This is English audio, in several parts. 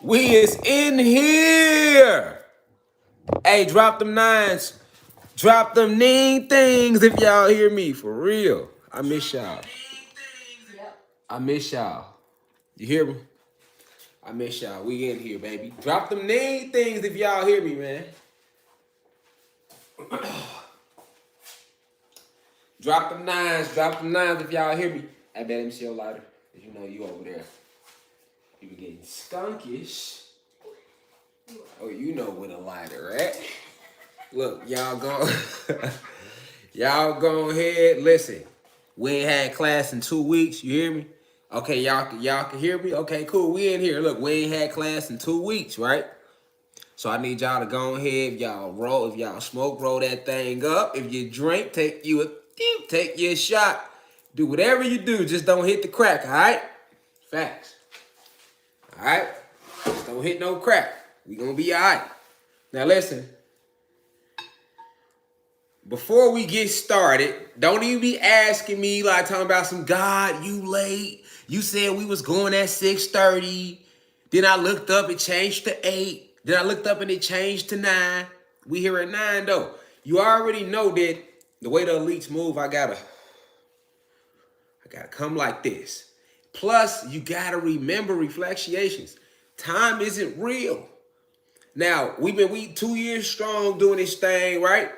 We is in here. Hey, drop them nines. Drop them ning things if y'all hear me. For real. I miss y'all. I miss y'all. You hear me? I miss y'all. We in here, baby. Drop them ning things if y'all hear me, man. Drop them nines. Drop them nines if y'all hear me. I bet let me see your lighter. You know you over there. You be getting skunkish. Oh, you know with a lighter, right? Look, y'all y'all go ahead. Listen, we ain't had class in 2 weeks. You hear me? Okay, y'all can hear me. Okay, cool. We in here. Look, we ain't had class in 2 weeks, right? So I need y'all to go ahead. If y'all roll, if y'all smoke, roll that thing up. If you drink, take you a shot. Do whatever you do. Just don't hit the crack. All right? Facts. All right? Just don't hit no crack. We gonna be all right. Now listen. Before we get started, don't even be asking me like talking about some God, you late. You said we was going at 6:30. Then I looked up, it changed to 8. Then I looked up and it changed to 9. We here at 9 though. You already know that the way the elites move, I gotta come like this. Plus, you gotta remember reflections. Time isn't real. Now, we 2 years strong doing this thing, right?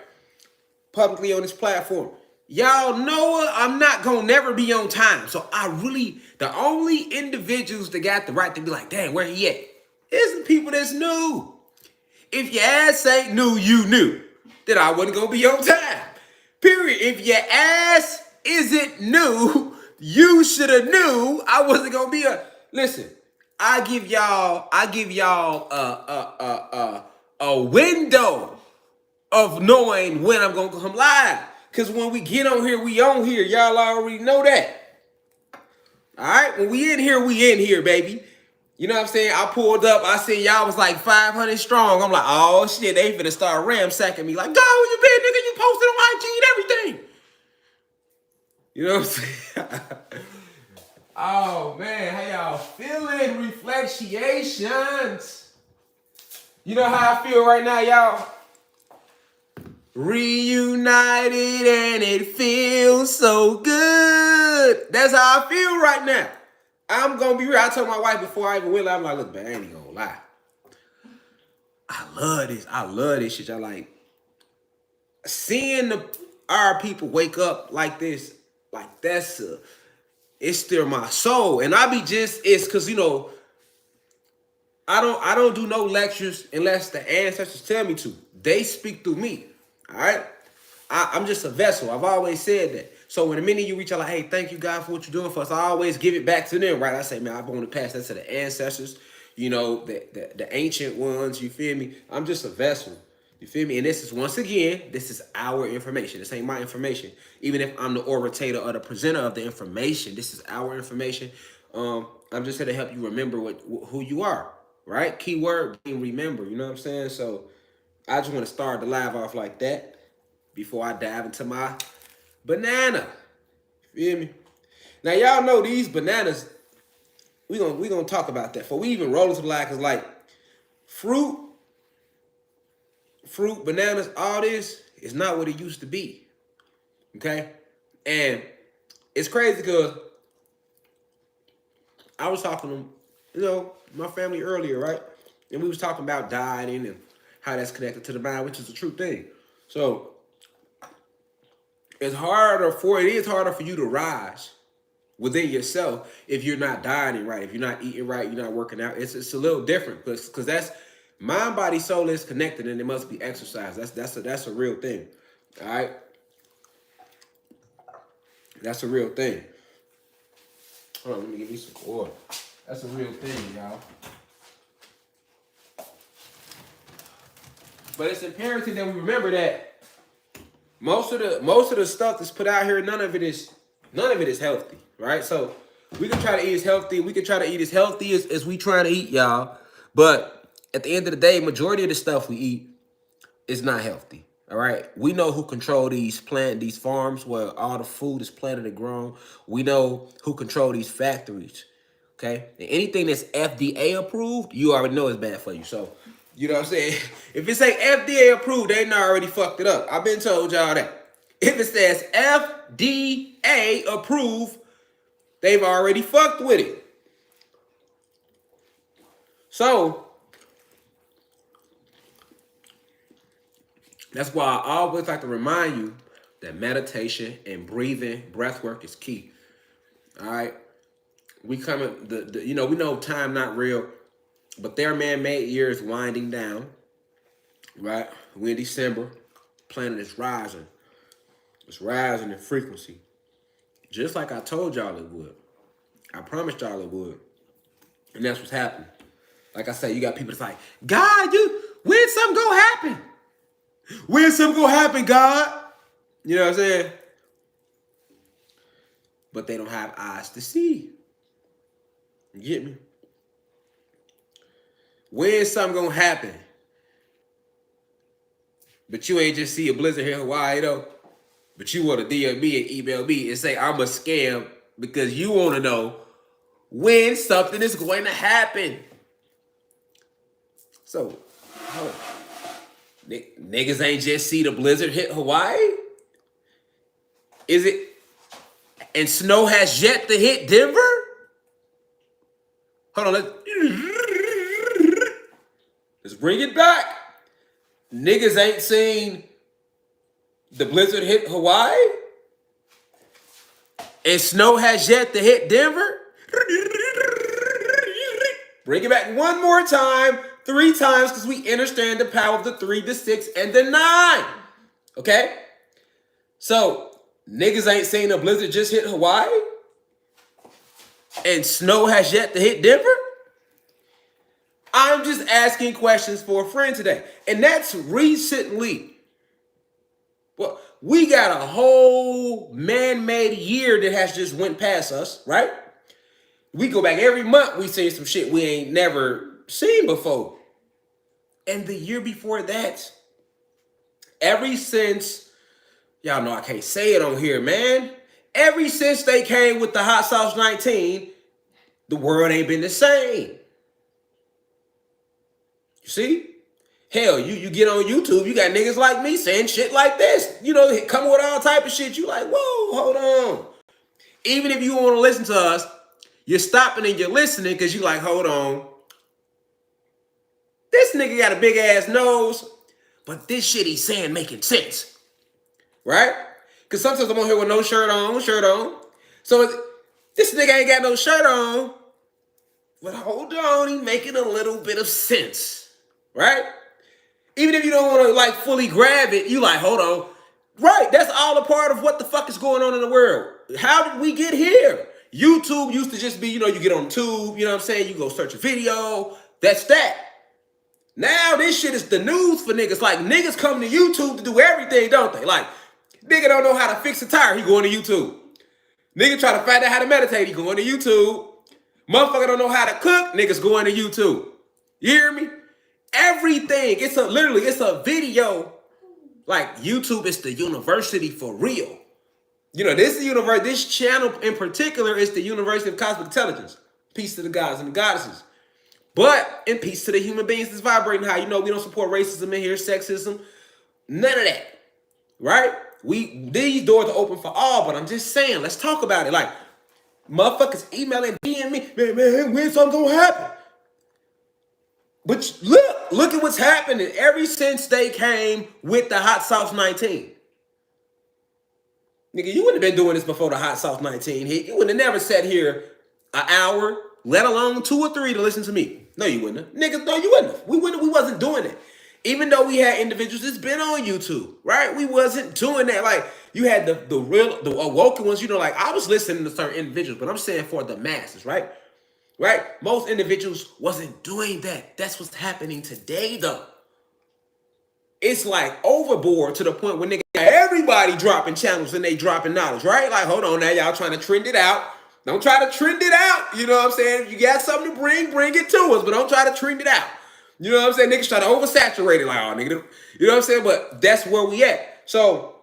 Publicly on this platform. Y'all know I'm not gonna never be on time. So the only individuals that got the right to be like, dang, where he at? Is the people that's new. If your ass ain't new, you knew that I wasn't gonna be on time. Period. If your ass isn't new, you should have knew I wasn't gonna be listen. I give y'all a window of knowing when I'm gonna come live. Cause when we get on here, we on here. Y'all already know that. Alright? When we in here, baby. You know what I'm saying? I pulled up, I seen y'all was like 500 strong. I'm like, oh shit, they finna start ransacking me. Like, God, where you been, nigga? You posted on IG and everything. You know what I'm saying? Oh man, how y'all feeling? Reflections. You know how I feel right now, y'all? Reunited and it feels so good. That's how I feel right now. I'm gonna be real. I told my wife before I even went live, I'm like, look, man, I ain't gonna lie. I love this. I love this shit. Y'all like seeing our people wake up like this, like it's still my soul. And it's cause I don't do no lectures unless the ancestors tell me to. They speak through me. All right. I'm just a vessel. I've always said that. So when the minute you reach out like, hey, thank you God for what you're doing for us, I always give it back to them, right? I say, man, I want to pass that to the ancestors, the ancient ones, you feel me? I'm just a vessel. You feel me? And this is, once again, this is our information. This ain't my information. Even if I'm the orator or the presenter of the information, this is our information. I'm just here to help you remember who you are, right? Keyword being remember, you know what I'm saying? So I just want to start the live off like that before I dive into my banana. You feel me? Now y'all know these bananas. We gonna talk about that. Before we even roll into the live, cause like fruit, bananas, all this is not what it used to be. Okay, and it's crazy because I was talking to my family earlier, right? And we was talking about dieting and how that's connected to the mind, which is a true thing. So it is harder for you to rise within yourself if you're not dieting right, if you're not eating right, you're not working out. It's a little different because that's mind, body, soul is connected, and it must be exercise. That's a real thing. All right, that's a real thing. Hold on, let me give you some water. That's a real thing, y'all. But it's imperative that we remember that most of the stuff that's put out here, none of it is healthy, right? So we can try to eat as healthy. We can try to eat as healthy as we trying to eat, y'all. But at the end of the day, majority of the stuff we eat is not healthy. All right. We know who control these farms where all the food is planted and grown. We know who control these factories. Okay? And anything that's FDA approved, you already know it's bad for you. So, you know what I'm saying? If it say FDA approved, they done already fucked it up. I've been told y'all that. If it says FDA approved, they've already fucked with it. So, that's why I always like to remind you that meditation and breathing, breath work is key. All right? We coming, we know time not real, but their man-made year is winding down, right? We're in December. Planet is rising. It's rising in frequency. Just like I told y'all it would. I promised y'all it would. And that's what's happening. Like I said, you got people that's like, God, when something gonna happen? When something gonna happen, God? You know what I'm saying? But they don't have eyes to see. You get me? When something gonna happen? But you ain't just see a blizzard here in Hawaii though. But you want to DM me and email me and say I'm a scam because you want to know when something is going to happen. So, niggas ain't just see the blizzard hit Hawaii? Is it? And snow has yet to hit Denver? Hold on, let's bring it back. Niggas ain't seen the blizzard hit Hawaii? And snow has yet to hit Denver? Bring it back one more time, 3 times, because we understand the power of the 3, the 6, and the 9. Okay? So, niggas ain't seen a blizzard just hit Hawaii? And snow has yet to hit Denver? I'm just asking questions for a friend today. And that's recently. Well, we got a whole man-made year that has just went past us, right? We go back every month, we see some shit we ain't never seen before. And the year before that, ever since, y'all know I can't say it on here, man. Ever since they came with the Hot Sauce 19, the world ain't been the same. You see? Hell, you get on YouTube, you got niggas like me saying shit like this. You know, coming with all type of shit. You like, whoa, hold on. Even if you want to listen to us, you're stopping and you're listening because you like, hold on. This nigga got a big ass nose, but this shit he's saying making sense. Right? Because sometimes I'm on here with no shirt on. So this nigga ain't got no shirt on, but hold on, he making a little bit of sense. Right? Even if you don't want to like fully grab it, you like, hold on. Right, that's all a part of what the fuck is going on in the world. How did we get here? YouTube used to just be, you get on tube, you know what I'm saying? You go search a video, that's that. Now this shit is the news for niggas. Like, niggas come to YouTube to do everything, don't they? Like, nigga don't know how to fix a tire, he going to YouTube. Nigga try to find out how to meditate, he going to YouTube. Motherfucker don't know how to cook, niggas going to YouTube. You hear me? Everything, it's a video. Like, YouTube is the university for real. This channel in particular is the University of Cosmic Intelligence. Peace to the gods and the goddesses. But in peace to the human beings that's vibrating high. We don't support racism in here, sexism, none of that. Right? These doors are open for all, but I'm just saying, let's talk about it. Like, motherfuckers emailing, DM me, man, when's something gonna happen? But look at what's happening ever since they came with the Hot Sauce 19. Nigga, you wouldn't have been doing this before the Hot Sauce 19 hit. You wouldn't have never sat here an hour, let alone 2 or 3 to listen to me. No, you wouldn't have. Nigga, no, you wouldn't have. We wasn't doing it. Even though we had individuals that's been on YouTube, right? We wasn't doing that. Like, you had the awoken ones, like, I was listening to certain individuals, but I'm saying for the masses, right? Right? Most individuals wasn't doing that. That's what's happening today, though. It's like overboard to the point where nigga, everybody dropping channels and they dropping knowledge, right? Like, hold on now, y'all trying to trend it out. Don't try to trend it out. You know what I'm saying? If you got something to bring it to us, but don't try to trend it out. You know what I'm saying? Niggas try to oversaturate it. Like, oh, nigga, you know what I'm saying? But that's where we at. So,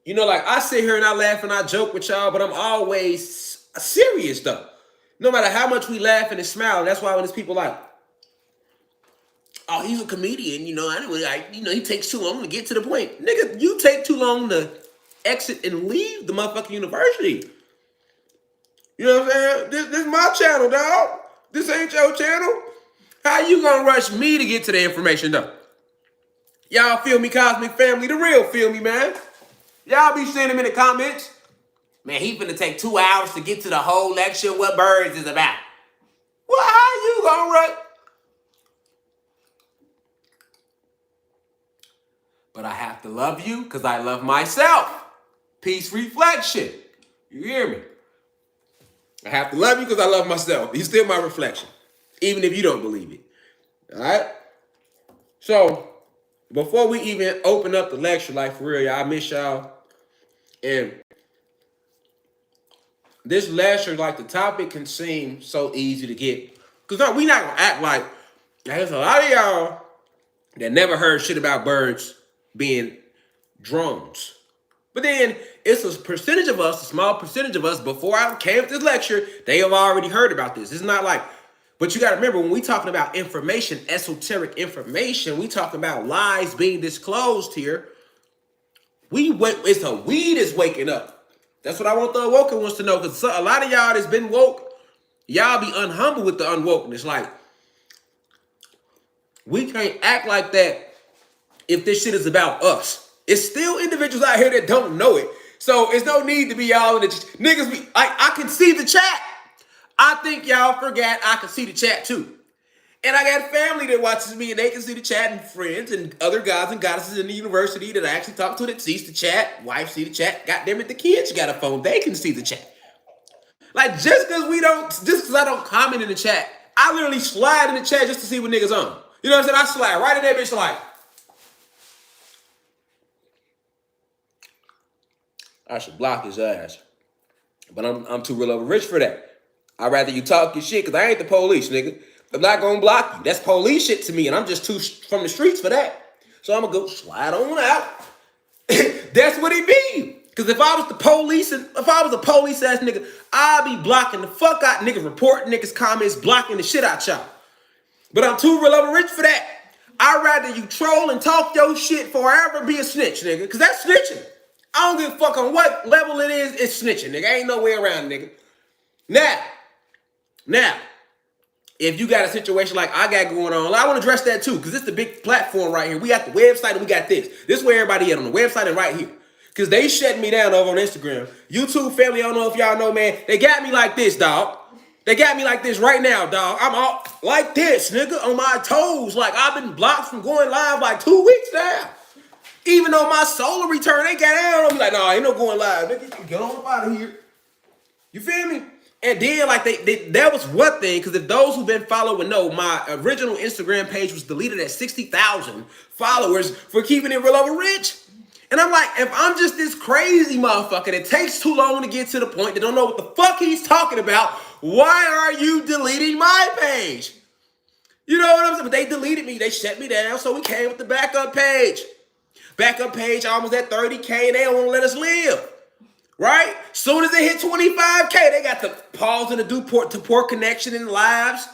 like, I sit here and I laugh and I joke with y'all, but I'm always serious, though. No matter how much we laughing and smiling, that's why when there's people like, oh, he's a comedian, you know, anyway, like, you know, he takes too long to get to the point. Nigga, you take too long to exit and leave the motherfucking university. You know what I'm saying? This is my channel, dog. This ain't your channel. How you gonna rush me to get to the information, though? Y'all feel me, Cosmic Family? The real feel me, man. Y'all be sending them in the comments. Man, he finna take 2 hours to get to the whole lecture what birds is about. Well, how you gonna rush? But I have to love you because I love myself. Peace reflection. You hear me? I have to love you because I love myself. You're still my reflection, even if you don't believe it. All right? So, before we even open up the lecture, like for real, y'all, I miss y'all. And this lecture, like the topic can seem so easy to get. Because we not going to act like there's a lot of y'all that never heard shit about birds being drones. But then it's a percentage of us, a small percentage of us, before I came to this lecture, they have already heard about this. It's not like, but you got to remember, when we talking about information, esoteric information, we talking about lies being disclosed here. It's a weed is waking up. That's what I want the awoken ones to know, because a lot of y'all that's been woke, y'all be unhumble with the unwokeness. Like, we can't act like that if this shit is about us. It's still individuals out here that don't know it. So it's no need to be y'all in the niggas be like, I can see the chat. I think y'all forgot I can see the chat too. And I got family that watches me and they can see the chat, and friends and other guys and goddesses in the university that I actually talk to that sees the chat. Wife see the chat. Goddamn it, the kids got a phone. They can see the chat. Like, just because I don't comment in the chat, I literally slide in the chat just to see what niggas on. You know what I'm saying? I slide right in that bitch like, I should block his ass. But I'm too real over rich for that. I'd rather you talk your shit, because I ain't the police, nigga. I'm not going to block you. That's police shit to me, and I'm just too from the streets for that. So I'm going to go slide on out. That's what it be. Because if I was the police, and if I was a police ass nigga, I'd be blocking the fuck out niggas, reporting niggas' comments, blocking the shit out y'all. But I'm too real over rich for that. I'd rather you troll and talk your shit forever be a snitch, nigga. Because that's snitching. I don't give a fuck on what level it is, it's snitching, nigga. Ain't no way around, nigga. Now, if you got a situation like I got going on, I want to address that too, because this is the big platform right here. We got the website and we got this. This is where everybody at on the website and right here. Because they shutting me down over on Instagram. YouTube family, I don't know if y'all know, man. They got me like this, dog. They got me like this right now, dog. I'm all like this, nigga, on my toes. Like, I've been blocked from going live like 2 weeks now. Even though my solar return, they got out on me like, nah, ain't no going live. Nigga, get on up out of here. You feel me? And then, like, that was one thing, because if those who've been following know, my original Instagram page was deleted at 60,000 followers for keeping it real over rich. And I'm like, if I'm just this crazy motherfucker that takes too long to get to the point, that don't know what the fuck he's talking about, why are you deleting my page? You know what I'm saying? But they deleted me. They shut me down, so we came with the backup page. Backup page almost at 30K, and they don't want to let us live. Right? Soon as they hit 25K, they got the pause and the do port to port connection in lives.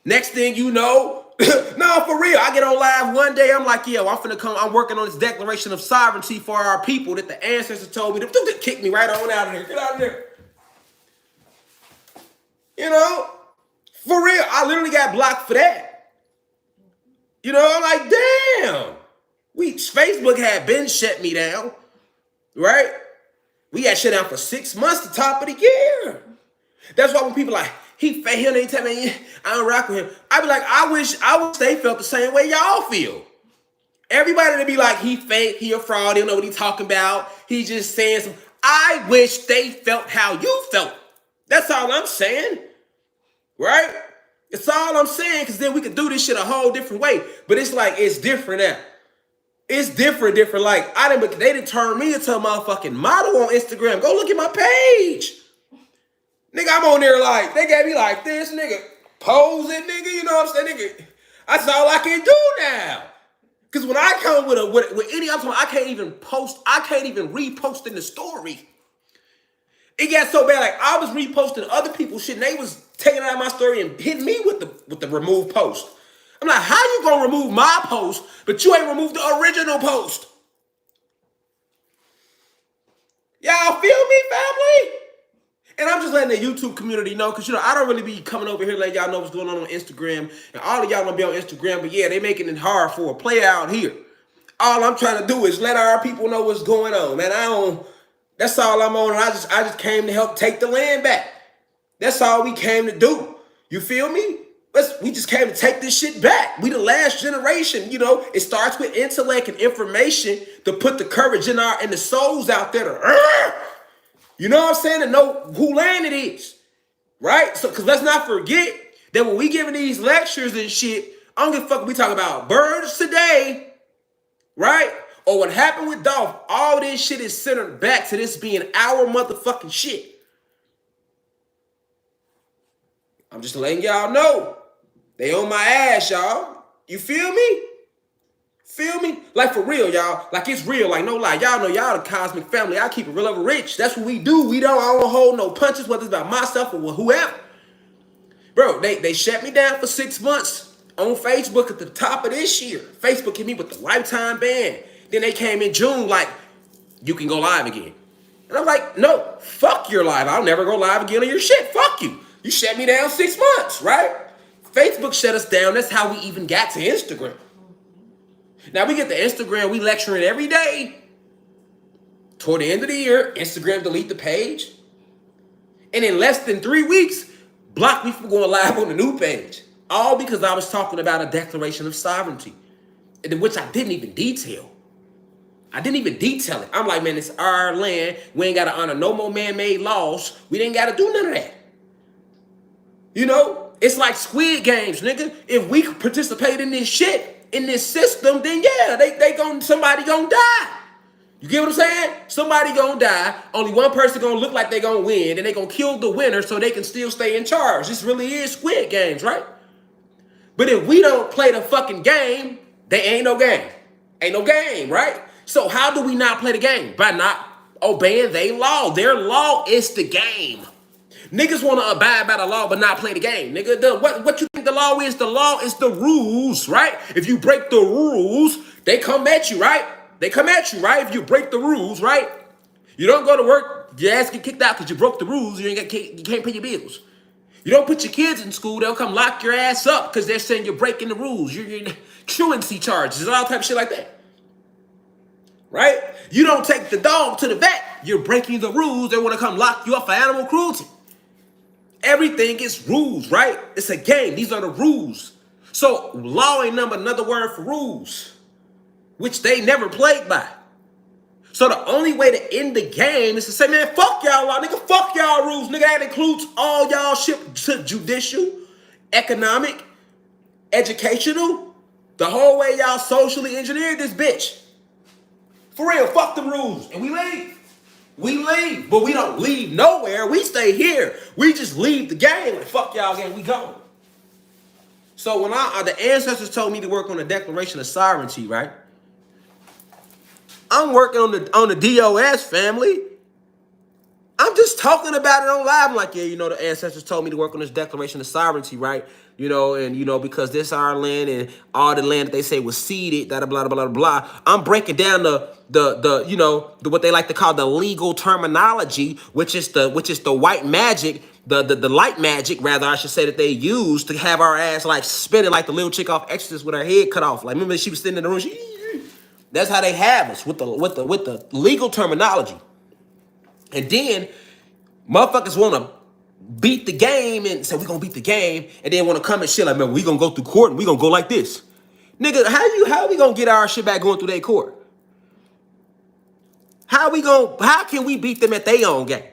Next thing you know, no, for real, I get on live one day, I'm like, yo, I'm working on this declaration of sovereignty for our people that the ancestors told me to kick me right on out of here. Get out of there. You know? For real, I literally got blocked for that. You know, I'm like, damn. Facebook had been shut me down, right? We got shut down for 6 months, the top of the year. That's why when people like, he fake, he'll tell me, I don't rock with him. I be like, I wish they felt the same way y'all feel. Everybody to be like, he fake, he a fraud, he don't know what he talking about. He just saying something. I wish they felt how you felt. That's all I'm saying, right? It's all I'm saying, because then we could do this shit a whole different way. But it's like, it's different now. It's different. Like, they didn't turn me into a motherfucking model on Instagram. Go look at my page. Nigga, I'm on there like, they got me like this, nigga. Posing, nigga, you know what I'm saying? Nigga, that's all I can do now. Because when I come with any, I can't even post, I can't even repost in the story. It got so bad, like I was reposting other people's shit, and they was taking out my story and hitting me with the remove post. I'm like, how you gonna remove my post, but you ain't removed the original post? Y'all feel me, family? And I'm just letting the YouTube community know, because, I don't really be coming over here letting y'all know what's going on Instagram. And all of y'all don't be on Instagram, but yeah, they making it hard for a player out here. All I'm trying to do is let our people know what's going on, man. That's all I'm on. And I just came to help take the land back. That's all we came to do. You feel me? We just came to take this shit back. We the last generation, It starts with intellect and information to put the courage in the souls out there to, you know what I'm saying? To know who land it is, right? So, because let's not forget that when we giving these lectures and shit, I don't give a fuck. We talk about birds today, right? Or what happened with Dolph. All this shit is centered back to this being our motherfucking shit. I'm just letting y'all know. They on my ass, y'all. You feel me? Feel me? Like, for real, y'all. Like, it's real. Like, no lie. Y'all know y'all the cosmic family. I keep it real over rich. That's what we do. I don't hold no punches, whether it's about myself or whoever. Bro, they shut me down for 6 months on Facebook at the top of this year. Facebook hit me with the lifetime ban. Then they came in June like, you can go live again. And I'm like, no, fuck your live. I'll never go live again on your shit. Fuck you. You shut me down 6 months, right? Facebook shut us down. That's how we even got to Instagram. Now we get to Instagram, we lecturing every day. Toward the end of the year, Instagram delete the page. And in less than 3 weeks, block me from going live on the new page. All because I was talking about a declaration of sovereignty, in which I didn't even detail. it. I'm like, man, it's our land. We ain't got to honor no more man-made laws. We ain't got to do none of that. It's like Squid Games, nigga. If we participate in this shit, in this system, then yeah, somebody gonna die. You get what I'm saying? Somebody gonna die. Only one person gonna look like they gonna win, and they gonna kill the winner so they can still stay in charge. This really is Squid Games, right? But if we don't play the fucking game, they ain't no game. Ain't no game, right? So how do we not play the game? By not obeying their law. Their law is the game. Niggas want to abide by the law but not play the game. Nigga, what you think the law is? The law is the rules, right? If you break the rules, they come at you, right? If you break the rules, right? You don't go to work, your ass get kicked out because you broke the rules, you can't pay your bills. You don't put your kids in school, they'll come lock your ass up because they're saying you're breaking the rules. You're truancy charges and all type of shit like that. Right? You don't take the dog to the vet, you're breaking the rules, they want to come lock you up for animal cruelty. Everything is rules, right? It's a game. These are the rules. So law ain't another word for rules, which they never played by. So the only way to end the game is to say, man, fuck y'all law, nigga, fuck y'all rules, nigga. That includes all y'all shit to judicial, economic, educational, the whole way y'all socially engineered this bitch. For real, fuck the rules. And we leave. But we don't leave nowhere. We stay here. We just leave the game. Like, fuck y'all game, we gone. So when the ancestors told me to work on the Declaration of Sovereignty, right? I'm working on the DOS, family. I'm just talking about it on live. I'm like, yeah, the ancestors told me to work on this Declaration of Sovereignty, right? Because this our land and all the land that they say was ceded, blah, blah, blah, blah, blah. I'm breaking down the what they like to call the legal terminology, which is the white magic, the light magic, rather, I should say, that they use to have our ass like spinning like the little chick off Exorcist with her head cut off. Like, remember she was sitting in the room? That's how they have us with the legal terminology. And then motherfuckers want to beat the game and say, we're going to beat the game, and then want to come and shit like, man, we going to go through court and we going to go like this. Nigga, how we going to get our shit back going through their court? How can we beat them at their own game?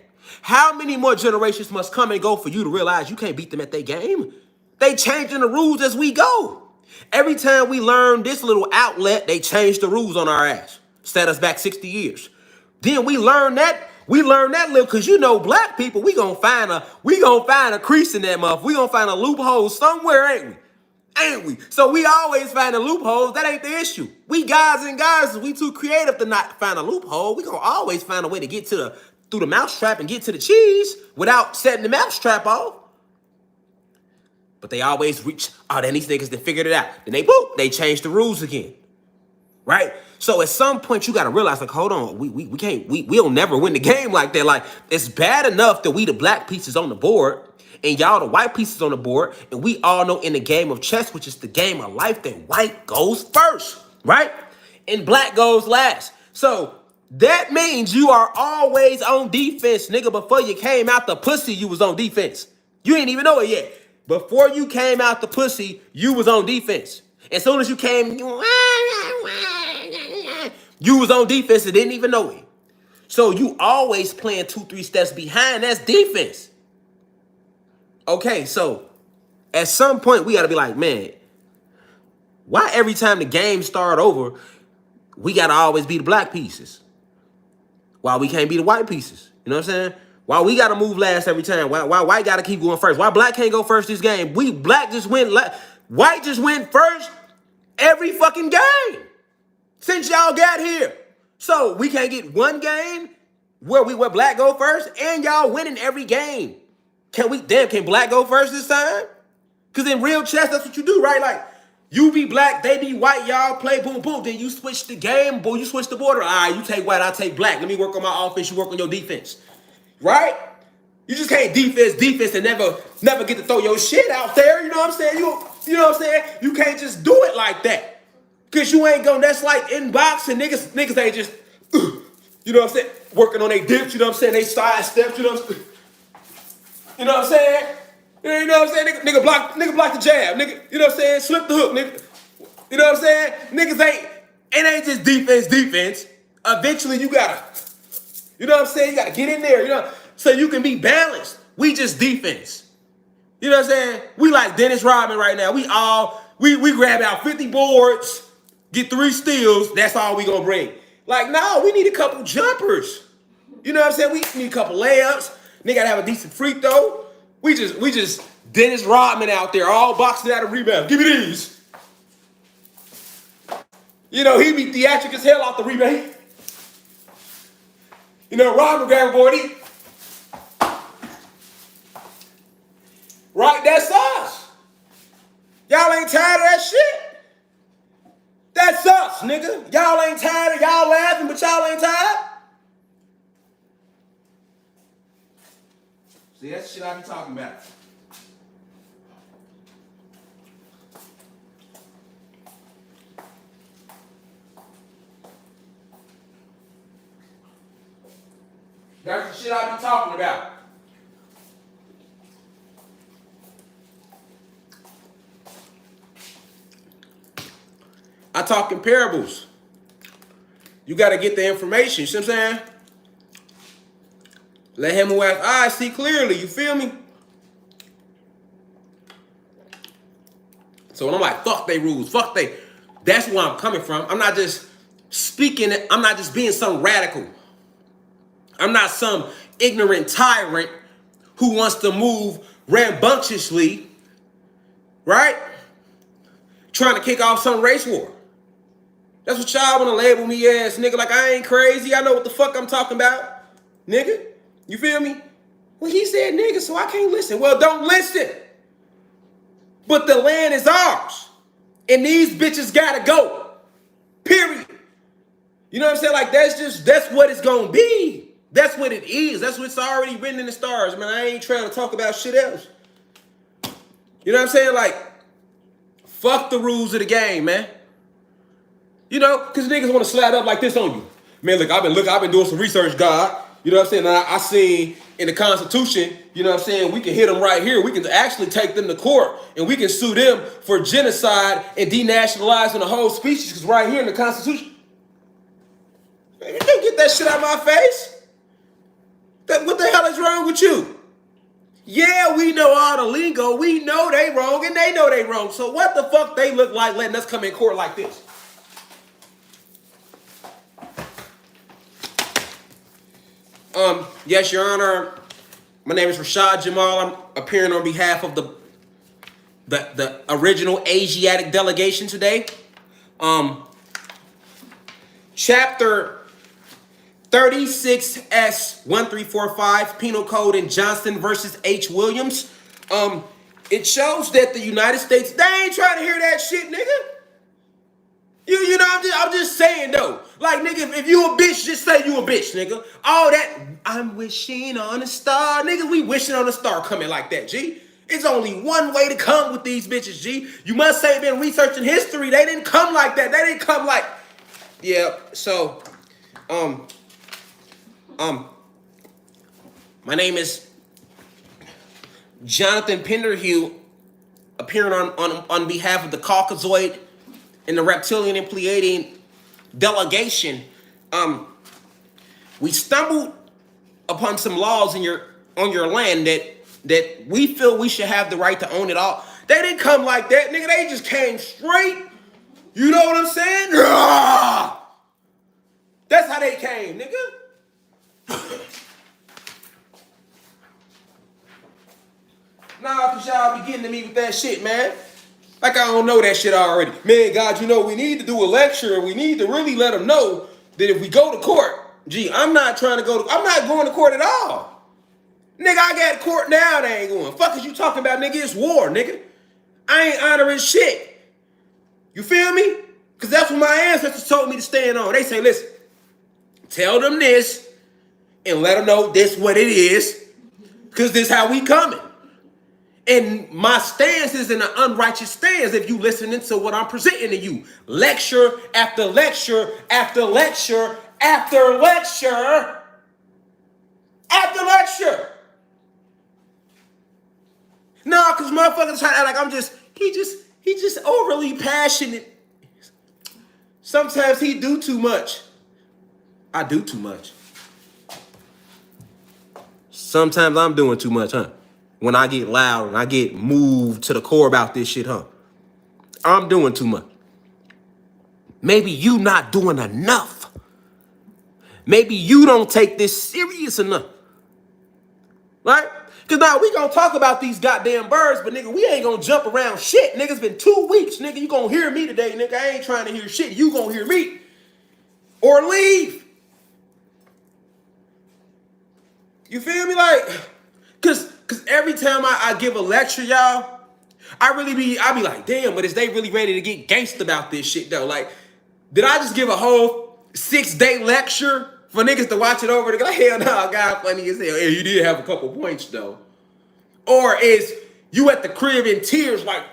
How many more generations must come and go for you to realize you can't beat them at their game? They changing the rules as we go. Every time we learn this little outlet, they change the rules on our ass. Set us back 60 years. Then we learn that little, because black people, we gonna find a crease in that motherfucker. We gonna find a loophole somewhere, ain't we? So we always find a loophole. That ain't the issue. We guys and goddesses, we too creative to not find a loophole. We gonna always find a way to get to through the mousetrap and get to the cheese without setting the mousetrap off. But they always reach, oh, then these niggas, they figured it out. Then they changed the rules again, right? So at some point you gotta realize, like, hold on, we'll never win the game like that. Like, it's bad enough that we the black pieces on the board and y'all the white pieces on the board, and we all know in the game of chess, which is the game of life, that white goes first, right? And black goes last. So that means you are always on defense, nigga. Before you came out the pussy, you was on defense. You ain't even know it yet. Before you came out the pussy, you was on defense. As soon as you came, you was on defense and didn't even know it. So you always playing 2-3 steps behind. That's defense. Okay, so at some point we got to be like, man, why every time the game start over, we got to always be the black pieces? Why we can't be the white pieces? You know what I'm saying? Why we got to move last every time? Why white got to keep going first? Why black can't go first this game? Black just went white just went first every fucking game since y'all got here. So we can't get one game where black go first and y'all winning every game. Can black go first this time? Because in real chess, that's what you do, right? Like, you be black, they be white, y'all play boom, boom. Then you switch the game, boy, you switch the border. All right, you take white, I take black. Let me work on my offense, you work on your defense. Right? You just can't defense, and never get to throw your shit out there. You know what I'm saying? You know what I'm saying? You can't just do it like that. Because you ain't going, that's like in boxing, niggas ain't just, you know what I'm saying? Working on their dips, you know what I'm saying? They side steps, you know what I'm saying? You know what I'm saying? You know what I'm saying? Nigga block the jab. Nigga, you know what I'm saying? Slip the hook, nigga. You know what I'm saying? Niggas ain't just defense. Eventually you gotta, you know what I'm saying? You gotta get in there, you know, so you can be balanced. We just defense. You know what I'm saying? We like Dennis Rodman right now. We grab out 50 boards, get 3 steals, that's all we gonna bring. Like, no, we need a couple jumpers. You know what I'm saying? We need a couple layups. Nigga gotta have a decent free throw. We just Dennis Rodman out there, all boxing out of rebound. Give me these. You know, he be theatric as hell off the rebound. You know, Rodman grab a board. Right, that's us. Y'all ain't tired of that shit. That's us, nigga. Y'all ain't tired of y'all laughing, but y'all ain't tired. See, that's the shit I be talking about. That's the shit I be talking about. I talk in parables. You got to get the information. You see what I'm saying? Let him who has eyes see clearly. You feel me? So when I'm like, fuck they rules, that's where I'm coming from. I'm not just speaking, I'm not just being some radical. I'm not some ignorant tyrant who wants to move rambunctiously, right? Trying to kick off some race war. That's what y'all want to label me as, nigga. Like, I ain't crazy. I know what the fuck I'm talking about, nigga. You feel me? Well, he said nigga, so I can't listen. Well, don't listen. But the land is ours. And these bitches gotta go. Period. You know what I'm saying? Like, that's what it's gonna be. That's what it is. That's what's already written in the stars, man. I ain't trying to talk about shit else. You know what I'm saying? Like, fuck the rules of the game, man. You know, because niggas want to slap up like this on you. Man, look, I've been doing some research, God. You know what I'm saying? I seen in the Constitution, you know what I'm saying, we can hit them right here. We can actually take them to court and we can sue them for genocide and denationalizing the whole species, because right here in the Constitution. Man, you can't get that shit out of my face. What the hell is wrong with you? Yeah, we know all the lingo. We know they wrong and they know they wrong. So what the fuck they look like letting us come in court like this? Yes, Your Honor. My name is Rashad Jamal. I'm appearing on behalf of the original Asiatic delegation today. Chapter 36S1345 penal code in Johnson versus H. Williams. It shows that the United States, they ain't trying to hear that shit, nigga. You know, I'm just saying though. Like, nigga, if you a bitch, just say you a bitch, nigga. All that, I'm wishing on a star. Nigga, we wishing on a star coming like that, G. It's only one way to come with these bitches, G. You must say been researching history. They didn't come like that. They didn't come like, yeah, so, my name is Jonathan Penderhue, appearing on behalf of the Caucasoid and the Reptilian and Pleiadian delegation. We stumbled upon some laws on your land that we feel we should have the right to own it all. They didn't come like that, nigga. They just came straight. You know what I'm saying? That's how they came, nigga. Nah, cause y'all be getting to me with that shit, man. Like I don't know that shit already. Man, God, you know, we need to do a lecture and we need to really let them know that if we go to court, gee, I'm not going to court at all. Nigga, I got court now, they ain't going. Fuck is you talking about, nigga? It's war, nigga. I ain't honoring shit. You feel me? Cause that's what my ancestors told me to stand on. They say, listen, tell them this and let them know this what it is. Cause this how we coming. And my stance is an unrighteous stance if you listening to what I'm presenting to you. Lecture after lecture after lecture after lecture after lecture. Nah, because motherfuckers try to act like he just overly passionate. Sometimes he do too much. I do too much. Sometimes I'm doing too much, huh? When I get loud and I get moved to the core about this shit, huh? I'm doing too much. Maybe you not doing enough. Maybe you don't take this serious enough. Right? Because now we gonna talk about these goddamn birds, but nigga, we ain't gonna jump around shit. Nigga, it's been 2 weeks, nigga. You gonna hear me today, nigga. I ain't trying to hear shit. You gonna hear me. Or leave. You feel me? Like, cause every time I give a lecture, y'all, I be like, damn, but is they really ready to get gangsta about this shit though? Like, did I just give a whole 6-day lecture for niggas to watch it over? They're like, hell no, God funny as hell. Yeah, you did have a couple points though. Or is you at the crib in tears like,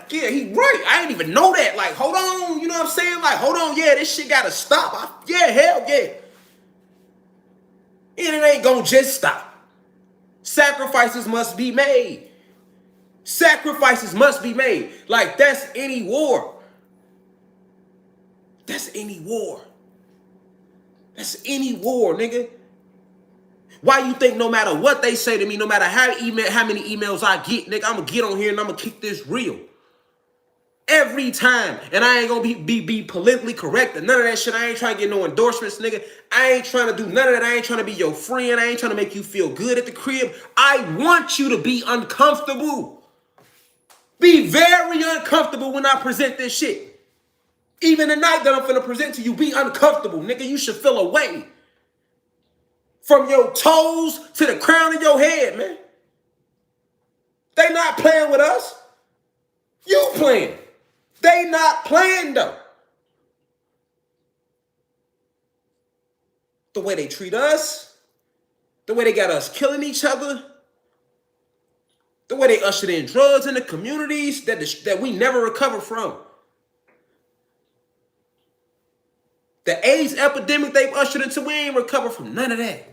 yeah, he right. I didn't even know that. Like, hold on, you know what I'm saying? Like, hold on, yeah, this shit gotta stop. Yeah, hell yeah. And it ain't gonna just stop. Sacrifices must be made. Sacrifices must be made. Like, that's any war. That's any war. That's any war, nigga. Why you think no matter what they say to me, no matter how many emails I get, nigga, I'm gonna get on here and I'm gonna keep this real. Every time. And I ain't gonna be politically correct and none of that shit. I ain't trying to get no endorsements, nigga. I ain't trying to do none of that. I ain't trying to be your friend. I ain't trying to make you feel good at the crib. I want you to be uncomfortable. Be very uncomfortable when I present this shit. Even the night that I'm finna present to you, be uncomfortable, nigga. You should feel away. From your toes to the crown of your head, man. They not playing with us. You playing. They not playing though. The way they treat us, the way they got us killing each other, the way they ushered in drugs in the communities that we never recover from. The AIDS epidemic they've ushered into, we ain't recovered from none of that.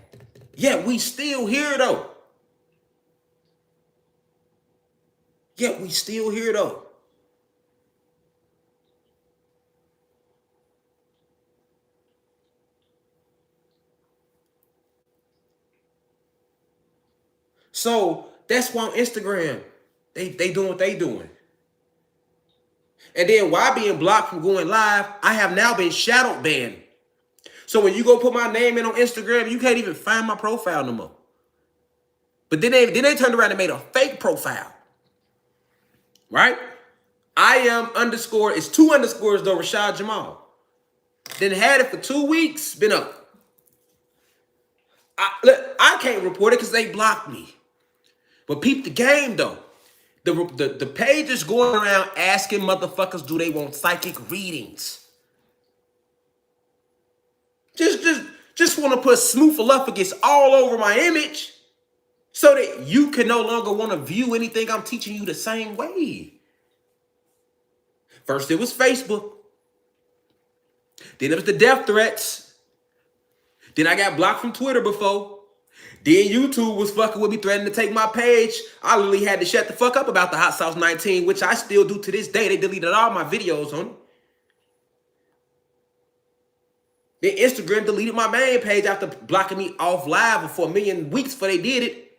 Yet we still here though. Yet we still here though. So that's why on Instagram, they doing what they doing. And then while being blocked from going live, I have now been shadow banned. So when you go put my name in on Instagram, you can't even find my profile no more. But then they turned around and made a fake profile. Right? I am _ it's 2 underscores though, Rashad Jamal. Then had it for 2 weeks, been up. I can't report it because they blocked me. But peep the game though. The page is going around asking motherfuckers, do they want psychic readings? Just want to put smoofaluffagus all over my image so that you can no longer want to view anything I'm teaching you the same way. First it was Facebook. Then it was the death threats. Then I got blocked from Twitter before. Then YouTube was fucking with me, threatening to take my page. I literally had to shut the fuck up about the Hot Sauce 19, which I still do to this day. They deleted all my videos on it. Then Instagram deleted my main page after blocking me off live for 1 million weeks before they did it.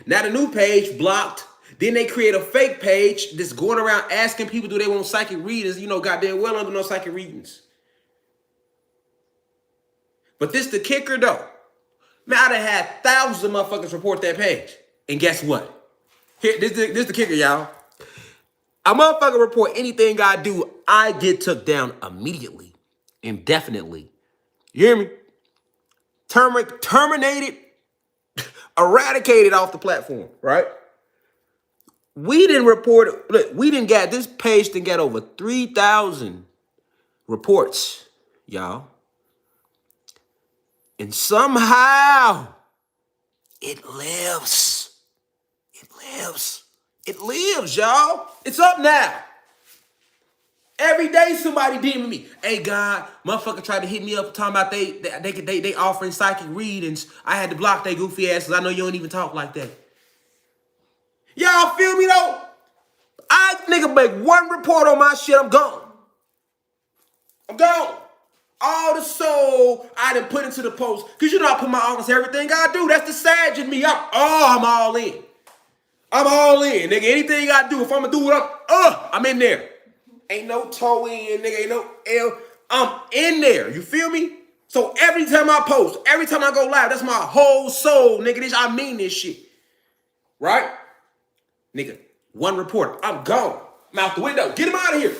Now the new page blocked. Then they create a fake page that's going around asking people, do they want psychic readings? You know, goddamn well under no psychic readings. But this the kicker though. Man, I done had thousands of motherfuckers report that page. And guess what? Here, this the kicker, y'all. A motherfucker report anything I do, I get took down immediately. Indefinitely. You hear me? Terminated, eradicated off the platform, right? We didn't report it. Look, this page didn't get over 3,000 reports, y'all. And somehow it lives. It lives. It lives, y'all. It's up now. Every day somebody DMing me. Hey, God, motherfucker tried to hit me up talking about they offering psychic readings. I had to block they goofy ass because I know you don't even talk like that. Y'all feel me though? I nigga make one report on my shit, I'm gone. I'm gone. All the soul I done put into the post. Because you know I put my all into everything I do. That's the Sag in me. I'm all in. I'm all in, nigga. Anything I do, if I'm going to do it, I'm in there. Ain't no toe in, nigga. Ain't no L. I'm in there. You feel me? So every time I post, every time I go live, that's my whole soul, nigga. I mean this shit. Right? Nigga, one report. I'm gone. I'm out the window. Get him out of here.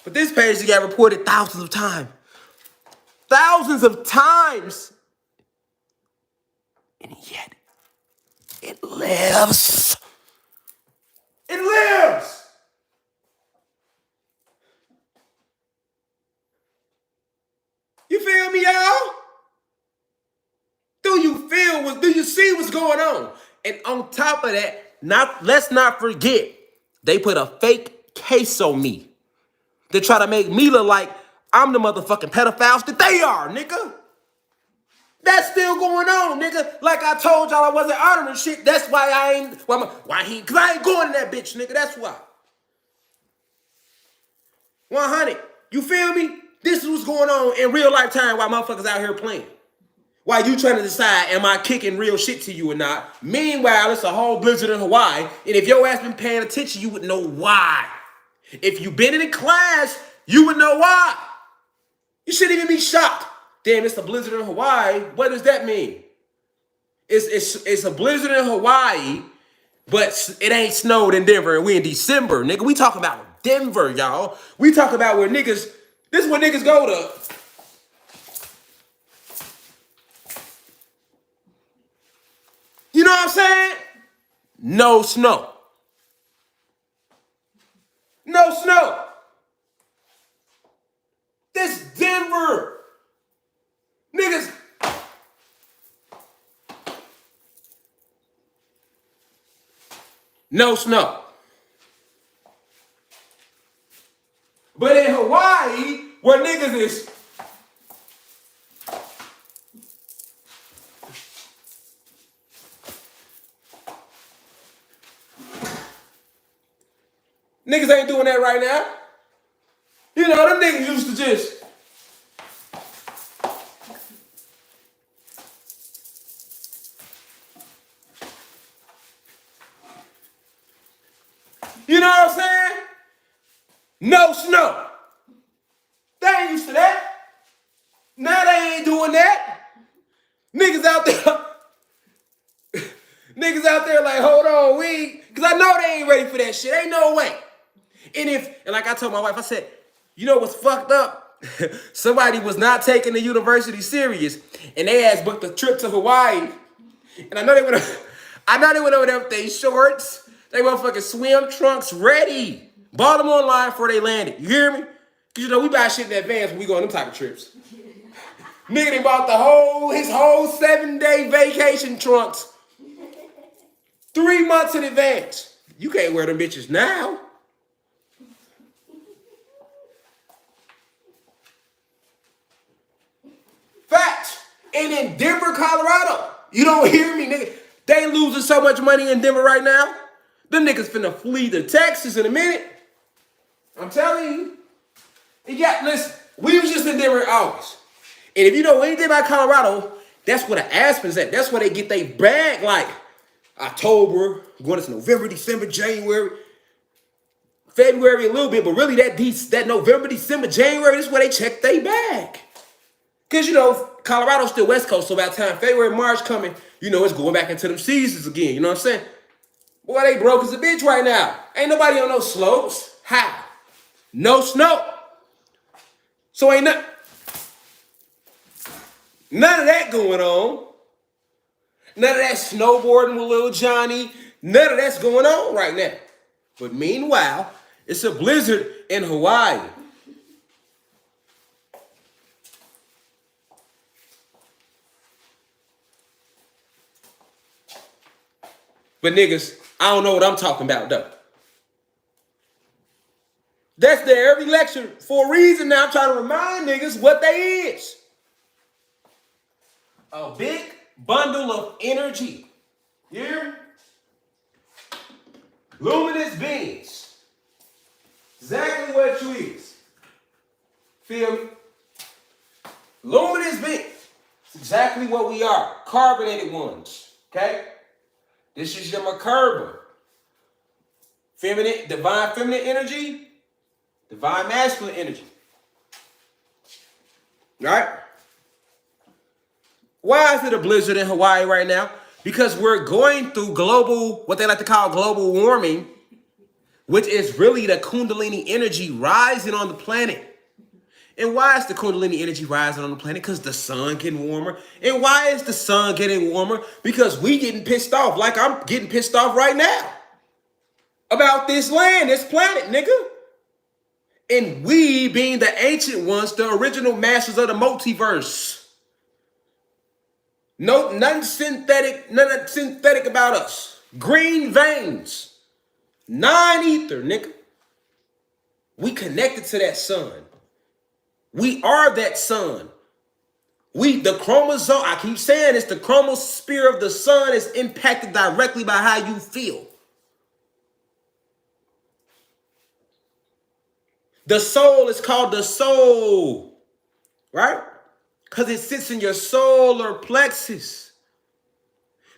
But this page got reported thousands of times. Thousands of times. And yet, it lives. It lives. You feel me, y'all? Do you see what's going on? And on top of that, let's not forget, they put a fake case on me. They try to make me look like I'm the motherfucking pedophiles that they are, nigga. That's still going on, nigga. Like I told y'all I wasn't honoring shit. That's why I ain't, because I ain't going to that bitch, nigga. That's why. 100. You feel me? This is what's going on in real life time while motherfuckers out here playing. While you trying to decide, am I kicking real shit to you or not? Meanwhile, it's a whole blizzard in Hawaii. And if your ass been paying attention, you would know why. If you been in a class, you would know why. You shouldn't even be shocked. Damn, it's a blizzard in Hawaii. What does that mean? It's a blizzard in Hawaii, but it ain't snowed in Denver, and we in December, nigga. We talking about Denver, y'all. We talking about where niggas, this is where niggas go to. You know what I'm saying? No snow. No snow. This Denver. Niggas. No snow. But in Hawaii, where niggas is niggas ain't doing that right now. You know, them niggas used to just you know what I'm saying? No snow. They ain't used to that. Now they ain't doing that. Niggas out there. Niggas out there like, hold on, because I know they ain't ready for that shit. Ain't no way. And like I told my wife, I said, you know what's fucked up? Somebody was not taking the university serious, and they had booked a trip to Hawaii. And I know they went over there with their shorts, they motherfucking swim trunks ready. Bought them online before they landed. You hear me? Because you know we buy shit in advance when we go on them type of trips. Nigga, they bought his whole 7-day vacation trunks 3 months in advance. You can't wear them bitches now. Facts. And in Denver, Colorado, you don't hear me, nigga. They losing so much money in Denver right now. Them niggas finna flee to Texas in a minute. I'm telling you. Listen, we was just in Denver in August. And if you know anything about Colorado, that's where the Aspen's at. That's where they get their bag like October, going into November, December, January, February a little bit, but really that November, December, January, this is where they check their bag. Because, you know, Colorado's still West Coast, so by the time February, March coming, you know, it's going back into them seasons again. You know what I'm saying? Boy, they broke as a bitch right now. Ain't nobody on no slopes. How? No snow. So ain't none of that going on. None of that snowboarding with little Johnny. None of that's going on right now. But meanwhile, it's a blizzard in Hawaii. But niggas, I don't know what I'm talking about though. That's there every lecture for a reason now. I'm trying to remind niggas what they is. A big bundle of energy. You hear me? Luminous beings. Exactly what you is. Feel me? Luminous beings. It's exactly what we are. Carbonated ones. Okay? This is your Merkaba. Feminine, divine feminine energy, divine masculine energy. Right? Why is it a blizzard in Hawaii right now? Because we're going through what they like to call global warming, which is really the Kundalini energy rising on the planet. And why is the Kundalini energy rising on the planet? Because the sun getting warmer. And why is the sun getting warmer? Because we getting pissed off, like I'm getting pissed off right now about this land, this planet, nigga. And we being the ancient ones, the original masters of the multiverse. No, nothing synthetic about us. Green veins. Non-ether, nigga. We connected to that sun. We are that sun. The chromosome, I keep saying it's the chromosphere of the sun is impacted directly by how you feel. The soul is called the soul, right? Because it sits in your solar plexus.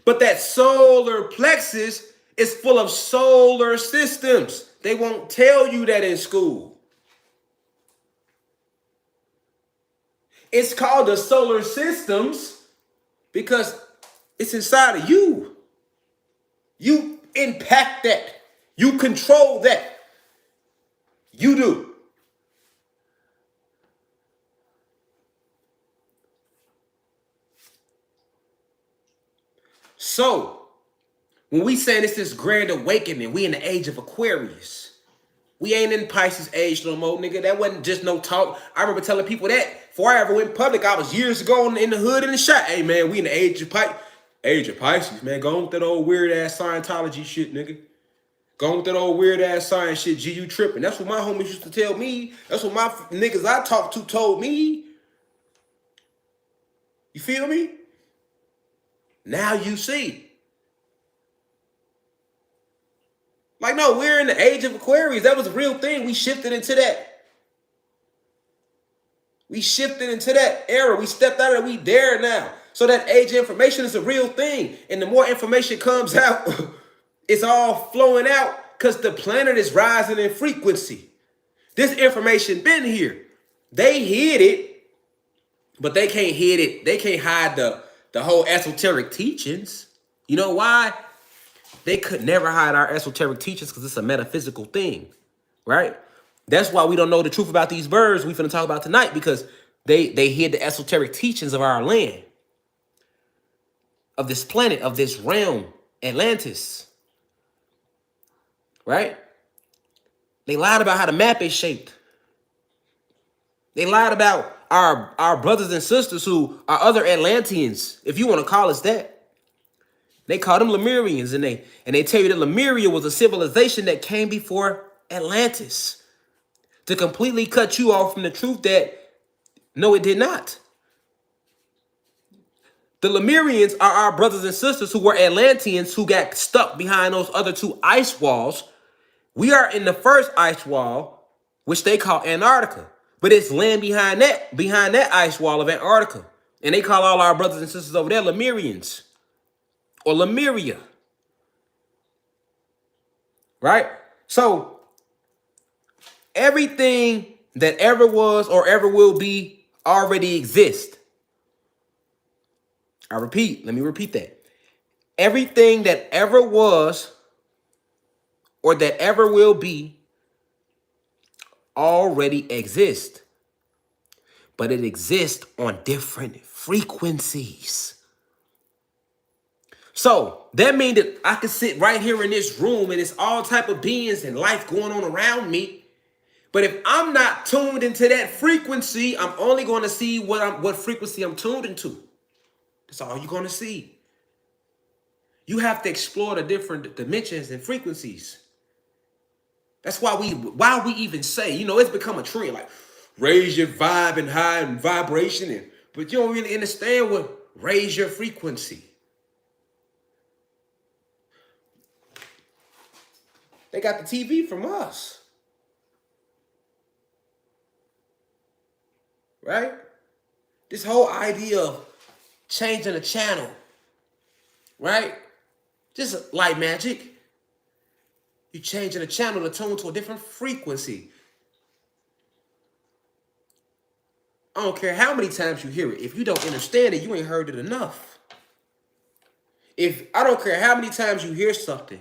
But that solar plexus is full of solar systems. They won't tell you that in school. It's called the solar systems because it's inside of you. You impact that. You control that. You do. So, when we saying it's this grand awakening, we in the age of Aquarius. We ain't in Pisces age no more, nigga. That wasn't just no talk. I remember telling people that before I ever went public. I was years ago in the hood in the shot. Hey, man, we in the age of Pisces, man. Go on with that old weird-ass Scientology shit, nigga. Go on with that old weird-ass science shit. G, you tripping. That's what my homies used to tell me. That's what my niggas I talked to told me. You feel me? Now you see. Like, no, we're in the age of Aquarius. That was a real thing. We shifted into that. We shifted into that era. We stepped out of it. We there now. So that age of information is a real thing. And the more information comes out, it's all flowing out because the planet is rising in frequency. This information been here. They hid it, but they can't hide it. They can't hide the whole esoteric teachings. You know why? They could never hide our esoteric teachings because it's a metaphysical thing, right? That's why we don't know the truth about these birds we finna talk about tonight, because they hid the esoteric teachings of our land, of this planet, of this realm, Atlantis, right? They lied about how the map is shaped. They lied about our brothers and sisters who are other Atlanteans, if you want to call us that. They call them Lemurians, and they tell you that Lemuria was a civilization that came before Atlantis to completely cut you off from the truth that no, it did not. The Lemurians are our brothers and sisters who were Atlanteans who got stuck behind those other two ice walls. We are in the first ice wall, which they call Antarctica. But it's land behind that ice wall of Antarctica. And they call all our brothers and sisters over there Lemurians or Lemuria. Right? So everything that ever was or ever will be already exists. Let me repeat that. Everything that ever was or that ever will be already exists. But it exists on different frequencies. So that means that I can sit right here in this room and it's all type of beings and life going on around me. But if I'm not tuned into that frequency, I'm only going to see what frequency I'm tuned into. That's all you're going to see. You have to explore the different dimensions and frequencies. That's why we even say, it's become a trend, like raise your vibe and high and vibration, but you don't really understand what raise your frequency. They got the TV from us. Right? This whole idea of changing the channel, right? Just like magic. You changing the channel to tune to a different frequency. I don't care how many times you hear it. If you don't understand it, you ain't heard it enough. I don't care how many times you hear something.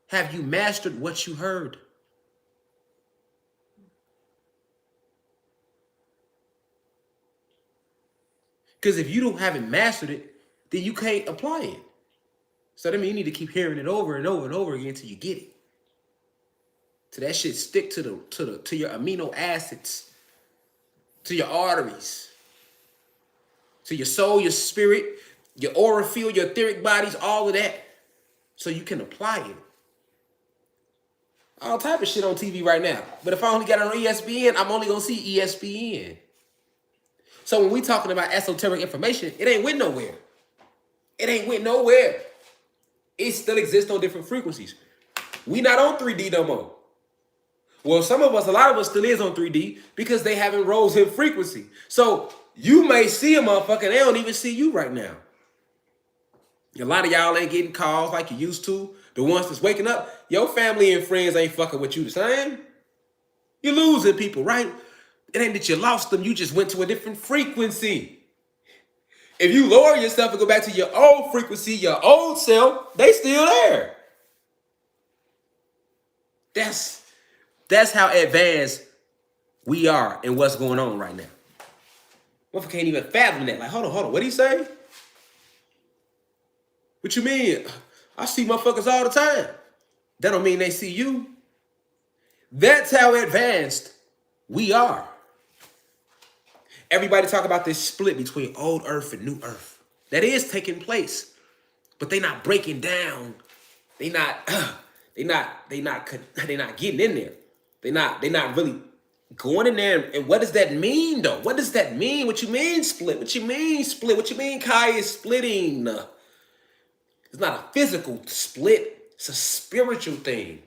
Have you mastered what you heard? Because if you haven't mastered it, then you can't apply it. So that means you need to keep hearing it over and over and over again until you get it. Till that shit stick to your amino acids, to your arteries, to your soul, your spirit, your aura field, your etheric bodies, all of that, so you can apply it. All type of shit on TV right now. But if I only got it on ESPN, I'm only gonna see ESPN. So when we talking about esoteric information, it ain't went nowhere. It ain't went nowhere. It still exists on different frequencies. We not on 3D no more. Well, a lot of us still is on 3D because they haven't rose in frequency. So you may see a motherfucker, they don't even see you right now. A lot of y'all ain't getting calls like you used to. The ones that's waking up, your family and friends ain't fucking with you the same. You're losing people, right? It ain't that you lost them, you just went to a different frequency. If you lower yourself and go back to your old frequency, your old self, they still there. That's how advanced we are in what's going on right now. Motherfucker can't even fathom that. Like, hold on, what did he say? What you mean? I see motherfuckers all the time. That don't mean they see you. That's how advanced we are. Everybody talk about this split between old Earth and new Earth. That is taking place, but they not breaking down. They not getting in there. They not really going in there. And what does that mean though? What does that mean? What you mean split? What you mean split? What you mean Kai is splitting? It's not a physical split. It's a spiritual thing.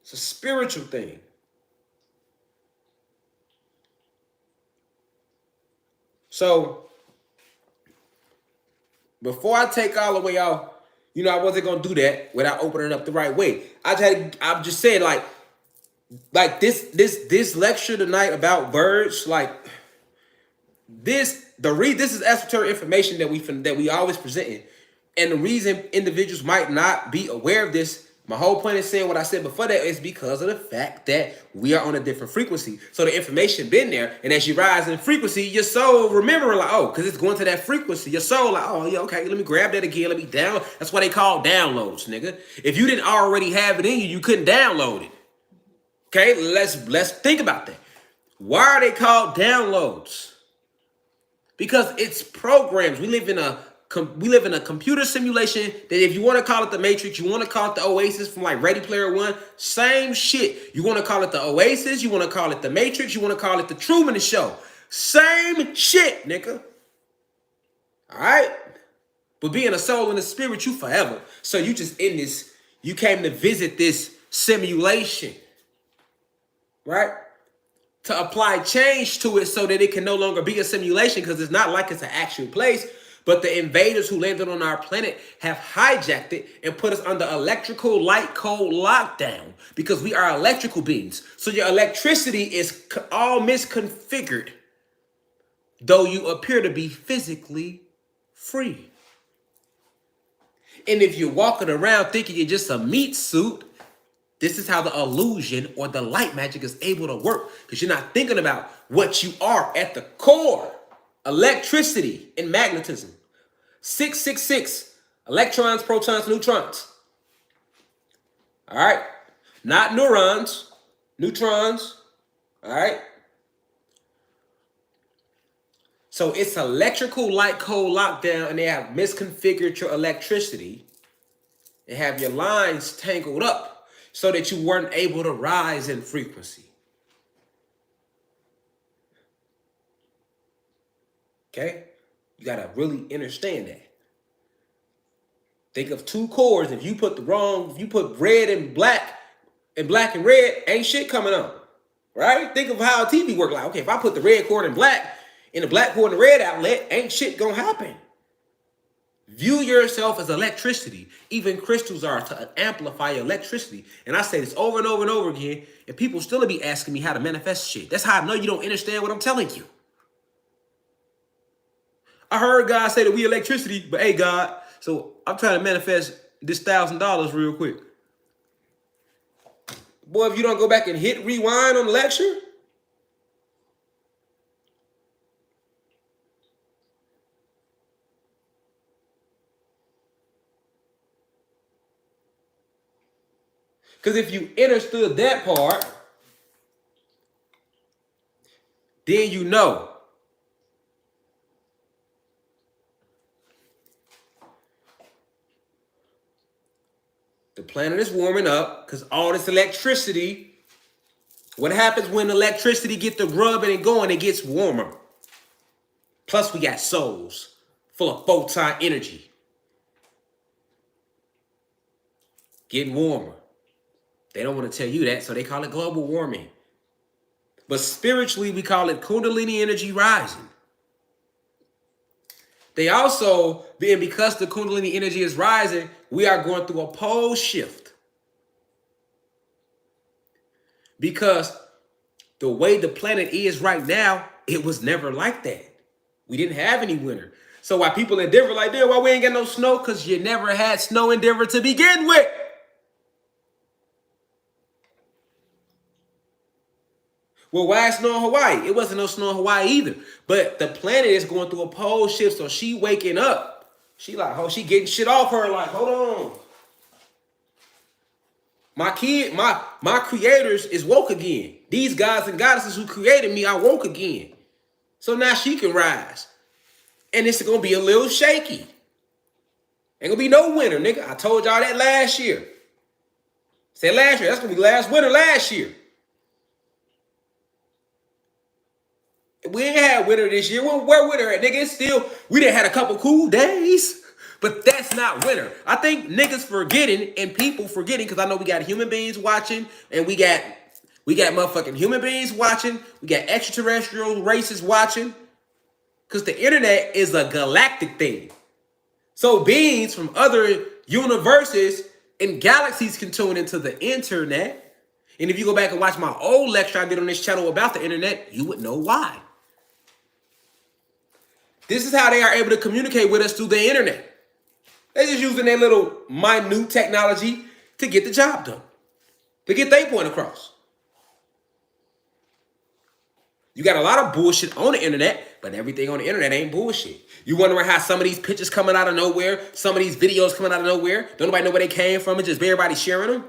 It's a spiritual thing. So, before I take all the way off, I wasn't going to do that without opening up the right way. I'm just saying, like this lecture tonight about birds, like, This is esoteric information that we always presenting, and the reason individuals might not be aware of this. My whole point is saying what I said before that is because of the fact that we are on a different frequency. So the information been there, and as you rise in frequency, your soul remembering like, oh, because it's going to that frequency. Your soul like, oh yeah, okay, let me grab that again. Let me down. That's why they call downloads, nigga. If you didn't already have it in you, you couldn't download it. Okay, let's think about that. Why are they called downloads? Because it's programs. We live in a computer simulation that if you want to call it the Matrix, you want to call it the Oasis from like Ready Player One, same shit. You want to call it the Oasis, you want to call it the Matrix, you want to call it the Truman Show. Same shit, nigga. All right? But being a soul and a spirit, you forever. So you just in this, you came to visit this simulation, right? To apply change to it so that it can no longer be a simulation, because it's not like it's an actual place, but the invaders who landed on our planet have hijacked it and put us under electrical light code lockdown because we are electrical beings. So your electricity is all misconfigured, though you appear to be physically free. And if you're walking around thinking you're just a meat suit, this is how the illusion or the light magic is able to work, because you're not thinking about what you are at the core. Electricity and magnetism. 666. Electrons, protons, neutrons. All right? Not neurons. Neutrons. All right? So it's electrical light code lockdown, and they have misconfigured your electricity and have your lines tangled up so that you weren't able to rise in frequency. Okay? You gotta really understand that. Think of two chords. If you put red and black and red, ain't shit coming on. Right? Think of how a TV work. Like, okay, if I put the red cord in black and the black cord in the red outlet, ain't shit gonna happen. View yourself as electricity. Even crystals are to amplify electricity. And I say this over and over and over again, and people still be asking me how to manifest shit. That's how I know you don't understand what I'm telling you. I heard God say that we electricity, but hey, God, so I'm trying to manifest this $1,000 real quick. Boy, if you don't go back and hit rewind on the lecture, because if you understood that part, then you know. The planet is warming up because all this electricity, what happens when electricity gets the rubbing and going, it gets warmer. Plus we got souls full of photon energy. Getting warmer. They don't want to tell you that, so they call it global warming. But spiritually, we call it Kundalini energy rising. They also, because the Kundalini energy is rising, we are going through a pole shift. Because the way the planet is right now, it was never like that. We didn't have any winter. So why people in Denver like, why we ain't got no snow? Because you never had snow in Denver to begin with. Well, why is snow in Hawaii? It wasn't no snow in Hawaii either. But the planet is going through a pole shift, so she waking up. She like, oh, she getting shit off her. Like, hold on. My creators is woke again. These gods and goddesses who created me are woke again. So now she can rise. And it's going to be a little shaky. Ain't going to be no winter, nigga. I told y'all that last year. Said last year. That's going to be last winter last year. We ain't had winter this year. Where winter at, nigga? It's still, we done had a couple cool days, but that's not winter. I think niggas forgetting and people forgetting, because I know we got human beings watching, and we got motherfucking human beings watching. We got extraterrestrial races watching, because the internet is a galactic thing. So beings from other universes and galaxies can tune into the internet. And if you go back and watch my old lecture I did on this channel about the internet, you would know why. This is how they are able to communicate with us through the internet. They're just using their little minute technology to get the job done, to get their point across. You got a lot of bullshit on the internet, but everything on the internet ain't bullshit. You wondering how some of these pictures coming out of nowhere, some of these videos coming out of nowhere, don't nobody know where they came from, and just everybody sharing them?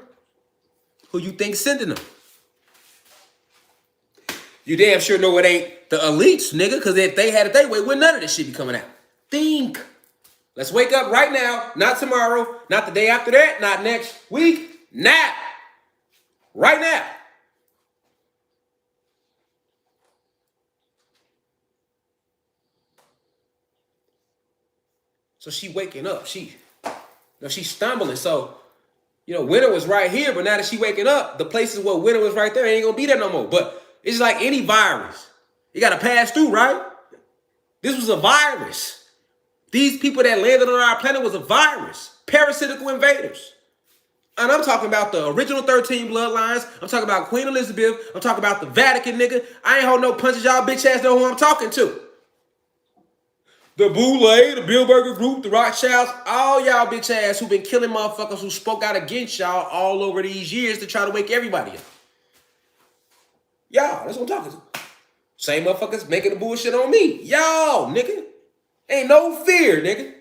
Who you think sending them? You damn sure know it ain't the elites, nigga, because if they had it their way, wouldn't none of this shit be coming out. Think. Let's wake up right now, not tomorrow, not the day after that, not next week, now. Right now. So she waking up. She's stumbling. So, winter was right here, but now that she waking up, the places where winter was right there ain't gonna be there no more. But it's like any virus. You gotta pass through, right? This was a virus. These people that landed on our planet was a virus. Parasitical invaders. And I'm talking about the original 13 bloodlines. I'm talking about Queen Elizabeth. I'm talking about the Vatican, nigga. I ain't holding no punches. Y'all bitch ass know who I'm talking to. The Boulay, the Bilderberger Group, the Rothschilds, all y'all bitch ass who been killing motherfuckers who spoke out against y'all all over these years to try to wake everybody up. Y'all, that's what I'm talking to. Same motherfuckers making the bullshit on me. Y'all, nigga. Ain't no fear, nigga.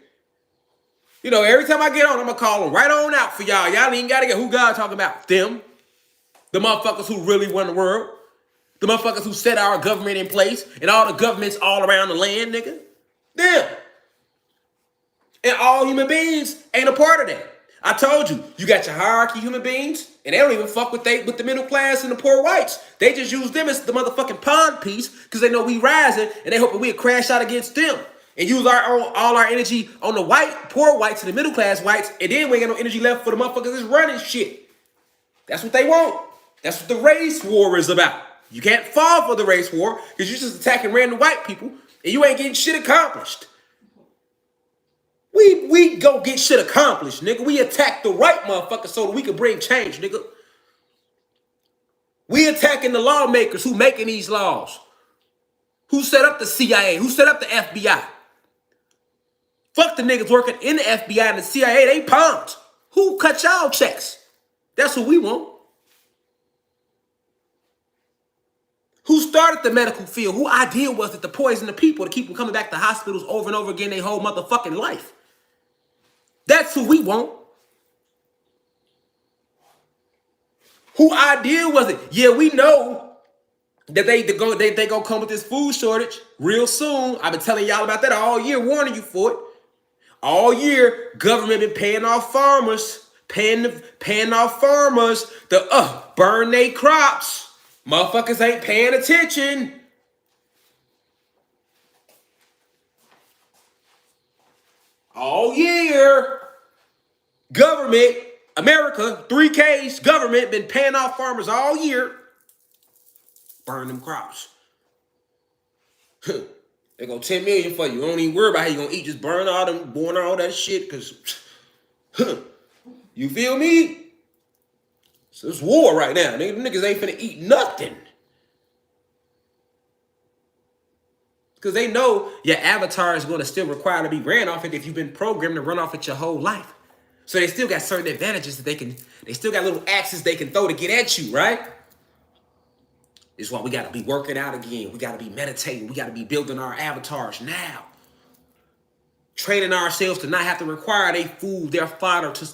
Every time I get on, I'm gonna call them right on out for y'all. Y'all ain't even gotta get who God talking about. Them. The motherfuckers who really run the world. The motherfuckers who set our government in place and all the governments all around the land, nigga. Them. And all human beings ain't a part of that. I told you, you got your hierarchy human beings, and they don't even fuck with the middle class and the poor whites. They just use them as the motherfucking pawn piece because they know we rising and they hoping we'll crash out against them and use all our energy on the poor whites and the middle class whites, and then we ain't got no energy left for the motherfuckers that's running shit. That's what they want. That's what the race war is about. You can't fall for the race war because you're just attacking random white people and you ain't getting shit accomplished. We go get shit accomplished, nigga. We attack the right motherfuckers so that we can bring change, nigga. We attacking the lawmakers who making these laws. Who set up the CIA? Who set up the FBI? Fuck the niggas working in the FBI and the CIA. They pawns. Who cut y'all checks? That's what we want. Who started the medical field? Who idea was it to poison the people to keep them coming back to hospitals over and over again their whole motherfucking life? That's who we want. Who idea was it? Yeah, we know that they gonna come with this food shortage real soon. I've been telling y'all about that all year, warning you for it. All year, government been paying off farmers, paying off farmers to burn their crops. Motherfuckers ain't paying attention. All year, government, America, 3Ks, government been paying off farmers all year. Burn them crops. They go 10 million for you. Don't even worry about how you gonna eat. Just burn all that shit, because you feel me? So it's war right now. Niggas ain't finna eat nothing. Because they know your avatar is going to still require to be ran off it if you've been programmed to run off it your whole life. So they still got certain advantages that they still got little axes they can throw to get at you, right? This is why we got to be working out again. We got to be meditating. We got to be building our avatars now. Training ourselves to not have to require their food, their fodder to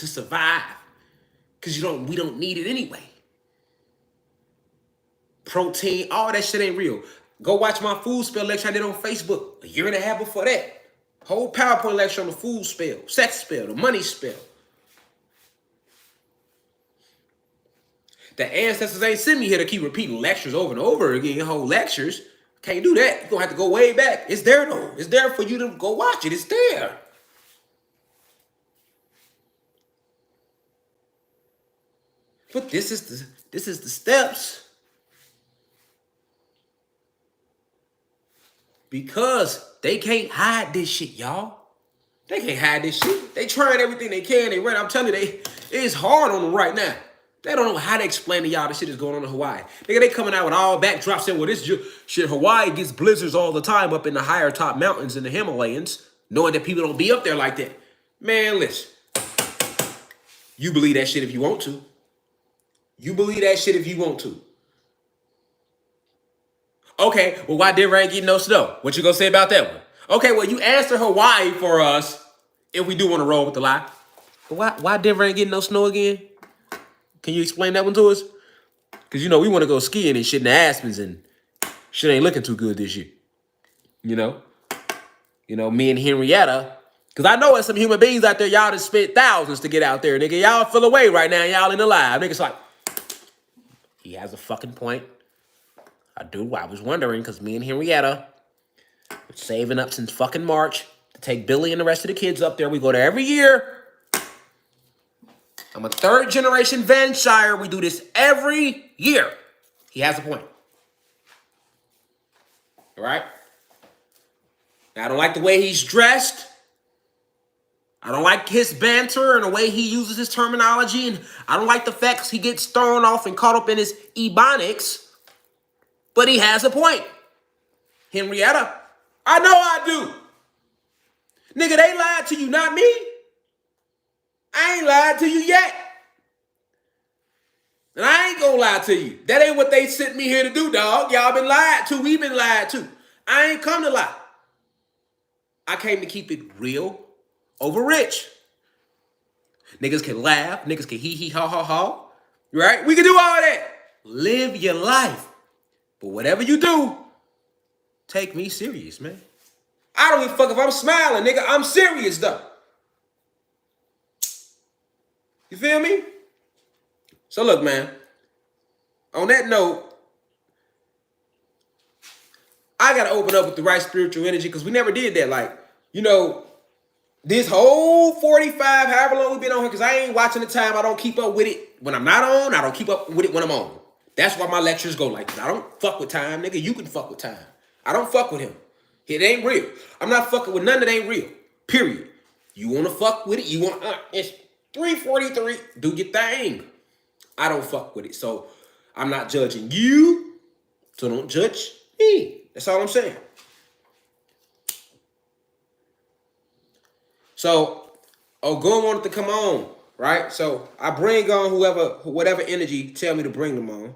survive. Because we don't need it anyway. Protein, all that shit ain't real. Go watch my food spell lecture I did on Facebook a year and a half before that. Whole PowerPoint lecture on the food spell, sex spell, the money spell. The ancestors ain't sent me here to keep repeating lectures over and over again, whole lectures. Can't do that. You're going to have to go way back. It's there though. It's there for you to go watch it. It's there. But this is the steps. Because they can't hide this shit, y'all. They can't hide this shit. They trying everything they can. I'm telling you, it's hard on them right now. They don't know how to explain to y'all the shit is going on in Hawaii. Nigga, they coming out with all backdrops saying, well, this shit, Hawaii gets blizzards all the time up in the higher top mountains in the Himalayas, knowing that people don't be up there like that. Man, listen. You believe that shit if you want to. You believe that shit if you want to. Okay, well, why Denver ain't getting no snow? What you gonna say about that one? Okay, well, you answer Hawaii for us if we do want to roll with the lie. But why Denver ain't getting no snow again? Can you explain that one to us? Because, you know, we want to go skiing and shit in the Aspens and shit ain't looking too good this year. You know? You know, me and Henrietta, because I know there's some human beings out there, y'all just spent thousands to get out there, nigga. Y'all feel away right now, y'all in the live. Nigga's like, he has a fucking point. I was wondering, because me and Henrietta were saving up since fucking March to take Billy and the rest of the kids up there. We go there every year. I'm a third generation Vanshire. We do this every year. He has a point. All right? Now, I don't like the way he's dressed. I don't like his banter and the way he uses his terminology. And I don't like the fact he gets thrown off and caught up in his ebonics. But he has a point. Henrietta, I know I do. Nigga, they lied to you, not me. I ain't lied to you yet. And I ain't gonna lie to you. That ain't what they sent me here to do, dog. Y'all been lied to. We been lied to. I ain't come to lie. I came to keep it real over rich. Niggas can laugh. Niggas can hee ha ha ha. Right? We can do all that. Live your life. But whatever you do, take me serious, man. I don't give a fuck if I'm smiling, nigga. I'm serious, though. You feel me? So look, man. On that note, I got to open up with the right spiritual energy because we never did that. Like, you know, this whole 45, however long we've been on here, because I ain't watching the time. I don't keep up with it when I'm not on. I don't keep up with it when I'm on. That's why my lectures go like this. I don't fuck with time, nigga. You can fuck with time. I don't fuck with him. It ain't real. I'm not fucking with none that ain't real. Period. You want to fuck with it? You want it's 3:43. Do your thing. I don't fuck with it. So I'm not judging you. So don't judge me. That's all I'm saying. So, Ogun wanted to come on, right? So I bring on whatever energy tell me to bring them on.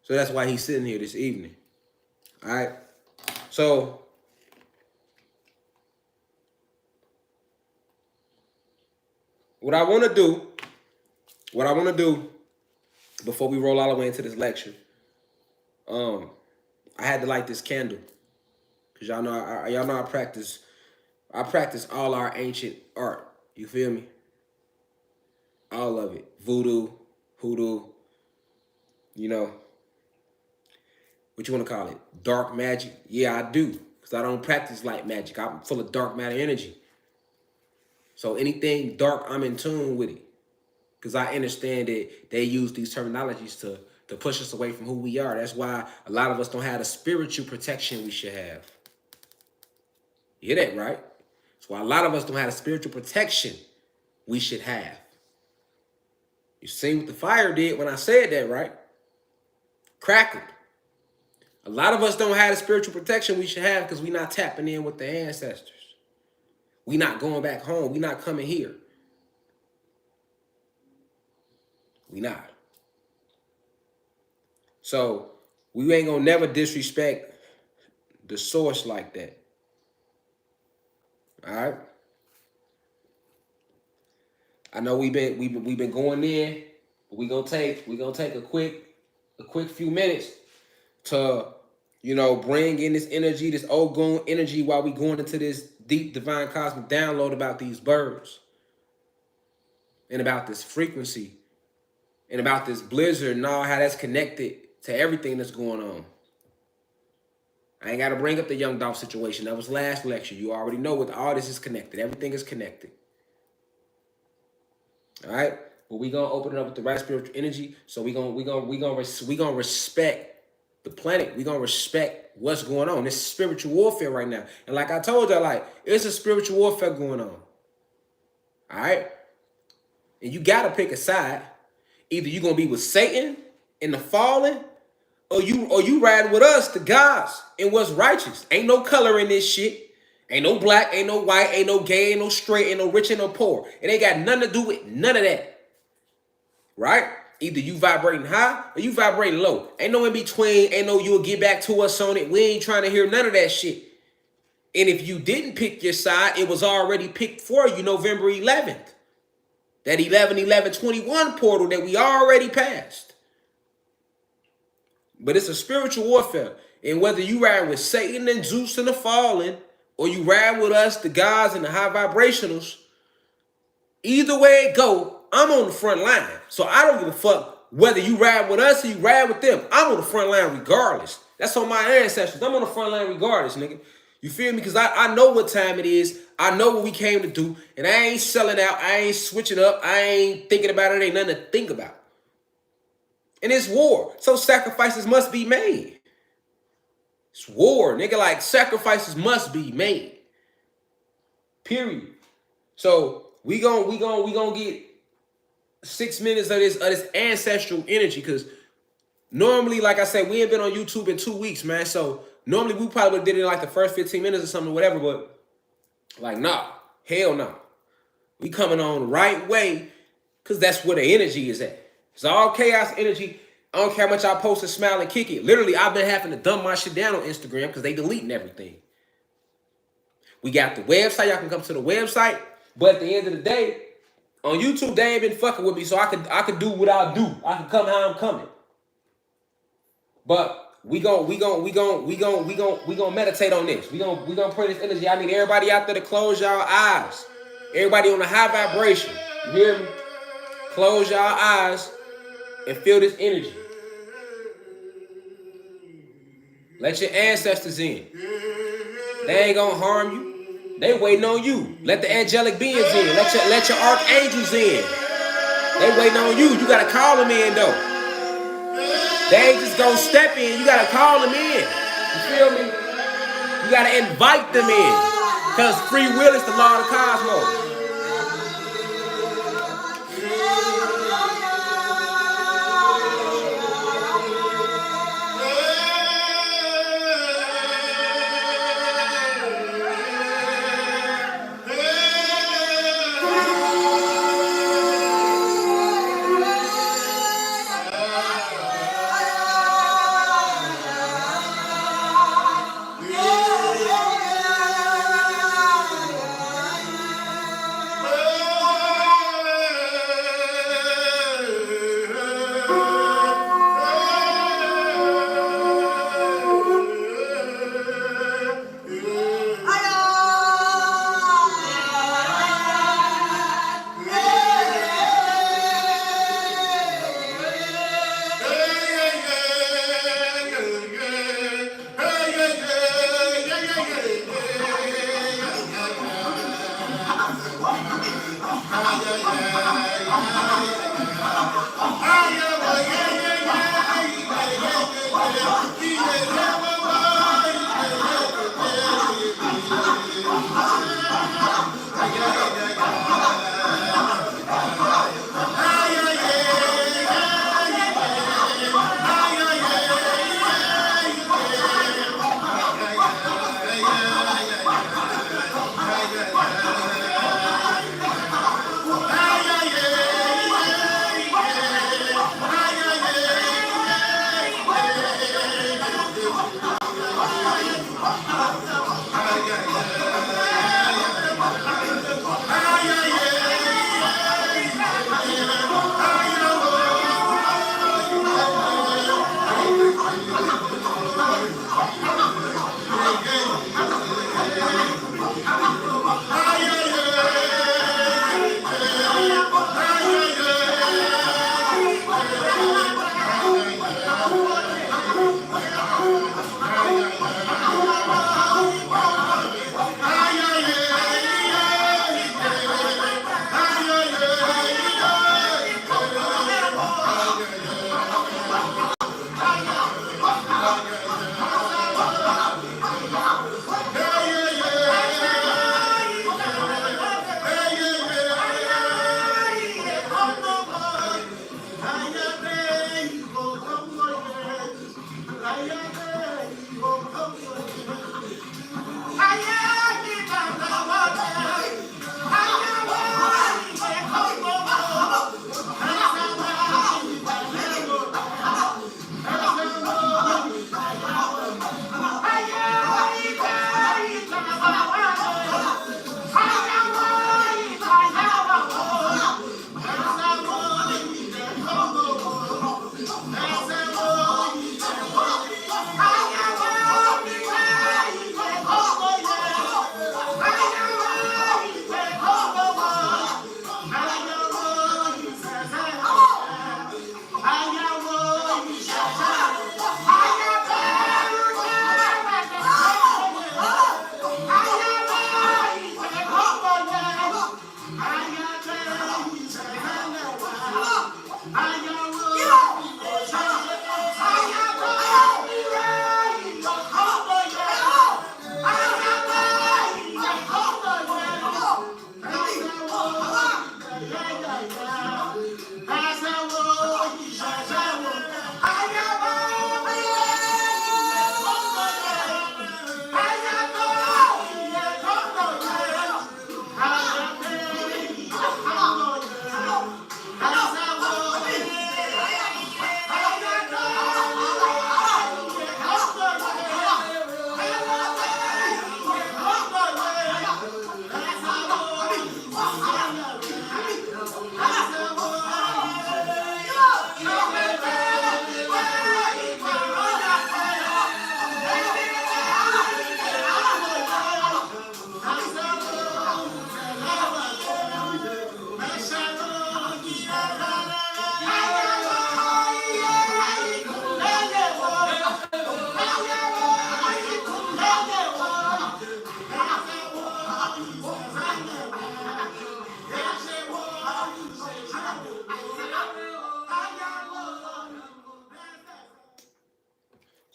So that's why he's sitting here this evening. All right. So what I want to do before we roll all the way into this lecture, I had to light this candle because y'all know I practice all our ancient art. You feel me? All of it. Voodoo, hoodoo, you know, what you want to call it? Dark magic? Yeah, I do. Because I don't practice light magic. I'm full of dark matter energy. So anything dark, I'm in tune with it. Because I understand that they use these terminologies to push us away from who we are. That's why a lot of us don't have the spiritual protection we should have. You hear that, right? That's why a lot of us don't have the spiritual protection we should have. You seen what the fire did when I said that, right? Crackled. A lot of us don't have the spiritual protection we should have because we're not tapping in with the ancestors. We're not going back home. We're not coming here. We not. So we ain't gonna never disrespect the source like that. All right. I know we've been going in, but we gonna take a quick few minutes to, you know, bring in this energy, this Ogun energy while we going into this deep divine cosmic download about these birds and about this frequency and about this blizzard and all how that's connected to everything that's going on. I ain't got to bring up the Young Dolph situation. That was last lecture. You already know what all this is connected. Everything is connected. All right? But we going to open it up with the right spiritual energy. So we gonna respect the planet. We going to respect what's going on. This is spiritual warfare right now. And like I told y'all, like, it's a spiritual warfare going on. All right? and you gotta pick a side. Either you're gonna be with Satan and the fallen, or you ride with us, the gods, and what's righteous. Ain't no color in this shit. Ain't no black, ain't no white, ain't no gay, ain't no straight, ain't no rich, ain't no poor. It ain't got nothing to do with none of that. Right? Either you vibrating high or you vibrating low. Ain't no in between. Ain't no you'll get back to us on it. We ain't trying to hear none of that shit. And if you didn't pick your side, it was already picked for you November 11th. That 11-11-21 portal that we already passed. But it's a spiritual warfare. And whether you ride with Satan and Zeus and the fallen, or you ride with us, the gods and the high vibrationals, either way it go, I'm on the front line. So I don't give a fuck whether you ride with us or you ride with them. I'm on the front line regardless. That's on my ancestors. I'm on the front line regardless, nigga. You feel me? Because I know what time it is. I know what we came to do. And I ain't selling out. I ain't switching up. I ain't thinking about it. Ain't nothing to think about. And it's war. So sacrifices must be made. It's war, nigga. Like, sacrifices must be made. Period. So we gonna get 6 minutes of this ancestral energy, because normally, like I said, we ain't been on YouTube in 2 weeks, man. So normally we probably did it in like the first 15 minutes or something or whatever, but like, nah, hell no. We coming on the right way, because that's where the energy is at. It's all chaos energy. I don't care how much I post and smile and kick it. Literally, I've been having to dumb my shit down on Instagram because they deleting everything. We got the website. Y'all can come to the website. But at the end of the day, on YouTube, they ain't been fucking with me, so I could do what I do. I can come how I'm coming. But we gonna meditate on this. We gonna put this energy. I need everybody out there to close y'all eyes. Everybody on the high vibration. You hear me? Close y'all eyes and feel this energy. Let your ancestors in. They ain't gonna harm you. They waiting on you. Let the angelic beings in. Let your archangels in. They waiting on you. You gotta call them in though. They ain't just gonna step in. You gotta call them in. You feel me? You gotta invite them in. Because free will is the law of the cosmos.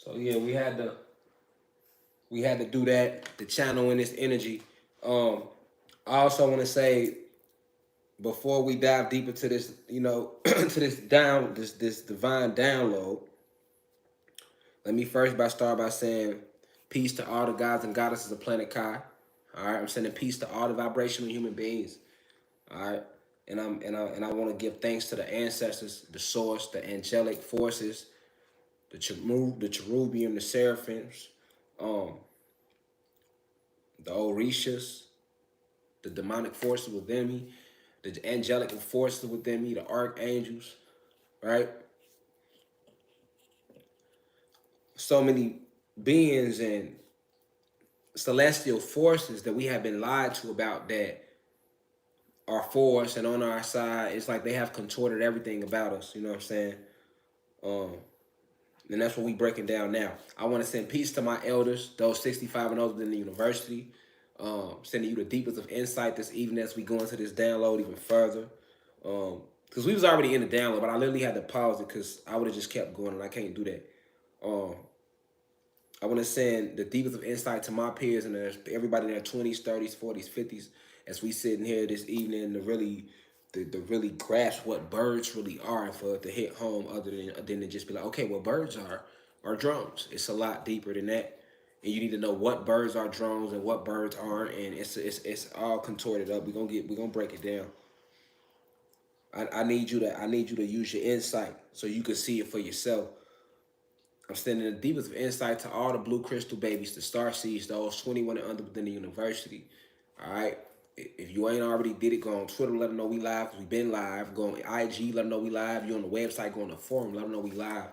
So yeah, we had to do that to channel in this energy. Um, I also want to say before we dive deeper to this, to this divine download, let me start by saying peace to all the gods and goddesses of planet Kai. All right, I'm sending peace to all the vibrational human beings. All right, and I want to give thanks to the ancestors, the source, the angelic forces, the cherubium, the seraphims, um, the orishas, the demonic forces within me, the angelic forces within me, the archangels, right? So many beings and celestial forces that we have been lied to about that are for us and on our side. It's like they have contorted everything about us, you know what I'm saying? Um, and that's what we breaking down now. I want to send peace to my elders, those 65 and older within the university. Sending you the deepest of insight this evening as we go into this download even further. Because we was already in the download, but I literally had to pause it because I would have just kept going and I can't do that. I want to send the deepest of insight to my peers and everybody in their 20s, 30s, 40s, 50s as we sitting here this evening to really grasp what birds really are and for it to hit home other than to just be like, okay, well, birds are drones. It's a lot deeper than that. And you need to know what birds are drones and what birds aren't, and it's all contorted up. We're gonna break it down. I need you to use your insight so you can see it for yourself. I'm sending the deepest of insight to all the blue crystal babies, the star seeds, those 21 and under within the university. All right. If you ain't already did it, go on Twitter, let them know we live, because we've been live. Go on IG, let them know we live. You on the website, go on the forum, let them know we live.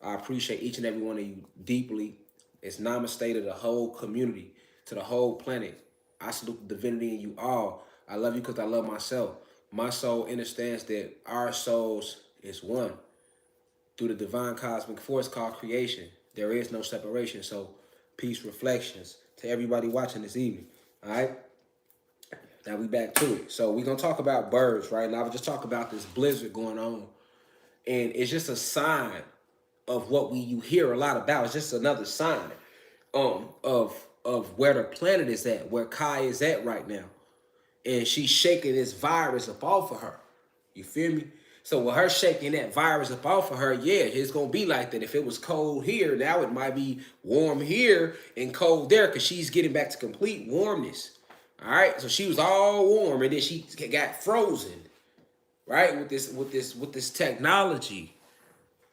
I appreciate each and every one of you deeply. It's namaste to the whole community, to the whole planet. I salute the divinity in you all. I love you because I love myself. My soul understands that our souls is one. Through the divine cosmic force called creation, there is no separation. So, peace reflections to everybody watching this evening. All right? Now we back to it. So we're going to talk about birds, right? Now I just talk about this blizzard going on. And it's just a sign of what you hear a lot about. It's just another sign of where the planet is at, where Kai is at right now. And she's shaking this virus up off of her. You feel me? So with her shaking that virus up off of her, yeah, it's gonna be like that. If it was cold here, now it might be warm here and cold there, because she's getting back to complete warmness. All right, so she was all warm, and then she got frozen, right? With this technology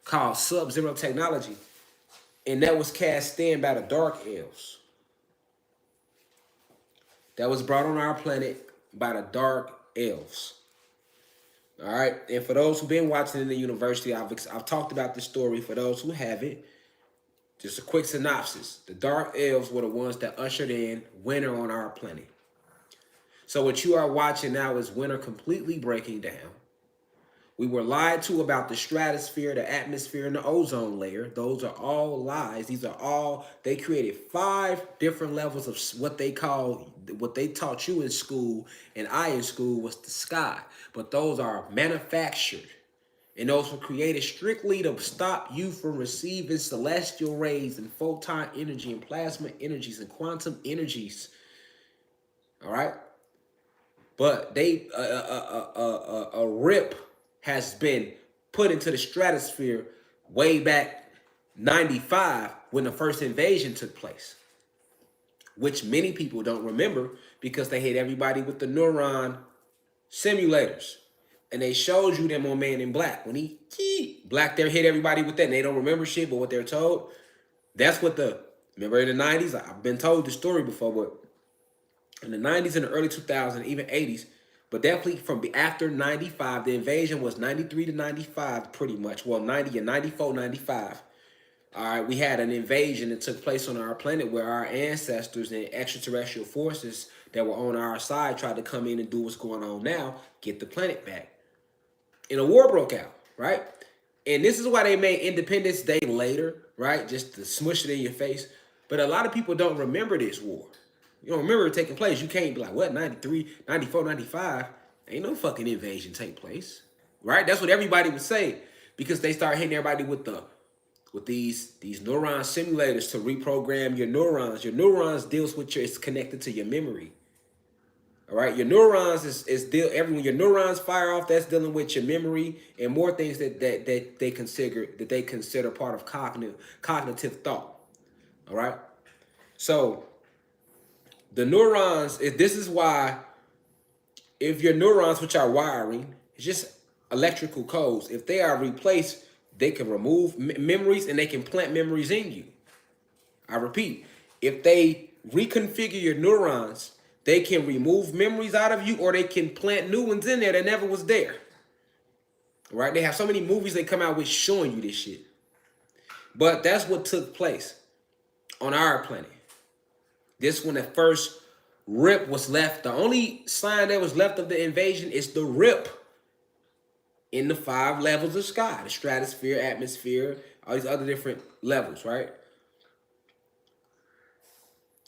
called Sub-Zero technology, and that was cast in by the Dark Elves. That was brought on our planet by the Dark Elves. All right, and for those who've been watching in the university, I've talked about this story. For those who haven't, just a quick synopsis: the Dark Elves were the ones that ushered in winter on our planet. So what you are watching now is winter completely breaking down. We were lied to about the stratosphere, the atmosphere, and the ozone layer. Those are all lies. These are all, they created 5 different levels of what they taught you in school and I in school was the sky. But those are manufactured. And those were created strictly to stop you from receiving celestial rays and photon energy and plasma energies and quantum energies. All right? But they, a rip has been put into the stratosphere way back 95 when the first invasion took place, which many people don't remember because they hit everybody with the Neuron simulators. And they showed you them on Man in Black. When he black there hit everybody with that, and they don't remember shit, but what they're told, that's what remember in the 90s, I've been told the story before, but in the 90s and the early 2000s, even 80s, but definitely from after 95, the invasion was 93 to 95 pretty much. Well, 90 and 94, 95. All right, we had an invasion that took place on our planet where our ancestors and extraterrestrial forces that were on our side tried to come in and do what's going on now, get the planet back. And a war broke out, right? And this is why they made Independence Day later, right? Just to smush it in your face. But a lot of people don't remember this war. You don't remember it taking place. You can't be like, what, 93, 94, 95? Ain't no fucking invasion take place, right? That's what everybody would say because they start hitting everybody with these neuron simulators to reprogram your neurons. Your neurons deals with it's connected to your memory. All right, your neurons when your neurons fire off, that's dealing with your memory and more things that they consider part of cognitive thought. All right, so the neurons, this is why if your neurons, which are wiring, it's just electrical codes, if they are replaced, they can remove memories and they can plant memories in you. I repeat, if they reconfigure your neurons, they can remove memories out of you or they can plant new ones in there that never was there. Right? They have so many movies they come out with showing you this shit. But that's what took place on our planet. This when the first rip was left. The only sign that was left of the invasion is the rip in the 5 levels of sky. The stratosphere, atmosphere, all these other different levels, right?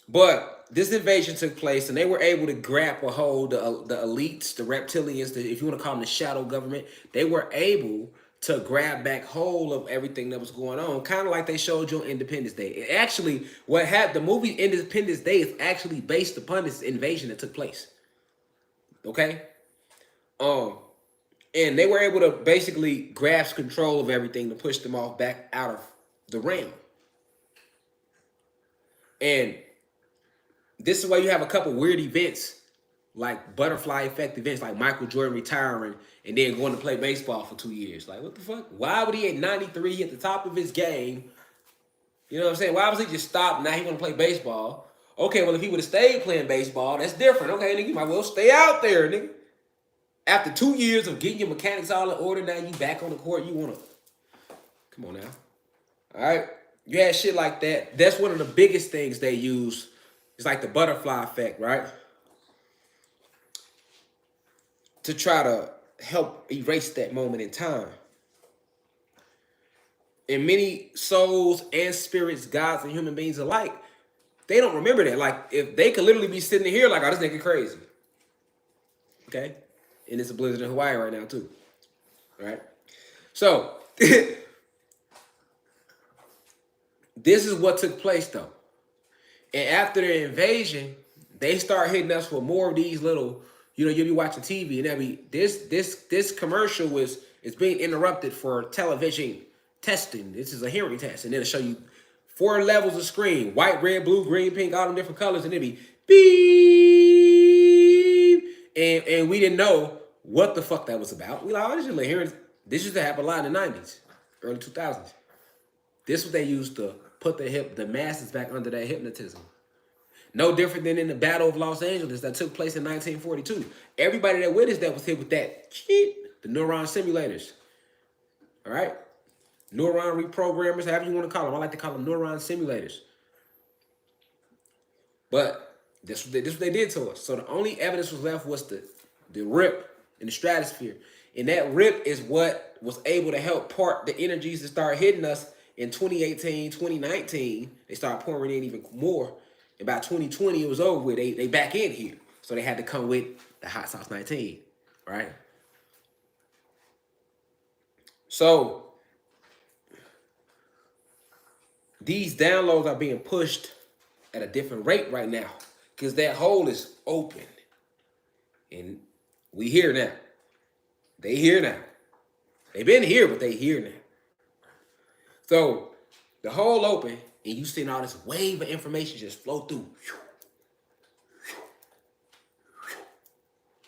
But this invasion took place and they were able to grab a hold, the elites, the reptilians, if you want to call them the shadow government, they were able to grab back hold of everything that was going on, kind of like they showed you on Independence Day. It actually, the movie Independence Day is actually based upon this invasion that took place. Okay? And they were able to basically grasp control of everything to push them off back out of the realm. And this is why you have a couple weird events, like butterfly effect events, like Michael Jordan retiring and then going to play baseball for 2 years. Like, what the fuck? Why would he at 93 at the top of his game? You know what I'm saying? Why was he just stopped? Now he want to play baseball. Okay, well, if he would have stayed playing baseball, that's different. Okay, nigga, you might well stay out there, nigga. After 2 years of getting your mechanics all in order, now you back on the court, you want to... Come on now. All right? You had shit like that. That's one of the biggest things they use. It's like the butterfly effect, right? To try to help erase that moment in time. And many souls and spirits, gods and human beings alike, they don't remember that. Like, if they could literally be sitting here like, oh, this nigga crazy. Okay? And it's a blizzard in Hawaii right now, too. All right? So, this is what took place, though. And after the invasion, they start hitting us with more of these little, you'll be watching TV and this commercial was It's being interrupted for television testing. This is a hearing test. And then it'll show you 4 levels of screen. White, red, blue, green, pink, all them different colors. And it'll be beep. And we didn't know what the fuck that was about. We like, oh, this is a hearing. This used to happen a lot in the 90s, early 2000s. This is what they used to put the masses back under that hypnotism. No different than in the Battle of Los Angeles that took place in 1942. Everybody that witnessed that was hit with that shit, the neuron simulators. All right? Neuron reprogrammers, however you want to call them. I like to call them neuron simulators. But this is what they did to us. So the only evidence was left was the rip in the stratosphere. And that rip is what was able to help part the energies that started hitting us in 2018, 2019. They started pouring in even more. And by 2020, it was over with. They back in here. So they had to come with the Hot Sauce 19, right? So these downloads are being pushed at a different rate right now because that hole is open. And we here now. They here now. They've been here, but they here now. So the hole open, and you seeing all this wave of information just flow through.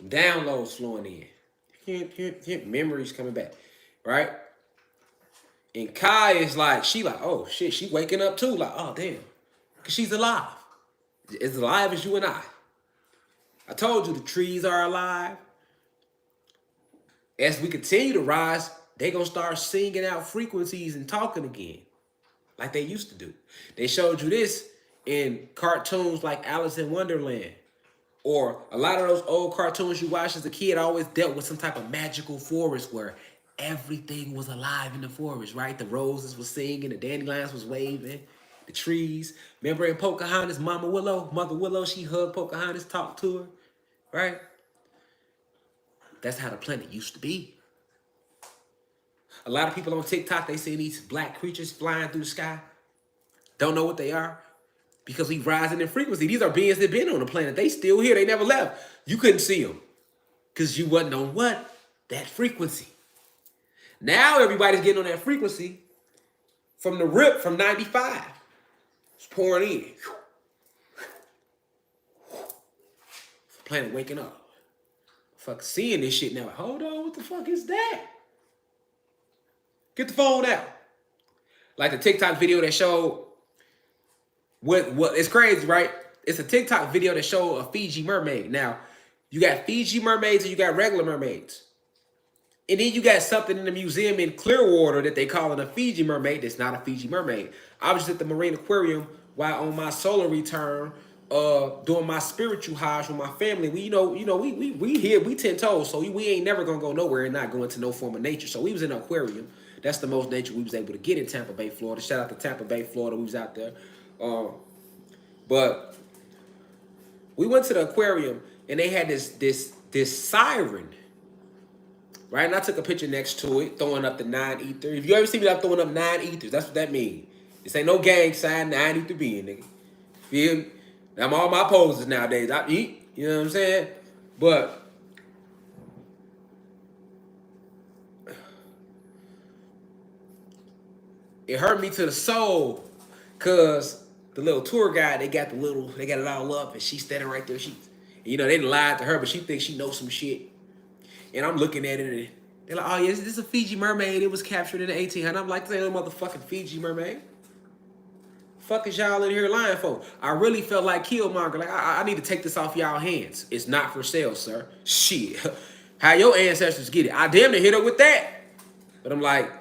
Downloads flowing in. Memories coming back, right? And Kai is like, oh shit, she waking up too. Like, oh damn. Because she's alive. As alive as you and I. I told you the trees are alive. As we continue to rise, they're going to start singing out frequencies and talking again. Like they used to do. They showed you this in cartoons like Alice in Wonderland. Or a lot of those old cartoons you watched as a kid always dealt with some type of magical forest where everything was alive in the forest, right? The roses were singing, the dandelions was waving, the trees. Remember in Pocahontas, Mother Willow, she hugged Pocahontas, talked to her, right? That's how the planet used to be. A lot of people on TikTok, they see these black creatures flying through the sky. Don't know what they are because we rising in frequency. These are beings that been on the planet. They still here. They never left. You couldn't see them because you wasn't on what? That frequency. Now everybody's getting on that frequency from the rip from 95. It's pouring in. The planet waking up. Fuck seeing this shit now. Hold on, what the fuck is that? Get the phone out. Like the TikTok video that showed what it's crazy, right? It's a TikTok video that showed a Fiji mermaid. Now, you got Fiji mermaids and you got regular mermaids. And then you got something in the museum in Clearwater that they call it a Fiji mermaid. That's not a Fiji mermaid. I was just at the Marine Aquarium while on my solar return, doing my spiritual Hajj with my family. We here, we 10 toes, so we ain't never gonna go nowhere and not go into no form of nature. So we was in an aquarium. That's the most nature we was able to get in Tampa Bay, Florida. Shout out to Tampa Bay, Florida. We was out there. But we went to the aquarium and they had this siren. Right? And I took a picture next to it, throwing up the 9 ether. If you ever see me out throwing up 9 ethers, that's what that means. This ain't no gang sign, 9 ether being, nigga. Feel me? I'm all my poses nowadays. I eat, you know what I'm saying? But it hurt me to the soul because the little tour guide, they got it all up and she's standing right there. They didn't lie to her, but she thinks she knows some shit. And I'm looking at it and they're like, oh yeah, this is a Fiji mermaid. It was captured in the 1800s. I'm like, this ain't no motherfucking Fiji mermaid. Fuck is y'all in here lying for? I really felt like Killmonger. Like, I need to take this off y'all hands. It's not for sale, sir. Shit. How your ancestors get it? I damn near hit her with that. But I'm like,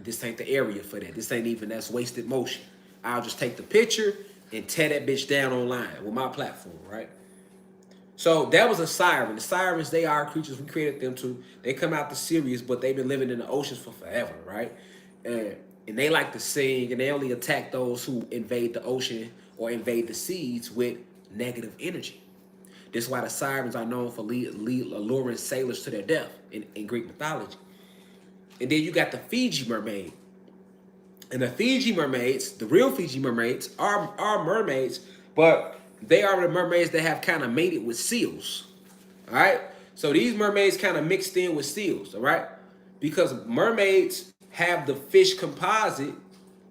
this ain't the area for that. This ain't even, that's wasted motion. I'll just take the picture and tear that bitch down online with my platform, right? So that was a siren. The sirens, they are creatures. We created them too. They come out the series, but they've been living in the oceans for forever, right? And they like to sing, and they only attack those who invade the ocean or invade the seas with negative energy. This is why the sirens are known for alluring sailors to their death in Greek mythology. And then you got the Fiji mermaid. And the Fiji mermaids, the real Fiji mermaids, are mermaids, but they are the mermaids that have kind of mated with seals. All right? So these mermaids kind of mixed in with seals, all right? because mermaids have the fish composite.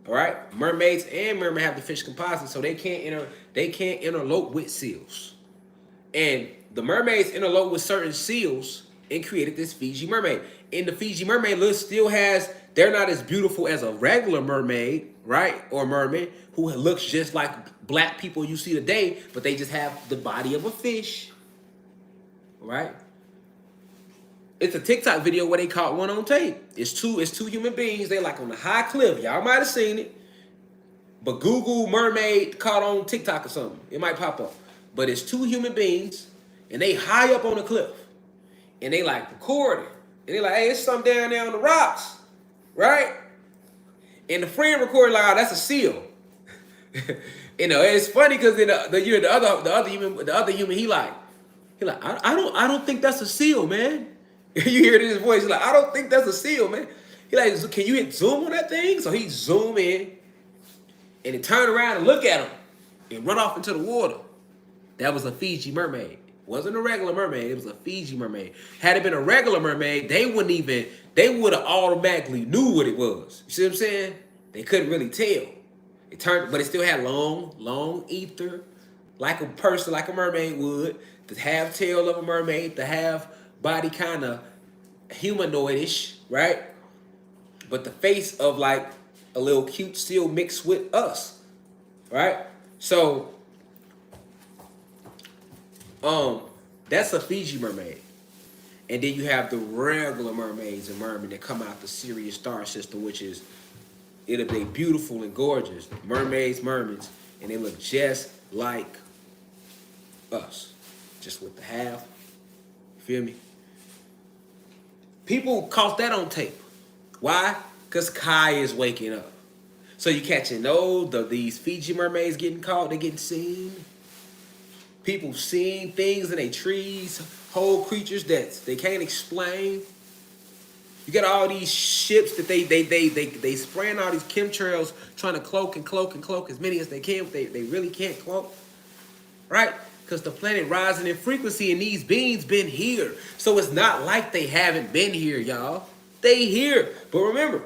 All right, mermaids and mermen have the fish composite, so they can't interlope with seals. And the mermaids interlope with certain seals and created this Fiji mermaid. And the Fiji mermaid look still has, they're not as beautiful as a regular mermaid, right? Or merman who looks just like black people you see today, but they just have the body of a fish, right? It's a TikTok video where they caught one on tape. It's two human beings. They like on a high cliff. Y'all might have seen it. But Google mermaid caught on TikTok or something. It might pop up. But it's two human beings and they high up on the cliff. And they like recording. And they like, hey, it's something down there on the rocks. Right? And the friend recorded like, oh, that's a seal. You know, it's funny because the other human, he like, I don't think that's a seal, man. You hear his voice, he's like, I don't think that's a seal, man. He like, can you hit zoom on that thing? So he zoom in and he turn around and look at him and run off into the water. That was a Fiji mermaid. It wasn't a regular mermaid, it was a Fiji mermaid. Had it been a regular mermaid, they would have automatically knew what it was. You see what I'm saying? They couldn't really tell. It turned, but it still had long ether, like a person, like a mermaid would. The half tail of a mermaid, the half body kind of humanoidish, right? But the face of like a little cute seal mixed with us, right? So, that's a Fiji mermaid. And then you have the regular mermaids and mermen that come out the Sirius star system, which is, it'll be beautiful and gorgeous. Mermaids, mermaids, and they look just like us, just with the half. You feel me? People caught that on tape. Why? Because Kai is waking up. So you catching these Fiji mermaids getting caught, they getting seen. People seeing things in their trees, whole creatures that they can't explain. You got all these ships that they spraying all these chemtrails trying to cloak as many as they can, but they really can't cloak. Right? Because the planet rising in frequency and these beings been here. So it's not like they haven't been here, y'all. They here. But remember,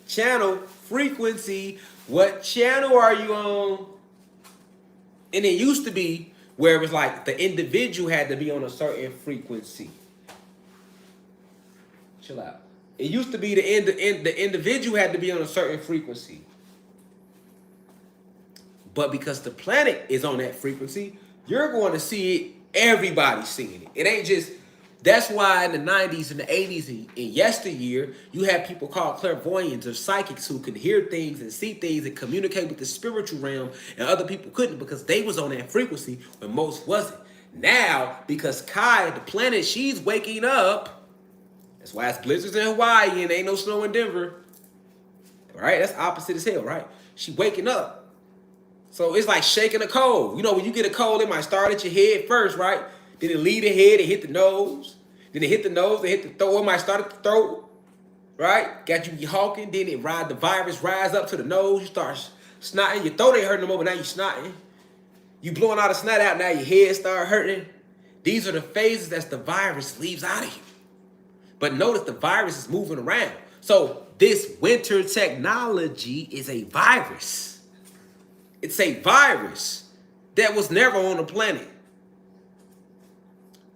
channel, frequency, what channel are you on? And it used to be where it was like the individual had to be on a certain frequency. Chill out. It used to be the individual had to be on a certain frequency. But because the planet is on that frequency, you're going to see it. Everybody's seeing it. It ain't just, that's why in the 90s and the 80s and yesteryear, you had people called clairvoyants or psychics who could hear things and see things and communicate with the spiritual realm, and other people couldn't because they was on that frequency when most wasn't. Now, because Kai, the planet, she's waking up. That's why it's blizzards in Hawaii and ain't no snow in Denver. Right? That's opposite as hell, right? She waking up. So it's like shaking a cold. You know, when you get a cold, it might start at your head first, right? Then it leave the head, it hit the nose. Then it hit the nose, it hit the throat. It might start at the throat, right? Got you hawking. Then it the virus rise up to the nose. You start snotting. Your throat ain't hurting no more, but now you snotting. You blowing all the snot out, now your head start hurting. These are the phases that the virus leaves out of you. But notice the virus is moving around. So this winter technology is a virus. It's a virus that was never on the planet.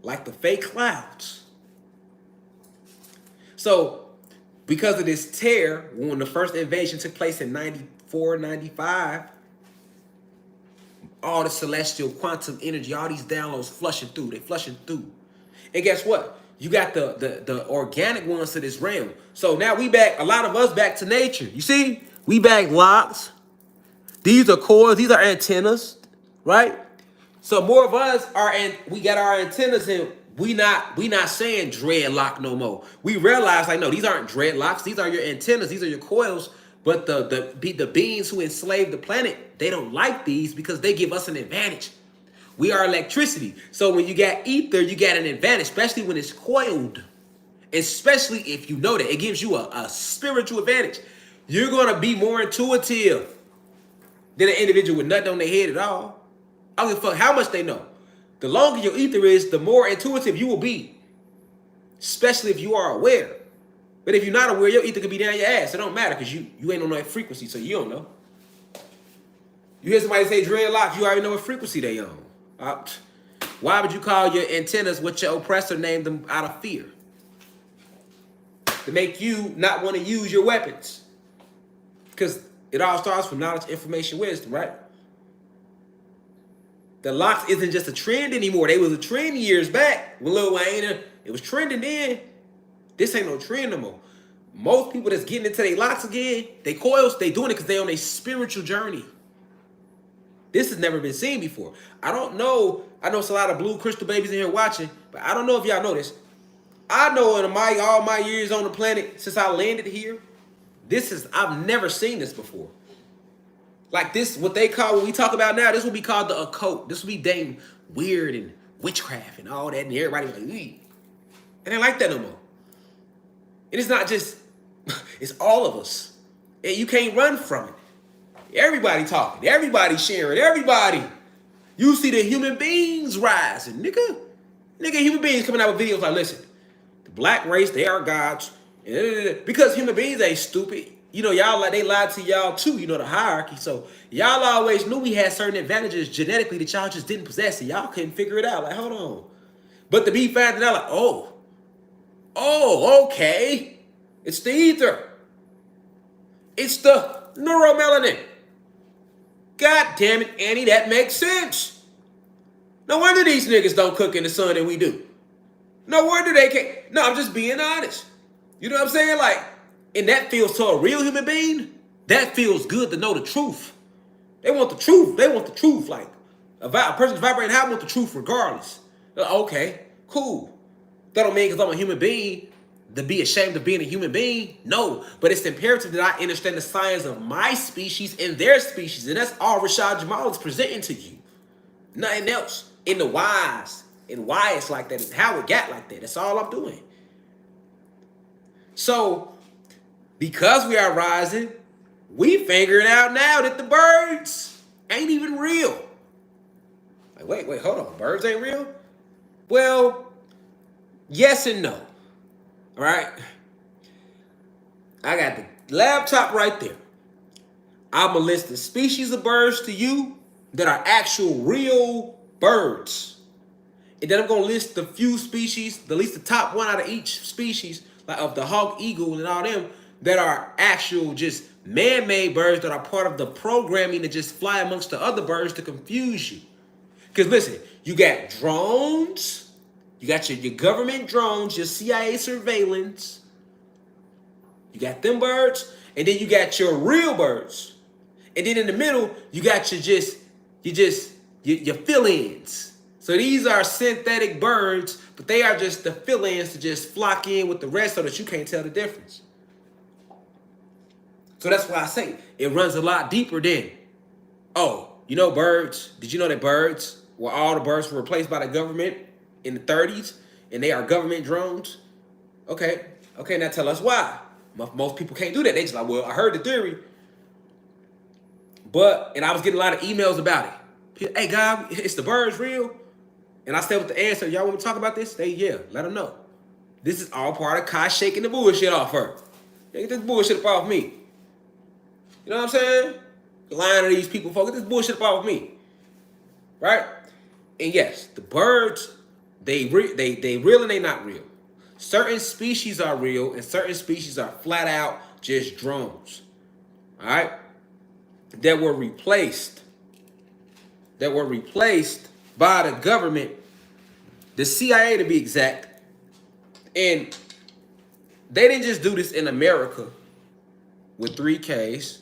Like the fake clouds. So because of this tear, when the first invasion took place in 94, 95, all the celestial quantum energy, all these downloads flushing through. They flushing through. And guess what? You got the organic ones to this realm. So now we back, a lot of us back to nature. You see? We back locks. These are cores, these are antennas, right? So more of us we got our antennas in. We not saying dreadlock no more. We realize like, no, these aren't dreadlocks. These are your antennas. These are your coils. But the beings who enslaved the planet, they don't like these because they give us an advantage. We are electricity. So when you got ether, you got an advantage, especially when it's coiled. Especially if you know that. It gives you a spiritual advantage. You're going to be more intuitive than an individual with nothing on their head at all. I don't give a fuck how much they know. The longer your ether is, the more intuitive you will be. Especially if you are aware. But if you're not aware, your ether could be down your ass. It don't matter because you ain't on that frequency, so you don't know. You hear somebody say dreadlocks, you already know what frequency they on. Why would you call your antennas what your oppressor named them out of fear? To make you not want to use your weapons. Because it all starts from knowledge, information, wisdom, right? The locks isn't just a trend anymore. They was a trend years back when Lil Wayne, it was trending then. This ain't no trend no more. Most people that's getting into their locks again, they coils, they doing it because they on a spiritual journey. This has never been seen before. I don't know. I know it's a lot of blue crystal babies in here watching, but I don't know if y'all know this. I know in all my years on the planet since I landed here, I've never seen this before. Like this, what they call, what we talk about now, this will be called the occult. This will be dang weird and witchcraft and all that, and everybody like, eee. It ain't like that no more. And it's not just, it's all of us. And you can't run from it. Everybody talking, everybody sharing, everybody. You see the human beings rising, nigga. Human beings coming out with videos like, listen, the black race, they are gods. Because human beings ain't stupid. You know, they lied to y'all too, you know, the hierarchy. So y'all always knew we had certain advantages genetically that y'all just didn't possess. And y'all couldn't figure it out. Like, hold on. But to be found out, like, oh, okay. It's the ether. It's the neuromelanin. God damn it, Annie, that makes sense. No wonder these niggas don't cook in the sun and we do. No wonder they can't. No, I'm just being honest. You know what I'm saying? Like, and that feels to a real human being, that feels good to know the truth. They want the truth. They want the truth. Like, a person's vibrating high want the truth regardless. Like, okay, cool. That don't mean because I'm a human being to be ashamed of being a human being. No, but it's imperative that I understand the science of my species and their species. And that's all Rashad Jamal is presenting to you. Nothing else. In the whys and why it's like that and how it got like that. That's all I'm doing. So, because we are rising, we figuring out now that the birds ain't even real. Like, wait, hold on. Birds ain't real? Well, yes and no. All right? I got the laptop right there. I'm going to list the species of birds to you that are actual real birds. And then I'm going to list the few species, at least the top one out of each species, like of the hawk, eagle, and all them, that are actual just man-made birds that are part of the programming to just fly amongst the other birds to confuse you. Because listen, you got drones, you got your government drones, your CIA surveillance, you got them birds, and then you got your real birds. And then in the middle, you got your fill-ins. So these are synthetic birds, but they are just the fill-ins to just flock in with the rest so that you can't tell the difference. So that's why I say it runs a lot deeper than, oh, you know birds? Did you know that birds, all the birds were replaced by the government in the 30s and they are government drones? Okay, now tell us why. Most people can't do that. They just like, well, I heard the theory. And I was getting a lot of emails about it. Hey, God, is the birds real? And I said with the answer, y'all want to talk about this? Yeah, let them know. This is all part of Kai shaking the bullshit off her. Get this bullshit up off me. You know what I'm saying? Lying to these people, folks. Get this bullshit up off me. Right? And yes, the birds, they real and they not real. Certain species are real and certain species are flat out just drones. All right? That were replaced by the government, the CIA to be exact. And they didn't just do this in America with 3Ks.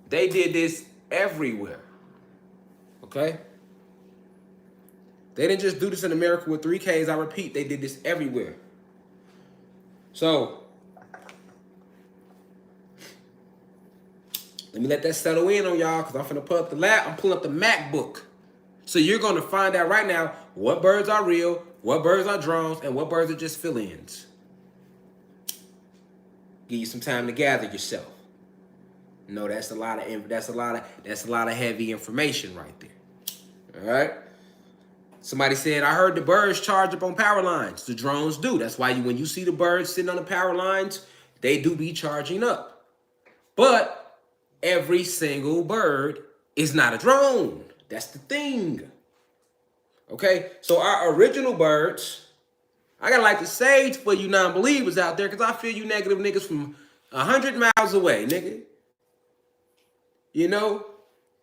They did this everywhere. Okay? They didn't just do this in America with 3Ks. I repeat, they did this everywhere. So, let me let that settle in on y'all because I'm finna pull up I'm pulling up the MacBook. So you're gonna find out right now what birds are real, what birds are drones, and what birds are just fill-ins. Give you some time to gather yourself. No, that's a lot of heavy information right there. All right. Somebody said, I heard the birds charge up on power lines. The drones do. That's why when you see the birds sitting on the power lines, they do be charging up. But every single bird is not a drone. That's the thing. Okay? So our original birds, I gotta like the sage for you non-believers out there, because I feel you negative niggas from 100 miles away, nigga. You know?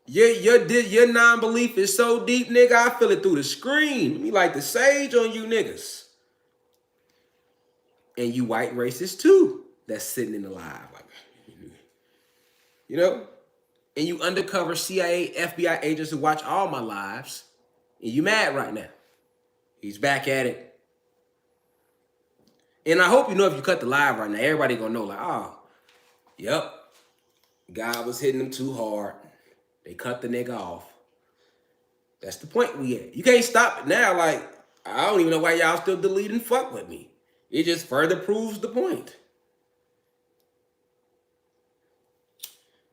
Your non-belief is so deep, nigga, I feel it through the screen. Let me like the sage on you niggas. And you white racists too, that's sitting in the live. Like, you know? And you undercover CIA, FBI agents who watch all my lives. And you mad right now. He's back at it. And I hope you know if you cut the live right now, everybody gonna know like, oh, yep. God was hitting them too hard. They cut the nigga off. That's the point we at. You can't stop it now. Like, I don't even know why y'all still deleting fuck with me. It just further proves the point.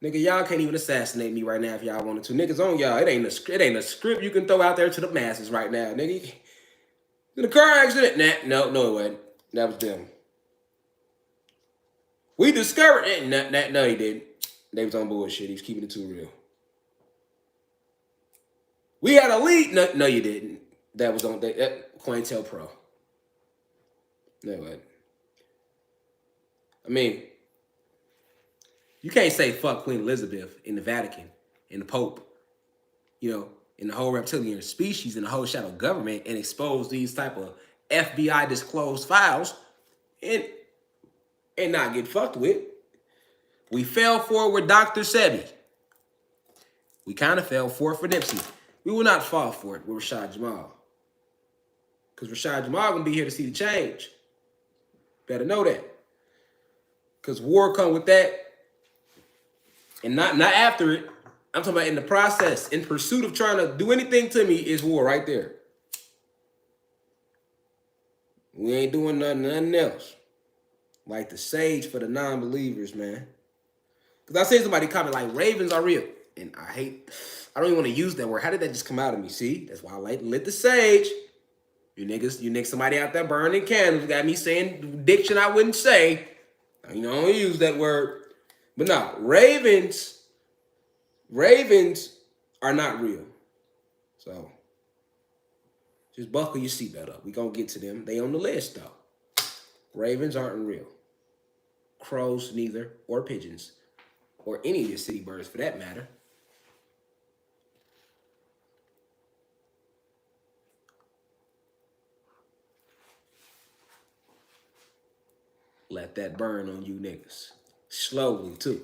Nigga, y'all can't even assassinate me right now if y'all wanted to. Niggas on y'all. It ain't a script you can throw out there to the masses right now, nigga. In a car accident? Nah, no, it wasn't. That was them. We discovered it. No, he didn't. They was on bullshit. He was keeping it too real. We had a lead. No, you didn't. That was on that COINTELPRO. No, what? I mean, you can't say fuck Queen Elizabeth in the Vatican, in the Pope, you know, in the whole reptilian species, in the whole shadow government, and expose these type of FBI disclosed files and not get fucked with. We fell for it with Dr. Sebi. We kind of fell for it for Nipsey. We will not fall for it with Rashad Jamal. Because Rashad Jamal gonna be here to see the change. Better know that. Because war come with that. And not after it. I'm talking about in the process. In pursuit of trying to do anything to me is war right there. We ain't doing nothing else. Like the sage for the non-believers, man. Because I seen somebody comment like, ravens are real. And I don't even want to use that word. How did that just come out of me? See? That's why I like lit the sage. You niggas, somebody out there burning candles. Got me saying diction I wouldn't say. You know, I don't use that word. But no, ravens are not real. So, just buckle your seatbelt up. We gonna get to them. They on the list, though. Ravens aren't real. Crows, neither. Or pigeons. Or any of your city birds, for that matter. Let that burn on you niggas. Slowly, too.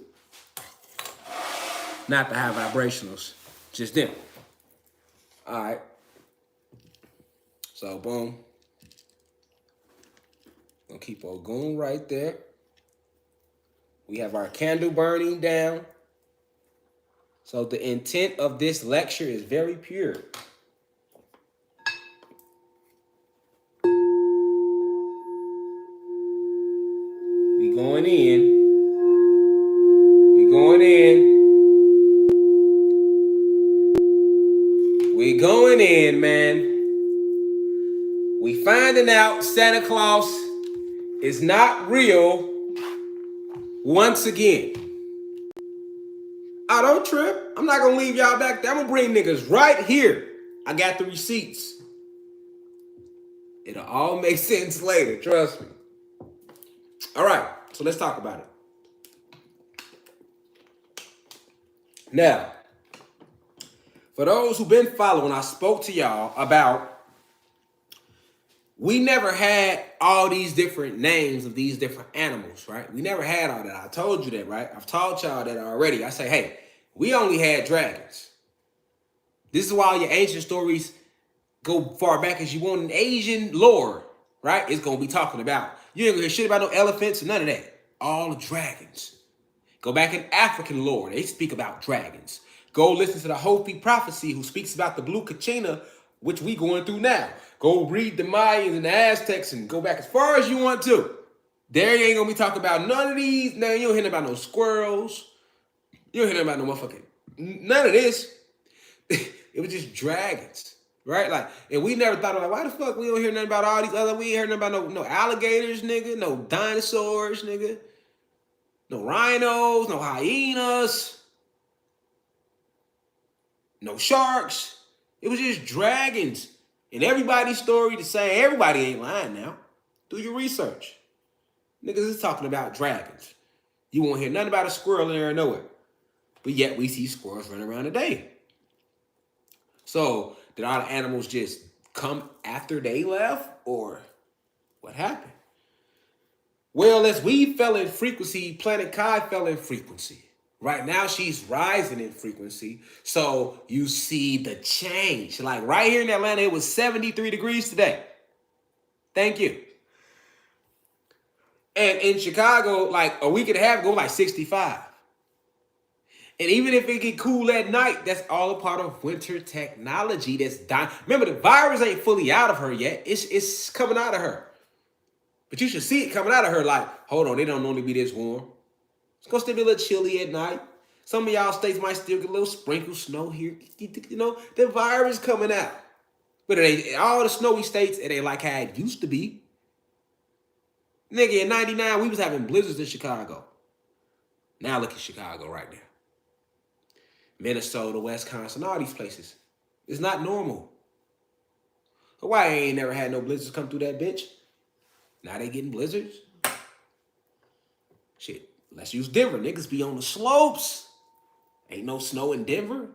Not the high vibrationals. Just them. All right. So, boom. Gonna keep on going right there. We have our candle burning down. So the intent of this lecture is very pure. We going in. We going in. We going in, man. We finding out Santa Claus is not real once again. I don't trip. I'm not going to leave y'all back there. I'm going to bring niggas right here. I got the receipts. It'll all make sense later. Trust me. All right. So let's talk about it. Now, for those who've been following, I spoke to y'all about we never had all these different names of these different animals, right? We never had all that. I told you that, right? I've taught y'all that already. I say, hey, we only had dragons. This is why your ancient stories go far back as you want in Asian lore, right? It's going to be talking about. You ain't going to hear shit about no elephants or none of that. All dragons. Go back in African lore. They speak about dragons. Go listen to the Hopi prophecy who speaks about the blue kachina, which we going through now. Go read the Mayans and the Aztecs and go back as far as you want to. There you ain't going to be talking about none of these. No, you don't hear about no squirrels. You don't hear about no motherfucking, none of this. It was just dragons. Right? Like, and we never thought about, why the fuck we don't hear nothing about all these other, we ain't heard nothing about no alligators, nigga, no dinosaurs, nigga, no rhinos, no hyenas, no sharks. It was just dragons. And everybody's story the same. Everybody ain't lying now. Do your research. Niggas is talking about dragons. You won't hear nothing about a squirrel in there nowhere. But yet we see squirrels running around today. So did all the animals just come after they left? Or what happened? Well, as we fell in frequency, Planet Kai fell in frequency. Right now, she's rising in frequency. So you see the change. Like right here in Atlanta, it was 73 degrees today. Thank you. And in Chicago, like a week and a half ago, like 65. And even if it get cool at night, that's all a part of winter technology that's dying. Remember, the virus ain't fully out of her yet. It's coming out of her. But you should see it coming out of her like, hold on, they don't normally be this warm. It's going to still be a little chilly at night. Some of y'all states might still get a little sprinkle snow here. You know, the virus coming out. But it ain't, all the snowy states, it ain't like how it used to be. Nigga, in 99, we was having blizzards in Chicago. Now look at Chicago right now. Minnesota, Wisconsin, all these places. It's not normal. Hawaii ain't never had no blizzards come through that bitch. Now they getting blizzards. Shit, let's use Denver. Niggas be on the slopes. Ain't no snow in Denver.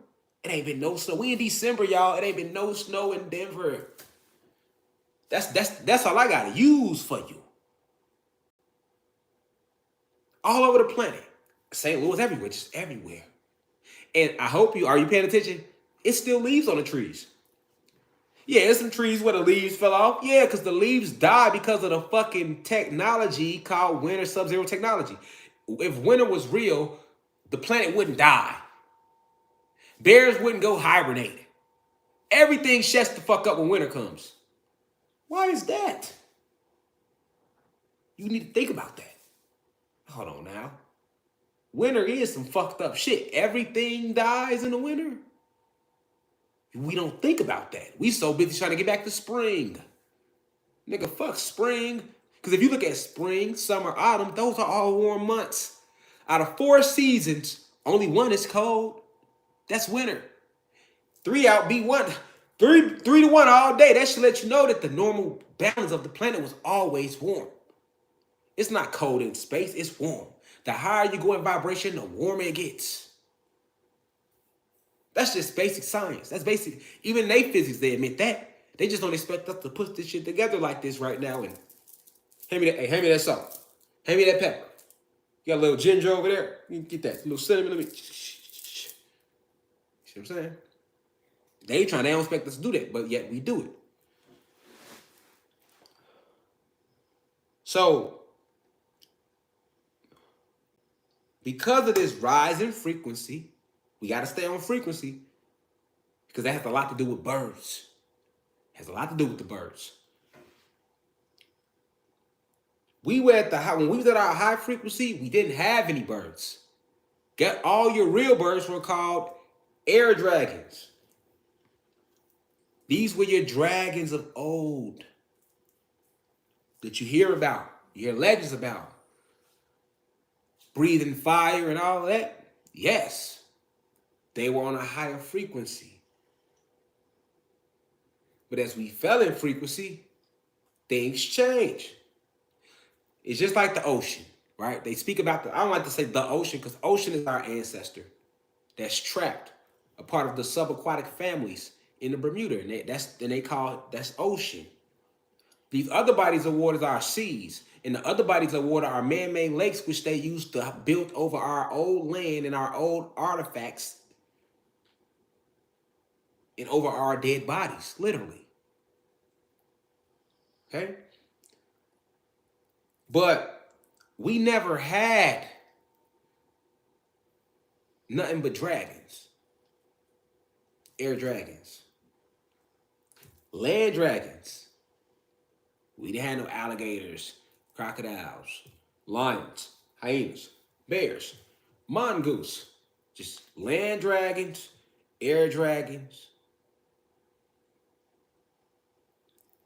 It ain't been no snow. We in December, y'all. It ain't been no snow in Denver. That's all I gotta use for you. All over the planet. St. Louis, everywhere, just everywhere. And I hope are you paying attention? It's still leaves on the trees. Yeah, there's some trees where the leaves fell off. Yeah, because the leaves die because of the fucking technology called winter sub-zero technology. If winter was real, the planet wouldn't die. Bears wouldn't go hibernate. Everything shuts the fuck up when winter comes. Why is that? You need to think about that. Hold on now. Winter is some fucked up shit. Everything dies in the winter. We don't think about that. We so busy trying to get back to spring. Nigga, fuck spring. Because if you look at spring, summer, autumn, those are all warm months. Out of 4 seasons, only one is cold. That's winter. 3 out, be 1. 3 to 1 all day. That should let you know that the normal balance of the planet was always warm. It's not cold in space, it's warm. The higher you go in vibration, the warmer it gets. That's just basic science. That's basic. Even they physics, they admit that. They just don't expect us to put this shit together like this right now. And hand me that salt. Hand me that pepper. You got a little ginger over there. You get that. A little cinnamon. Let me. See what I'm saying? They don't expect us to do that, but yet we do it. So, because of this rise in frequency, we got to stay on frequency because that has a lot to do with birds. It has a lot to do with the birds. When we was at our high frequency, we didn't have any birds. All your real birds were called air dragons. These were your dragons of old that you hear about, you hear legends about. Breathing fire and all that. Yes, they were on a higher frequency. But as we fell in frequency, things change. It's just like the ocean, right? They speak about I don't like to say the ocean because ocean is our ancestor that's trapped, a part of the subaquatic families in the Bermuda, and that's ocean. These other bodies of water are seas, and the other bodies of water are man-made lakes, which they used to build over our old land and our old artifacts and over our dead bodies, literally. Okay? But we never had nothing but dragons. Air dragons. Land dragons. We didn't have no alligators, crocodiles, lions, hyenas, bears, mongoose. Just land dragons, air dragons.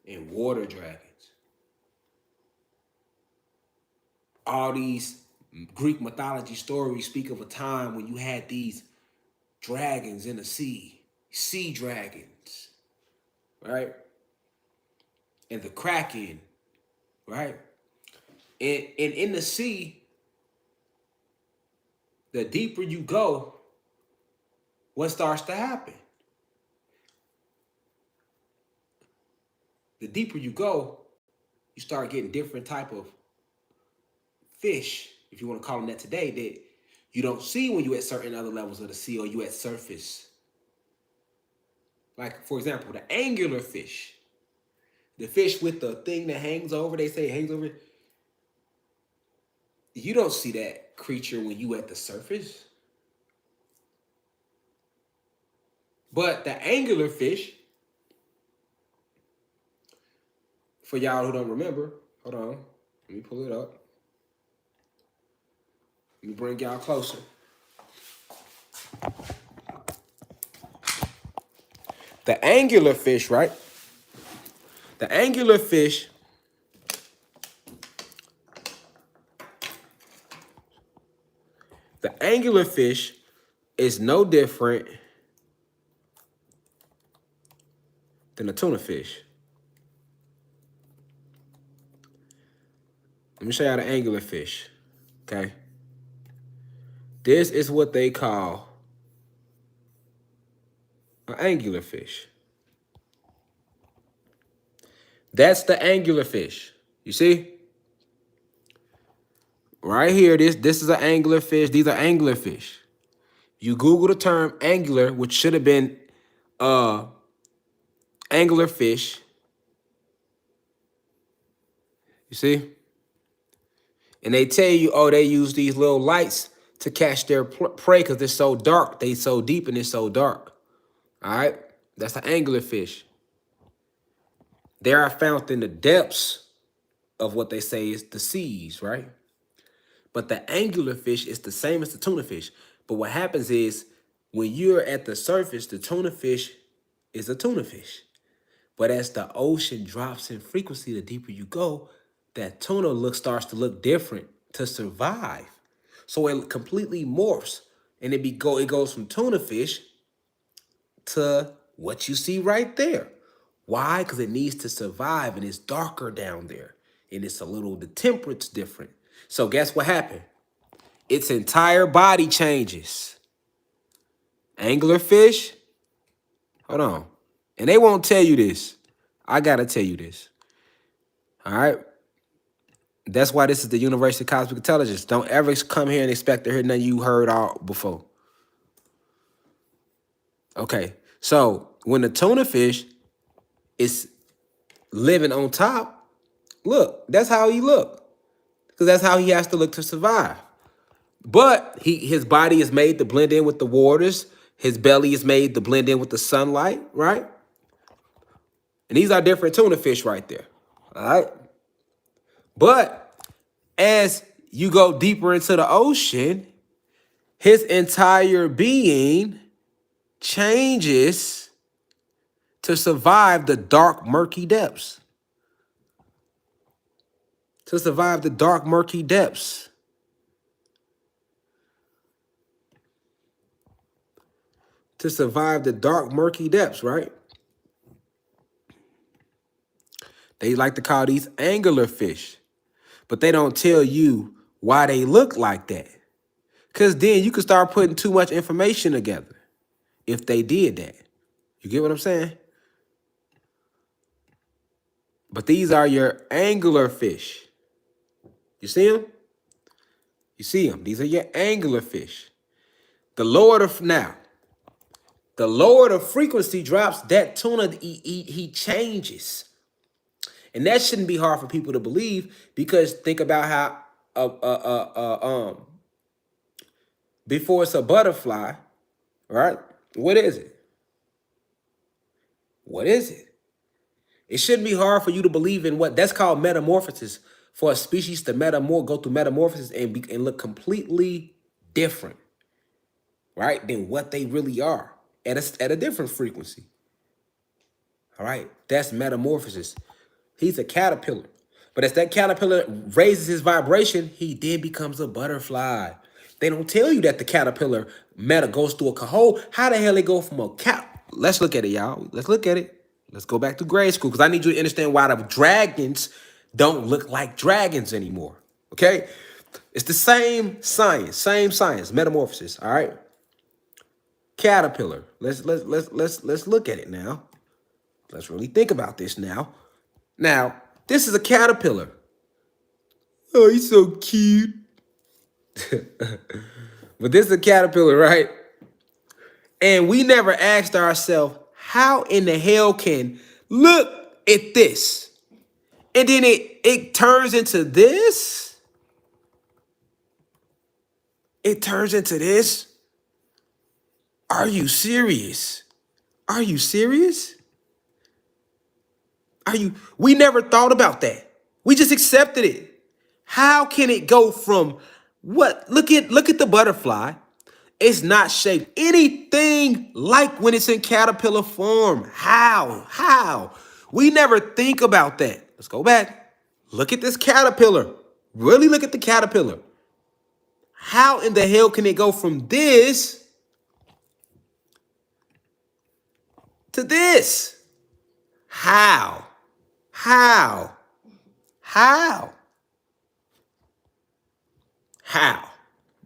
and water dragons. All these Greek mythology stories speak of a time when you had these dragons in the sea dragons, right? And the Kraken, right? And in the sea, the deeper you go, what starts to happen? The deeper you go, you start getting different type of fish, if you want to call them that today, that you don't see when you at certain other levels of the sea or you at surface. Like, for example, the angular fish. The fish with the thing that hangs over, they say it hangs over. You don't see that creature when you at the surface. But the angular fish, for y'all who don't remember, hold on, let me pull it up. Let me bring y'all closer. The angular fish, right? The angular fish is no different than a tuna fish. Let me show y'all the angular fish, okay? This is what they call an angular fish. That's the angular fish. You see? Right here, this is an angular fish. These are angler fish. You Google the term angular, which should have been angler fish. You see? And they tell you, oh, they use these little lights to catch their prey because they're so dark. They so deep and it's so dark. All right? That's an angler fish. They are found in the depths of what they say is the seas, right? But the angular fish is the same as the tuna fish. But what happens is when you're at the surface, the tuna fish is a tuna fish. But as the ocean drops in frequency, the deeper you go, that tuna starts to look different to survive. So it completely morphs and it goes from tuna fish to what you see right there. Why? Because it needs to survive and it's darker down there. And the temperature's different. So guess what happened? Its entire body changes. Anglerfish, hold on. And they won't tell you this. I gotta tell you this. All right? That's why this is the University of Cosmic Intelligence. Don't ever come here and expect to hear nothing you heard all before. Okay, so when the tuna fish is living on top, look, that's how he look. Because that's how he has to look to survive. But his body is made to blend in with the waters. His belly is made to blend in with the sunlight, right? And these are different tuna fish right there, all right? But as you go deeper into the ocean, his entire being changes to survive the dark, murky depths. To survive the dark, murky depths. To survive the dark, murky depths, right? They like to call these angular fish, but they don't tell you why they look like that. Because then you could start putting too much information together if they did that. You get what I'm saying? But these are your angular fish. You see them? You see them. These are your angular fish. The lower the frequency drops, that tuna, he changes. And that shouldn't be hard for people to believe because think about how before it's a butterfly, right? What is it? What is it? It shouldn't be hard for you to believe in what that's called metamorphosis. For a species to go through metamorphosis and look completely different, right, than what they really are at a different frequency. All right, that's metamorphosis. He's a caterpillar. But as that caterpillar raises his vibration, he then becomes a butterfly. They don't tell you that the caterpillar meta goes through a cohort. How the hell they go from a cat? Let's look at it, y'all. Let's look at it. Let's go back to grade school because I need you to understand why the dragons don't look like dragons anymore. Okay? It's the same science, metamorphosis. All right. Caterpillar. Let's look at it now. Let's really think about this now. Now, this is a caterpillar. Oh, he's so cute. But this is a caterpillar, right? And we never asked ourselves, how in the hell can look at this? And then it turns into this? It turns into this? Are you serious? Are you serious? We never thought about that. We just accepted it. How can it go from what? Look at the butterfly. It's not shaped anything like when it's in caterpillar form. How? We never think about that. Let's go back. Look at this caterpillar. Really look at the caterpillar. How in the hell can it go from this to this? How?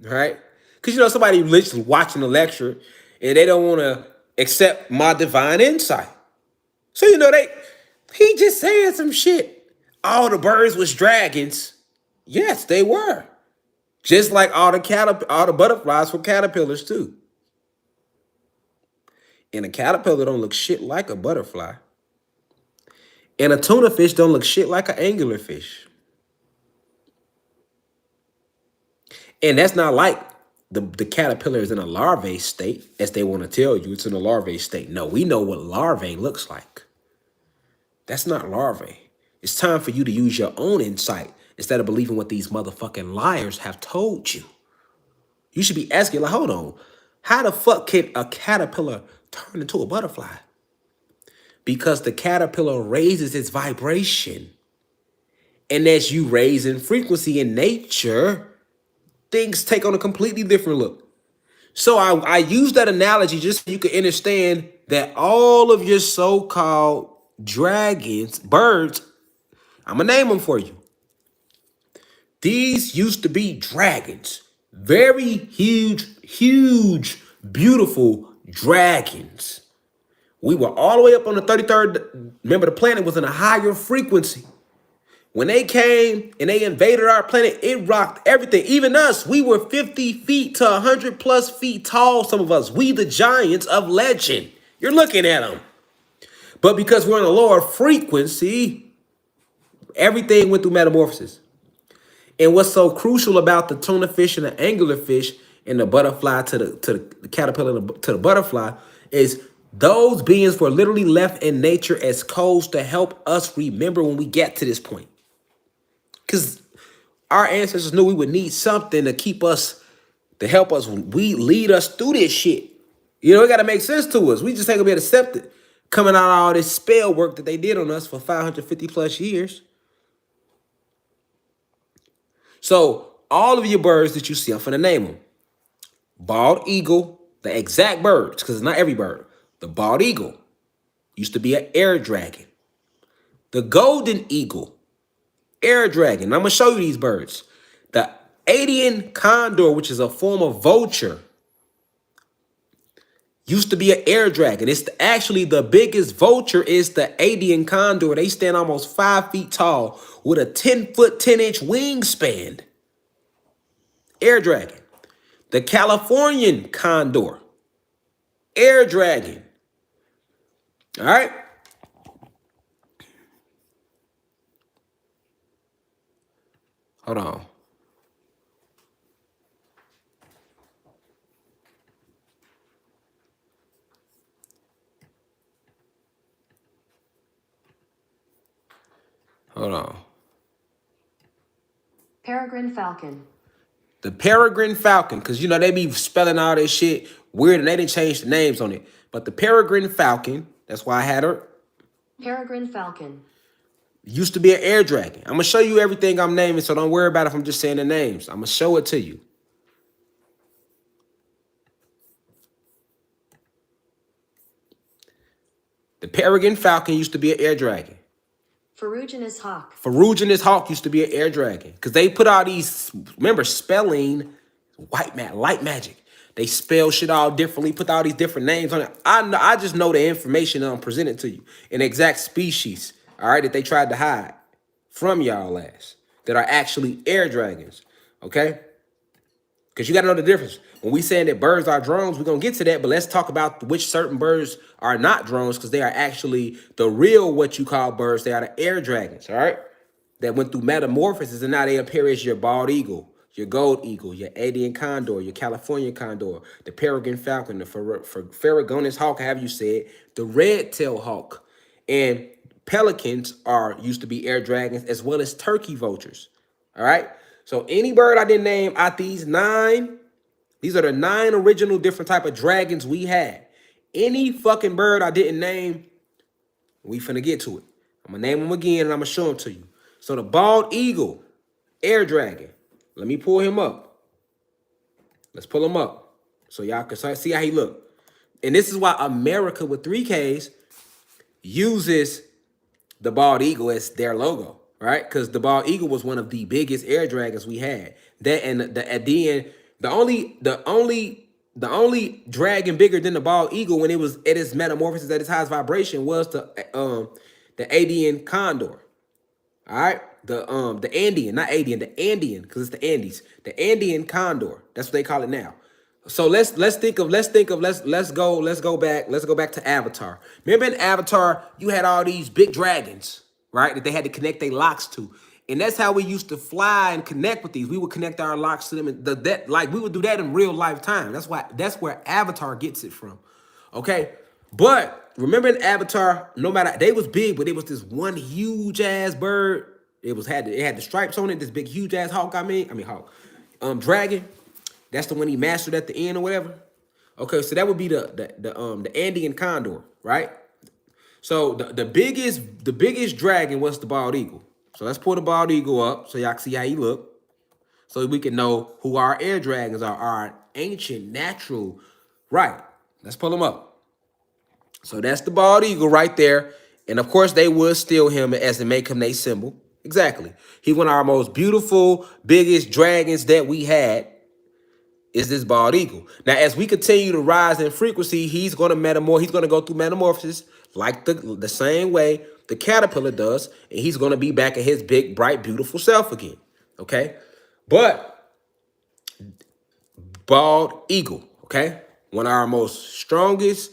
Right? Because, somebody literally watching the lecture and they don't want to accept my divine insight. So, he just saying some shit. All the birds was dragons. Yes, they were. Just like all the butterflies were caterpillars too. And a caterpillar don't look shit like a butterfly. And a tuna fish don't look shit like an angular fish. And that's not like the caterpillar is in a larvae state, as they want to tell you. It's in a larvae state. No, we know what larvae looks like. That's not larvae. It's time for you to use your own insight instead of believing what these motherfucking liars have told you. You should be asking, like, hold on. How the fuck can a caterpillar turn into a butterfly? Because the caterpillar raises its vibration. And as you raise in frequency in nature, things take on a completely different look. So I use that analogy just so you can understand that all of your so-called dragons, birds, I'm going to name them for you. These used to be dragons. Very huge, beautiful dragons. We were all the way up on the 33rd. Remember, the planet was in a higher frequency. When they came and they invaded our planet, it rocked everything. Even us, we were 50 feet to 100 plus feet tall, some of us. We the giants of legend. You're looking at them. But because we're in a lower frequency, everything went through metamorphosis. And what's so crucial about the tuna fish and the angular fish and the butterfly to the caterpillar to the butterfly is those beings were literally left in nature as codes to help us remember when we get to this point. Because our ancestors knew we would need something to keep us, to help us, lead us through this shit. It got to make sense to us. We just ain't gonna be able to accept it. Coming out of all this spell work that they did on us for 550 plus years. So all of your birds that you see, I'm finna name them. Bald eagle, the exact birds, because it's not every bird. The bald eagle used to be an air dragon. The golden eagle, air dragon. I'm going to show you these birds. The Adian condor, which is a form of vulture, used to be an air dragon. It's actually the biggest vulture is the Adian condor. They stand almost 5 feet tall with a 10-foot, 10-inch wingspan. Air dragon. The Californian condor, air dragon. All right. Hold on. Hold on. Peregrine falcon. The peregrine falcon, because they be spelling all this shit weird and they didn't change the names on it. But the peregrine falcon, that's why I had her. Peregrine falcon. Used to be an air dragon. I'm gonna show you everything I'm naming, so don't worry about if I'm just saying the names. I'm gonna show it to you. The peregrine falcon used to be an air dragon. Ferruginous hawk. Ferruginous hawk used to be an air dragon. Because they put all these, remember, spelling, light magic. They spell shit all differently, put all these different names on it. I just know the information I'm presenting to you. An exact species, all right, that they tried to hide from y'all ass. That are actually air dragons, okay? Because you got to know the difference. When we saying that birds are drones, we're going to get to that. But let's talk about which certain birds are not drones, because they are actually the real what you call birds. They are the air dragons, all right? That went through metamorphosis, and now they appear as your bald eagle, your gold eagle, your Adian condor, your California condor, the peregrine falcon, the Ferruginous hawk, have you said, the red-tailed hawk. And pelicans used to be air dragons, as well as turkey vultures, all right? So any bird I didn't name out these 9, these are the 9 original different type of dragons we had. Any fucking bird I didn't name, we finna get to it. I'm gonna name them again and I'm gonna show them to you. So the bald eagle, air dragon. Let me pull him up. Let's pull him up so y'all can see how he look. And this is why America with 3 Ks uses the bald eagle as their logo. Right, because the bald eagle was one of the biggest air dragons we had. That and the only dragon bigger than the bald eagle when it was at its metamorphosis at its highest vibration was the Adian condor. All right, the Andean, not Adian, the Andean, because it's the Andes. The Andean condor. That's what they call it now. So let's go back to Avatar. Remember in Avatar, you had all these big dragons, right? That they had to connect their locks to. And that's how we used to fly and connect with these. We would connect our locks to them, and we would do that in real life time. That's where Avatar gets it from. Okay? But remember in Avatar, no matter they was big, but it was this one huge ass bird. It had the stripes on it, this big huge ass hawk, dragon. That's the one he mastered at the end or whatever. Okay, so that would be the Andean condor, right? So the biggest dragon was the bald eagle. So let's pull the bald eagle up so y'all can see how he look. So we can know who our air dragons are, our ancient natural. Right. Let's pull them up. So that's the bald eagle right there. And of course they would steal him as they make him their symbol. Exactly. He one of our most beautiful, biggest dragons that we had. Is this bald eagle. Now, as we continue to rise in frequency, he's going to go through metamorphosis like the same way the caterpillar does, and he's going to be back at his big, bright, beautiful self again. Okay? But bald eagle, okay? One of our most strongest,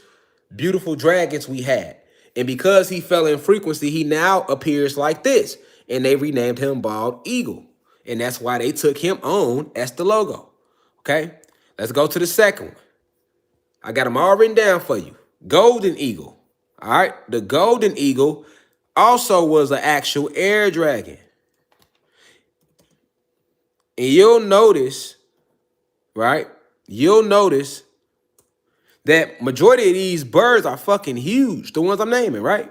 beautiful dragons we had. And because he fell in frequency, he now appears like this. And they renamed him Bald Eagle. And that's why they took him on as the logo. Okay, let's go to the second one. I got them all written down for you. Golden eagle. All right, the golden eagle also was an actual air dragon. And you'll notice, right? You'll notice that majority of these birds are fucking huge. The ones I'm naming, right?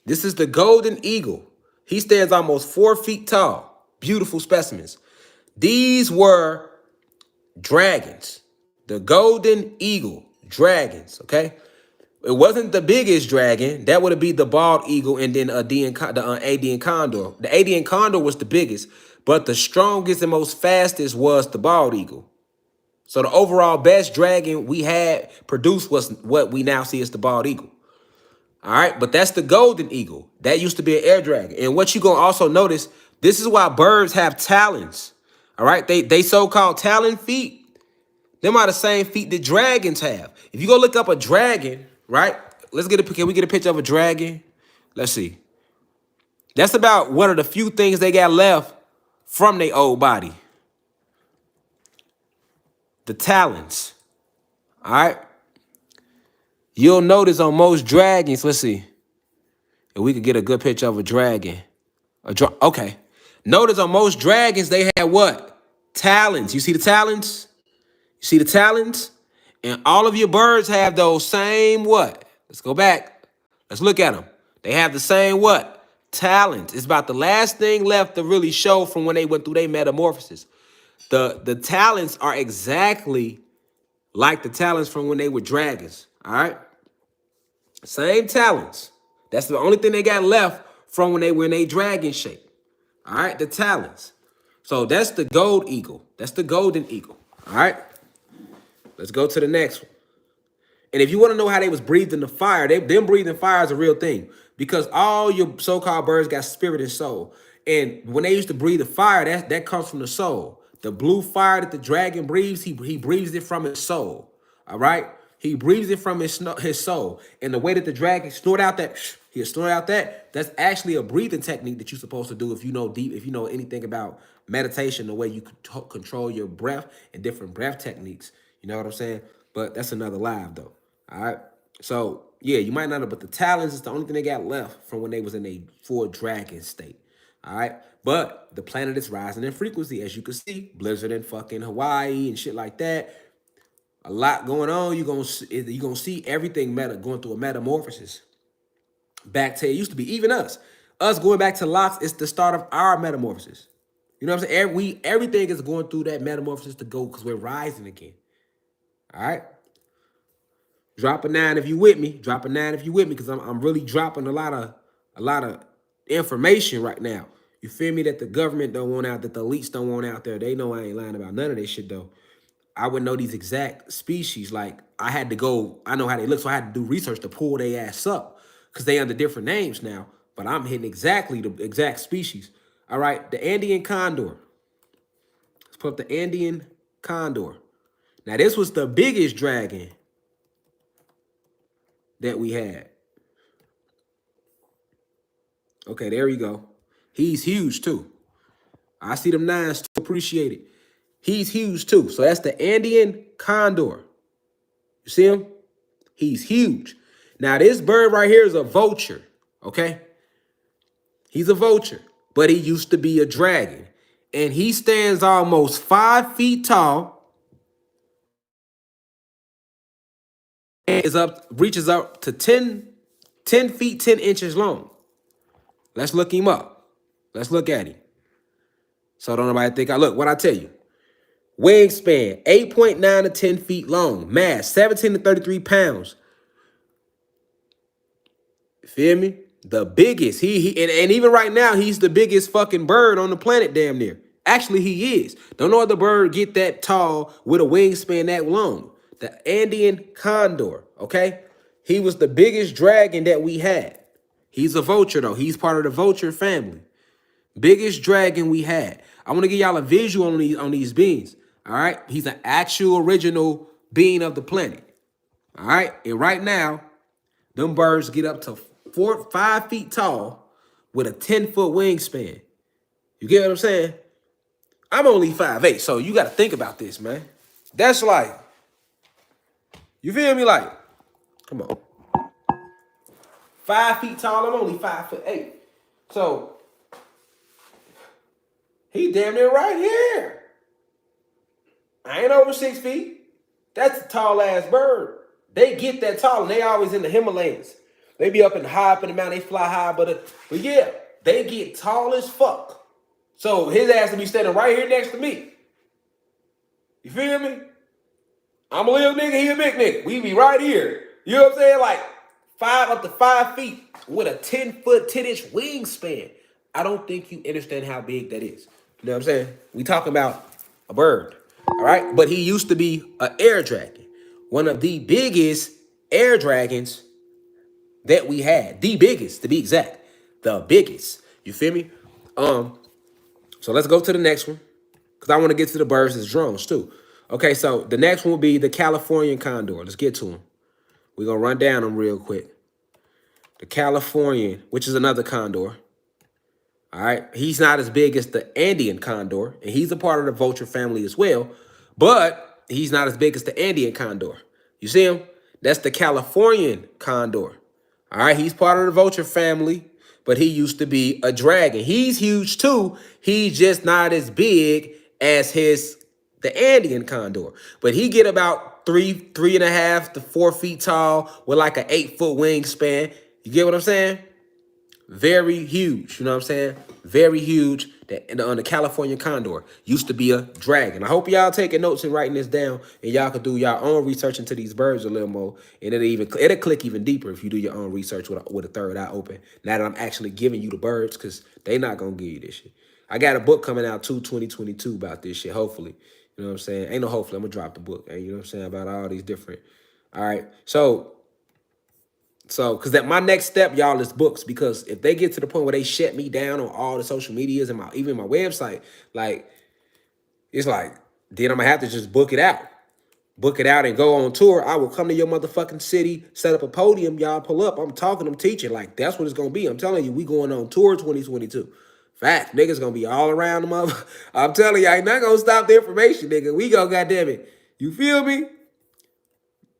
This is the golden eagle. He stands almost 4 feet tall. Beautiful specimens. These were dragons, the golden eagle, dragons, okay? It wasn't the biggest dragon. That would be the bald eagle and then the Adian condor. The Adian condor was the biggest, but the strongest and most fastest was the bald eagle. So the overall best dragon we had produced was what we now see as the bald eagle. All right, but that's the golden eagle. That used to be an air dragon. And what you're going to also notice, this is why birds have talons. All right, they so-called talon feet. Them are the same feet that dragons have. If you go look up a dragon, right? Can we get a picture of a dragon? Let's see. That's about one of the few things they got left from their old body. The talons. All right. You'll notice on most dragons, let's see. If we could get a good picture of a dragon. Okay. Notice on most dragons, they had what? Talons. You see the talons? You see the talons? And all of your birds have those same what? Let's go back. Let's look at them. They have the same what? Talons. It's about the last thing left to really show from when they went through their metamorphosis. The talons are exactly like the talons from when they were dragons. All right, same talons. That's the only thing they got left from when they were in a dragon shape. All right, the talons. So that's the gold eagle. That's the golden eagle. All right, let's go to the next one. And if you want to know how they was breathing the fire, them breathing fire is a real thing, because all your so-called birds got spirit and soul. And when they used to breathe the fire, that comes from the soul. The blue fire that the dragon breathes, he breathes it from his soul. All right, he breathes it from his soul. And the way that the dragon snort out that, he'll snort out that's actually a breathing technique that you're supposed to do if you know if you know anything about meditation, the way you control your breath and different breath techniques. You know what I'm saying? But that's another live though. All right. So yeah, you might not know, but the Talons is the only thing they got left from when they was in a full dragon state. All right. But the planet is rising in frequency, as you can see. Blizzard in fucking Hawaii and shit like that. A lot going on. You're gonna see everything going through a metamorphosis. Back to it used to be. Even us going back to Locks, it's the start of our metamorphosis. You know what I'm saying? Everything is going through that metamorphosis to go, because we're rising again. All right. Drop a 9 if you with me. Drop a 9 if you with me, because I'm really dropping a lot of information right now. You feel me? That the government don't want out, that the elites don't want out there. They know I ain't lying about none of this shit though. I would know these exact species. Like I know how they look, so I had to do research to pull their ass up, because they under different names now. But I'm hitting exactly the exact species. All right, the Andean condor. Let's put up the Andean condor. Now this was the biggest dragon that we had. Okay, there you go. He's huge too. I see them 9s too. Appreciate it. He's huge too. So that's the Andean condor. You see him? He's huge. Now this bird right here is a vulture. Okay? He's a vulture, but he used to be a dragon. And he stands almost 5 feet tall. And reaches up to 10 feet, 10 inches long. Let's look him up. Let's look at him. So don't nobody think what I tell you. Wingspan, 8.9 to 10 feet long. Mass, 17 to 33 pounds. You feel me? The biggest. And even right now, he's the biggest fucking bird on the planet, damn near. Actually, he is. Don't know other bird get that tall with a wingspan that long. The Andean condor, okay? He was the biggest dragon that we had. He's a vulture, though. He's part of the vulture family. Biggest dragon we had. I want to give y'all a visual on these beings. All right? He's an actual original being of the planet. All right? And right now, them birds get up to 5 feet tall with a 10-foot wingspan. You get what I'm saying? I'm only 5'8", so you got to think about this, man. That's like, you feel me? Like, come on. 5 feet tall, I'm only 5'8". So, he damn near right here. I ain't over 6 feet. That's a tall ass bird. They get that tall, and they always in the Himalayas. They be up high up in the mountain. They fly high, but yeah, they get tall as fuck. So his ass will be standing right here next to me. You feel me? I'm a little nigga, he a big nigga. We be right here. You know what I'm saying? Like up to 5 feet with a 10-foot, 10-inch wingspan. I don't think you understand how big that is. You know what I'm saying? We talking about a bird. All right, but he used to be an air dragon, one of the biggest air dragons that we had, the biggest to be exact, the biggest. You feel me? So let's go to the next one, because I want to get to the birds as drones too. Okay, so the next one will be the Californian condor. Let's get to him. We're gonna run down them real quick. The Californian, which is another condor. All right, he's not as big as the Andean condor, and he's a part of the vulture family as well, but he's not as big as the Andean condor. You see him? That's the Californian condor. All right, he's part of the vulture family, but he used to be a dragon. He's huge too. He's just not as big as the Andean condor, but he get about 3.5 to 4 feet tall with like an 8-foot wingspan. You get what I'm saying? Very huge. You know what I'm saying? Very huge. On the California condor used to be a dragon. I hope y'all taking notes and writing this down, and y'all can do your own research into these birds a little more, and it'll click even deeper if you do your own research with a third eye open. Now that I'm actually giving you the birds, because they not gonna give you this shit. I got a book coming out 2022 about this shit. Hopefully, you know what I'm saying. Ain't no hopefully. I'm gonna drop the book. And you know what I'm saying, about all these different. All right, because that my next step, y'all, is books. Because if they get to the point where they shut me down on all the social medias and even my website, like, it's like, then I'm gonna have to just book it out. Book it out and go on tour. I will come to your motherfucking city, set up a podium, y'all pull up. I'm talking, I'm teaching. Like, that's what it's gonna be. I'm telling you, we going on tour 2022. Fact, niggas gonna be all around the mother. I'm telling you, I ain't not gonna stop the information, nigga. We go, goddamn it. You feel me?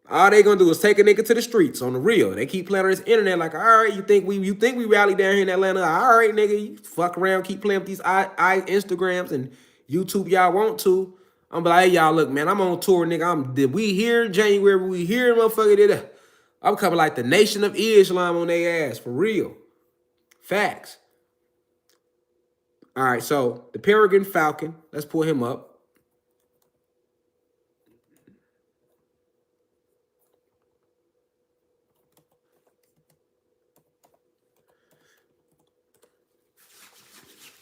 All they gonna do is take a nigga to the streets on the real. They keep playing on this internet like, all right, you think we rally down here in Atlanta? All right, nigga, you fuck around, keep playing with these I Instagrams and YouTube y'all want to. I'm like, hey, y'all, look, man, I'm on tour, nigga. We here in January, we here in motherfucker. I'm coming like the Nation of Islam on their ass, for real. Facts. All right, so the Peregrine Falcon, let's pull him up.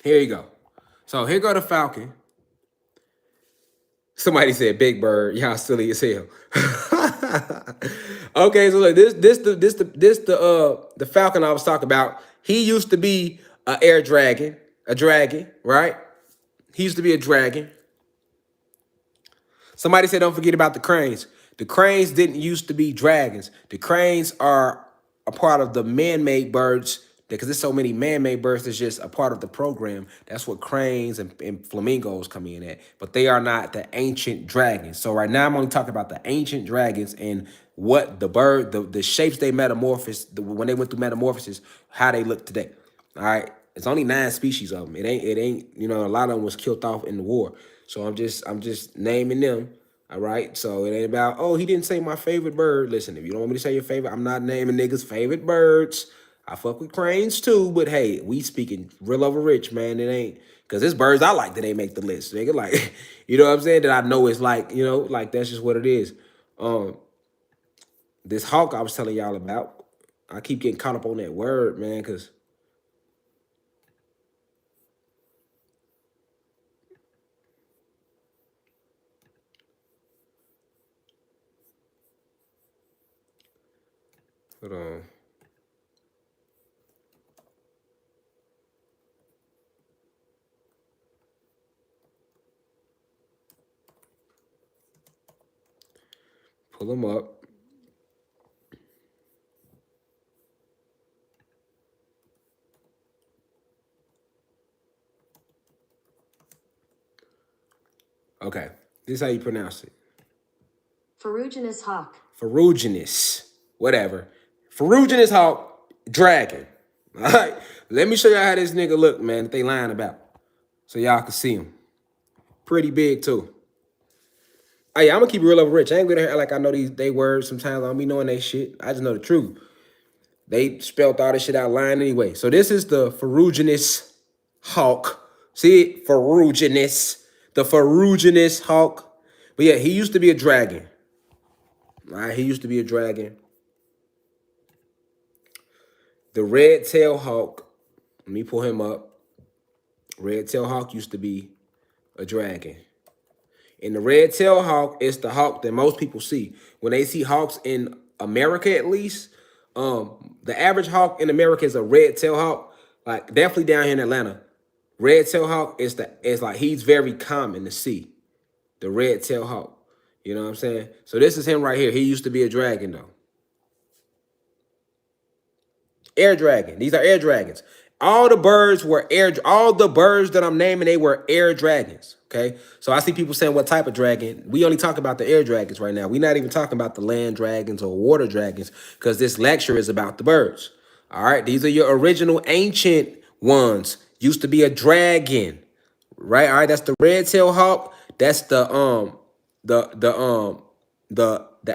Here you go. So here go the Falcon. Somebody said Big Bird. Y'all silly as hell. Okay, so look, the Falcon I was talking about. He used to be an air dragon, right? He used to be a dragon. Somebody said don't forget about the cranes. The cranes didn't used to be dragons. The cranes are a part of the man-made birds, because there's so many man-made birds that's just a part of the program. That's what cranes and flamingos come in at. But they are not the ancient dragons. So right now I'm only talking about the ancient dragons and what the shapes they metamorphosed, when they went through metamorphosis, how they look today. All right. It's only 9 species of them. It ain't, you know, a lot of them was killed off in the war. So I'm just naming them. All right. So it ain't about, oh, he didn't say my favorite bird. Listen, if you don't want me to say your favorite, I'm not naming niggas' favorite birds. I fuck with cranes too, but hey, we speaking real over rich, man. It ain't, because there's birds I like that ain't make the list. Nigga, like, you know what I'm saying? That I know it's like, you know, like that's just what it is. This hawk I was telling y'all about, I keep getting caught up on that word, man, because hold on. Pull them up. Okay, this is how you pronounce it. Ferruginous hawk. Ferruginous, whatever. Ferruginous hawk, dragon. All right, let me show y'all how this nigga look, man, that they lying about, so y'all can see him. Pretty big too. Oh yeah, I'm gonna keep it real over rich. I ain't gonna act like I know they words. Sometimes I don't be knowing they shit. I just know the truth. They spelled all this shit out lying anyway. So this is the ferruginous hawk. See it? Ferruginous. The ferruginous hawk. But yeah, he used to be a dragon. All right, he used to be a dragon. The red-tailed hawk. Let me pull him up. Red-tailed hawk used to be a dragon. And the red-tailed hawk is the hawk that most people see. When they see hawks in America, at least, the average hawk in America is a red-tailed hawk. Like, definitely down here in Atlanta. Red-tailed hawk is like, he's very common to see. The red-tailed hawk. You know what I'm saying? So this is him right here. He used to be a dragon, though. Air dragon. These are air dragons. All the birds that I'm naming, they were air dragons. Okay. So I see people saying what type of dragon. We only talk about the air dragons right now. We're not even talking about the land dragons or water dragons, because this lecture is about the birds. All right. These are your original ancient ones. Used to be a dragon. Right. All right. That's the red-tailed hawk. That's the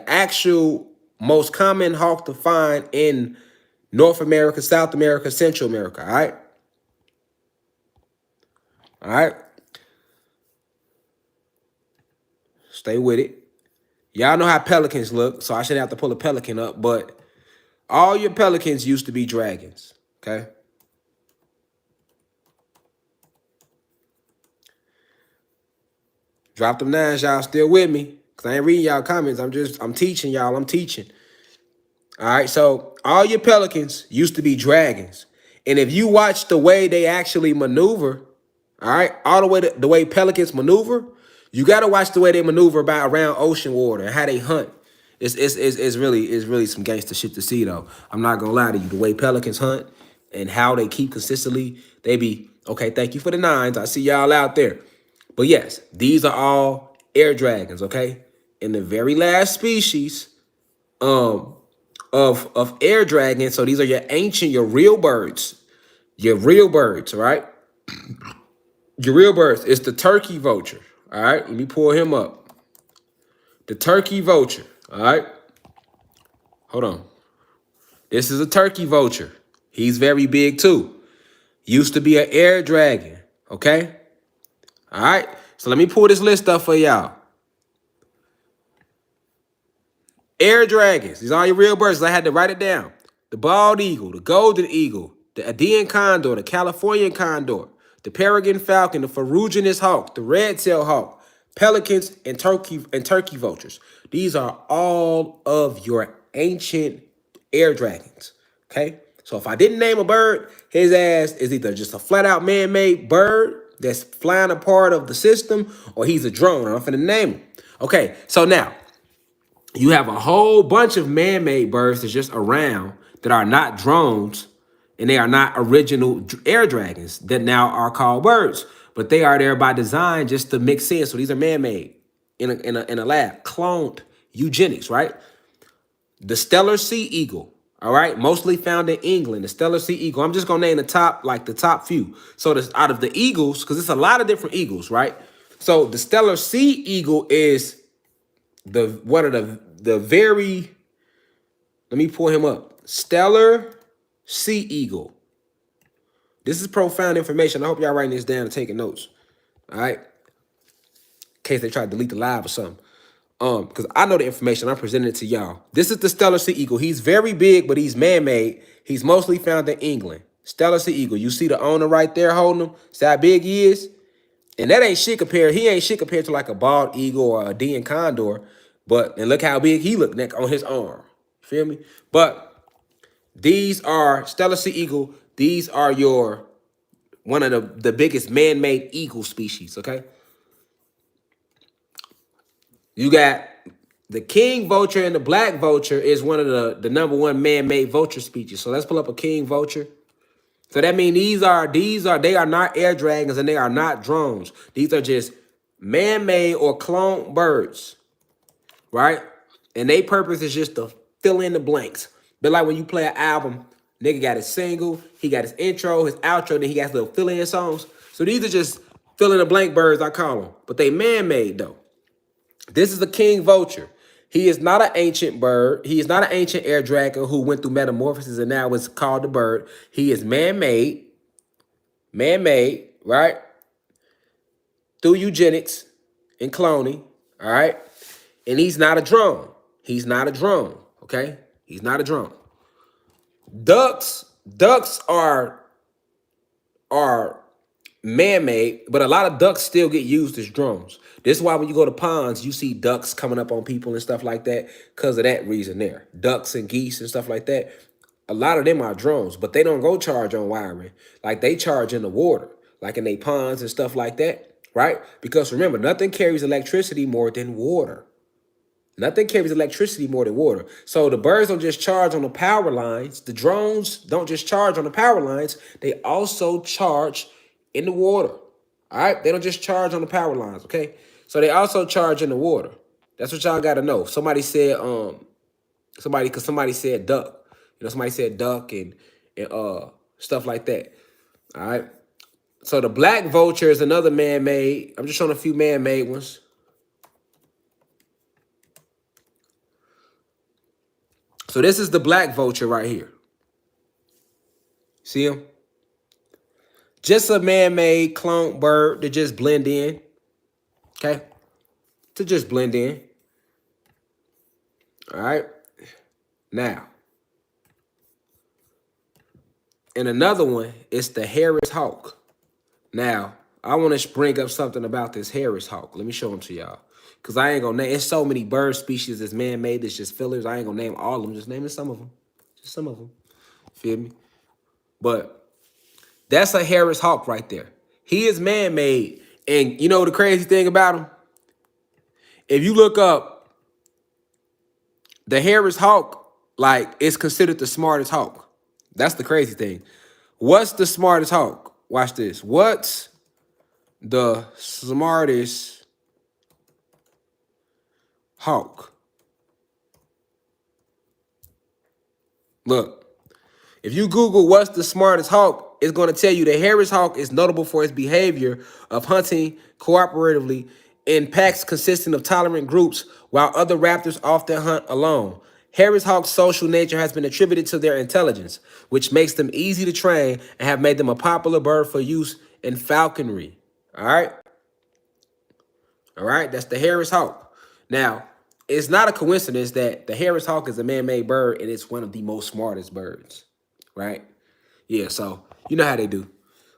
actual most common hawk to find in North America, South America, Central America, all right? All right? Stay with it. Y'all know how pelicans look, so I shouldn't have to pull a pelican up, but all your pelicans used to be dragons, okay? Drop them nines, y'all still with me? Because I ain't reading y'all comments. I'm teaching y'all. I'm teaching. All right, so all your pelicans used to be dragons. And if you watch the way they actually maneuver, all right, all the way to the way pelicans maneuver, you got to watch the way they maneuver about around ocean water and how they hunt. It's really some gangster shit to see though. I'm not gonna lie to you. The way pelicans hunt and how they keep consistently, they be okay. Thank you for the nines. I see y'all out there. But yes, these are all air dragons. Okay, and the very last species um of air dragons. So these are your ancient, your real birds. Your real birds, right? Your real birds. It's the turkey vulture. All right. Let me pull him up. The turkey vulture. All right. Hold on. This is a turkey vulture. He's very big too. Used to be an air dragon. Okay. All right. So let me pull this list up for y'all. Air dragons. These are all your real birds. I had to write it down. The bald eagle, the golden eagle, the Andean condor, the Californian condor, the peregrine falcon, the ferruginous hawk, the red-tailed hawk, pelicans, and turkey vultures. These are all of your ancient air dragons. Okay? So if I didn't name a bird, his ass is either just a flat-out man-made bird that's flying a part of the system, or he's a drone. I'm finna name him. Okay, so now you have a whole bunch of man-made birds that's just around that are not drones, and they are not original air dragons that now are called birds, but they are there by design just to mix in. So these are man-made in a lab, cloned eugenics, right? The Stellar Sea Eagle, all right, mostly found in England. The Stellar Sea Eagle. I'm just gonna name the top few. So this out of the eagles, because it's a lot of different eagles, right? So the Stellar Sea Eagle is one of the very, let me pull him up. Stellar Sea Eagle. This is profound information. I hope y'all writing this down and taking notes. All right. In case they try to delete the live or something. Because I know the information. I'm presenting it to y'all. This is the Stellar Sea Eagle. He's very big, but he's man-made. He's mostly found in England. Stellar Sea Eagle. You see the owner right there holding him. See how big he is? And that ain't shit compared. He ain't shit compared to like a bald eagle or a Andean condor. And look how big he look on his arm. Feel me? But these are Stellar Sea Eagle. These are one of the biggest man-made eagle species, okay? You got the king vulture, and the black vulture is one of the number one man-made vulture species. So let's pull up a king vulture. So that means they are not air dragons, and they are not drones. These are just man-made or cloned birds, right? And their purpose is just to fill in the blanks. But like when you play an album, nigga got his single, he got his intro, his outro, then he got little fill-in songs. So these are just fill in the blank birds, I call them. But they man-made though. This is the king vulture. He is not an ancient bird. He is not an ancient air dragon who went through metamorphosis and now is called the bird. He is man-made, right? Through eugenics and cloning, all right? And he's not a drone. He's not a drone, okay? He's not a drone. Ducks are man-made, but a lot of ducks still get used as drones. This is why when you go to ponds, you see ducks coming up on people and stuff like that because of that reason there. Ducks and geese and stuff like that. A lot of them are drones, but they don't go charge on wiring. Like they charge in the water, like in their ponds and stuff like that, right? Because remember, nothing carries electricity more than water. Nothing carries electricity more than water. So the birds don't just charge on the power lines. The drones don't just charge on the power lines. They also charge in the water. All right? They don't just charge on the power lines, okay? So they also charge in the water. That's what y'all got to know. Somebody said somebody said duck. You know, somebody said duck and stuff like that. All right? So the black vulture is another man-made. I'm just showing a few man-made ones. So this is the black vulture right here. See him? Just a man-made clone bird to just blend in. Okay? To just blend in. All right? Now, and another one is the Harris hawk. Now, I want to bring up something about this Harris hawk. Let me show them to y'all. Because I ain't going to name, it's so many bird species that's man-made, that's just fillers. I ain't going to name all of them, just naming some of them. Just some of them. Feel me? But that's a Harris hawk right there. He is man-made. And you know the crazy thing about him? If you look up the Harris hawk, like, it's considered the smartest hawk. That's the crazy thing. What's the smartest hawk? Watch this. What's the smartest hawk? Look, if you Google what's the smartest hawk, it's going to tell you the Harris hawk is notable for its behavior of hunting cooperatively in packs consisting of tolerant groups, while other raptors often hunt alone. Harris hawks' social nature has been attributed to their intelligence, which makes them easy to train and have made them a popular bird for use in falconry. All right? All right? That's the Harris hawk. Now, it's not a coincidence that the Harris hawk is a man-made bird and it's one of the most smartest birds, right? Yeah, so you know how they do.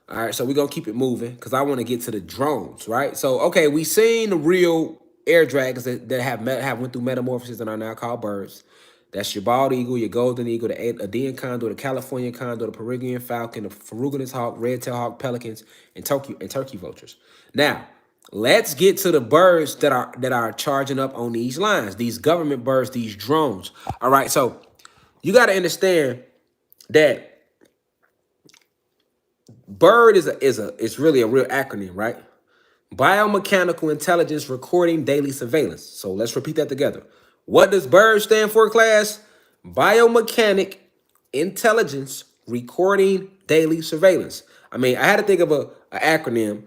All right, so we're going to keep it moving because I want to get to the drones, right? So, okay, we seen the real air dragons that have went through metamorphosis and are now called birds. That's your bald eagle, your golden eagle, the Andean condor, the California condor, the Peruvian falcon, the ferruginous hawk, red-tailed hawk, pelicans, and turkey vultures. Now, let's get to the birds that are charging up on these lines, these government birds, these drones. All right, so you got to understand that BIRD is really a real acronym, right? Biomechanical Intelligence Recording Daily Surveillance. So let's repeat that together. What does BIRD stand for, class? Biomechanic Intelligence Recording Daily Surveillance. I mean, I had to think of an acronym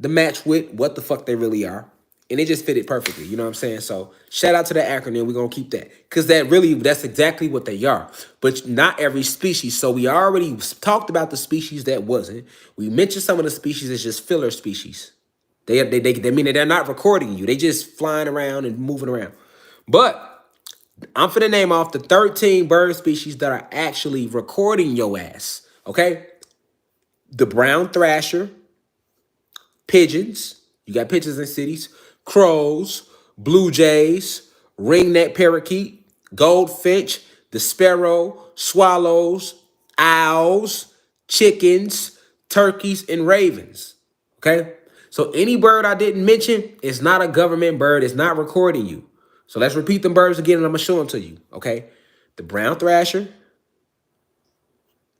to match with what the fuck they really are. And it just fit it perfectly. You know what I'm saying? So shout out to that acronym. We're going to keep that. Because that's exactly what they are. But not every species. So we already talked about the species that wasn't. We mentioned some of the species as just filler species. They mean that they're not recording you. They just flying around and moving around. But I'm finna name off the 13 bird species that are actually recording your ass. Okay? The brown thrasher, pigeons. You got pigeons in cities. Crows, blue jays, ringneck parakeet, goldfinch, the sparrow, swallows, owls, chickens, turkeys, and ravens. Okay? So any bird I didn't mention is not a government bird. It's not recording you. So let's repeat them birds again and I'm going to show them to you. Okay? The brown thrasher,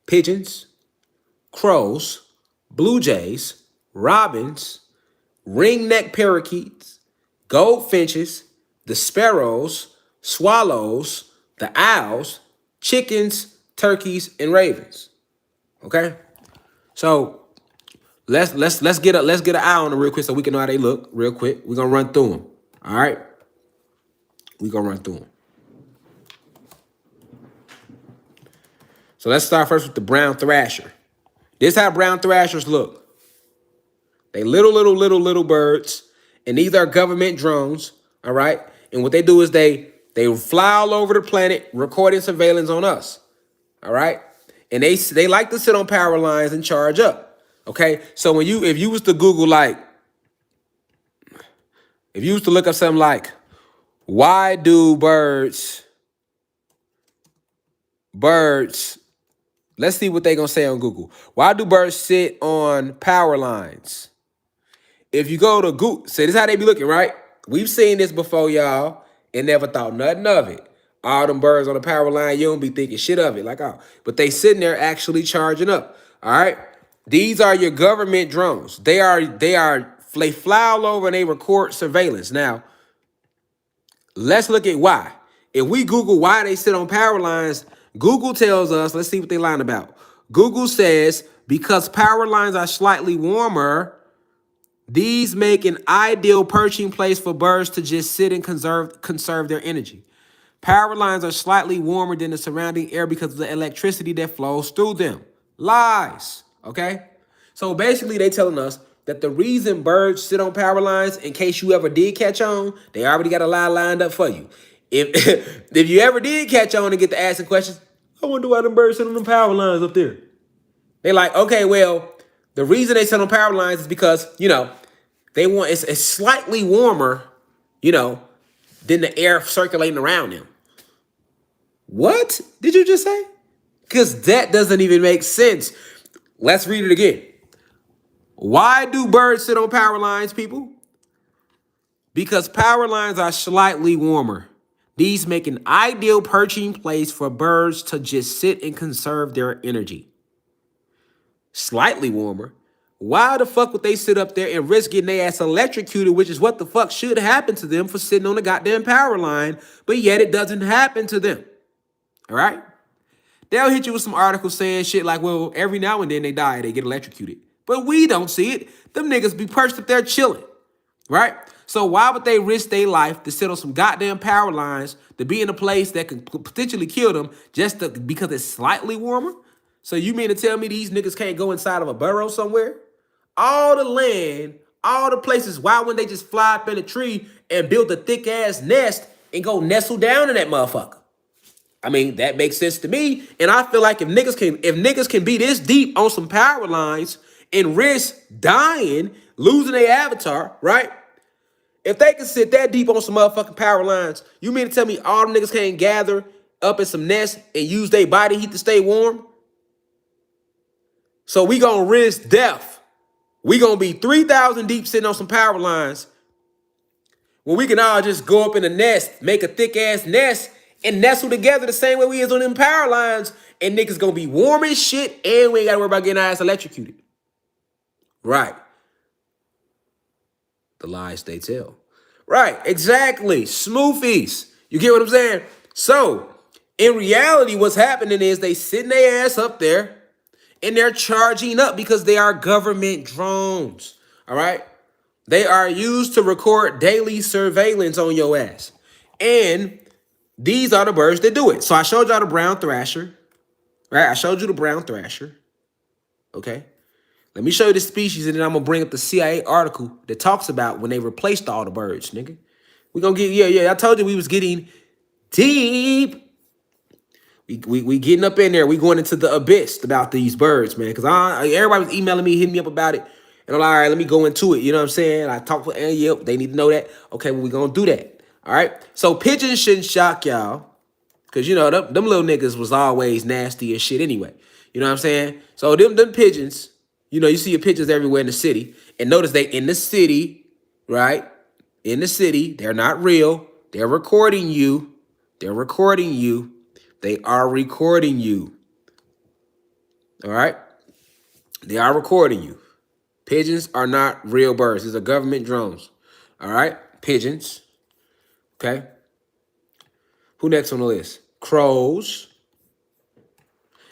pigeons, crows, blue jays, robins, ringneck parakeets, goldfinches, the sparrows, swallows, the owls, chickens, turkeys, and ravens. Okay? So let's get an eye on them real quick so we can know how they look real quick. We're gonna run through them. All right? We're gonna run through them. So let's start first with the brown thrasher. This is how brown thrashers look. They little birds, and these are government drones, all right? And what they do is they fly all over the planet recording surveillance on us, all right? And they like to sit on power lines and charge up, okay? So if you was to Google, like, if you was to look up something like, why do birds, let's see what they gonna say on Google. Why do birds sit on power lines? If you go to Google, see, this is how they be looking, right? We've seen this before, y'all, and never thought nothing of it. All them birds on the power line, you don't be thinking shit of it, like, oh, but they sitting there actually charging up. All right, these are your government drones. They fly all over and they record surveillance. Now, let's look at why. If we Google why they sit on power lines, Google tells us. Let's see what they lying about. Google says because power lines are slightly warmer. These make an ideal perching place for birds to just sit and conserve their energy. Power lines are slightly warmer than the surrounding air because of the electricity that flows through them. Lies. Okay? So basically they telling us that the reason birds sit on power lines, in case you ever did catch on, they already got a lie lined up for you. If if you ever did catch on and get to asking questions, I wonder why them birds sit on them power lines up there. They like, okay, well, the reason they sit on power lines is because, they want it's slightly warmer, than the air circulating around them. What did you just say? Because that doesn't even make sense. Let's read it again. Why do birds sit on power lines, people? Because power lines are slightly warmer. These make an ideal perching place for birds to just sit and conserve their energy. Slightly warmer. Why the fuck would they sit up there and risk getting their ass electrocuted, which is what the fuck should happen to them for sitting on the goddamn power line, but yet it doesn't happen to them. All right? They'll hit you with some articles saying shit like, well, every now and then they die, they get electrocuted. But we don't see it. Them niggas be perched up there chilling, right? So why would they risk their life to sit on some goddamn power lines to be in a place that could potentially kill them because it's slightly warmer? So you mean to tell me these niggas can't go inside of a burrow somewhere? All the land, all the places, why wouldn't they just fly up in a tree and build a thick ass nest and go nestle down in that motherfucker? I mean, that makes sense to me. And I feel like if niggas can be this deep on some power lines and risk dying, losing their avatar, right? If they can sit that deep on some motherfucking power lines, you mean to tell me all them niggas can't gather up in some nests and use their body heat to stay warm? So we gonna risk death. We gonna be 3,000 deep sitting on some power lines when we can all just go up in a nest, make a thick ass nest, and nestle together the same way we is on them power lines, and niggas gonna be warm as shit, and we ain't gotta worry about getting our ass electrocuted. Right. The lies they tell. Right, exactly. Smoofies. You get what I'm saying? So, in reality, what's happening is they sitting their ass up there, and they're charging up because they are government drones. All right? They are used to record daily surveillance on your ass. And these are the birds that do it. So I showed y'all the brown thrasher, right? I showed you the brown thrasher, okay? Let me show you the species, and then I'm going to bring up the CIA article that talks about when they replaced all the birds, nigga. We're going to get, yeah, I told you we was getting deep. We getting up in there. We going into the abyss about these birds, man, because everybody was emailing me, hitting me up about it. And I'm like, all right, let me go into it. You know what I'm saying? I talked with yep, they need to know that. Okay, well, we're going to do that. All right? So pigeons shouldn't shock y'all because, them little niggas was always nasty as shit anyway. You know what I'm saying? So them pigeons, you see your pigeons everywhere in the city. And notice they in the city, right? In the city. They're not real. They're recording you. They're recording you. They are recording you. All right? They are recording you. Pigeons are not real birds. These are government drones. All right? Pigeons. Okay? Who next on the list? Crows.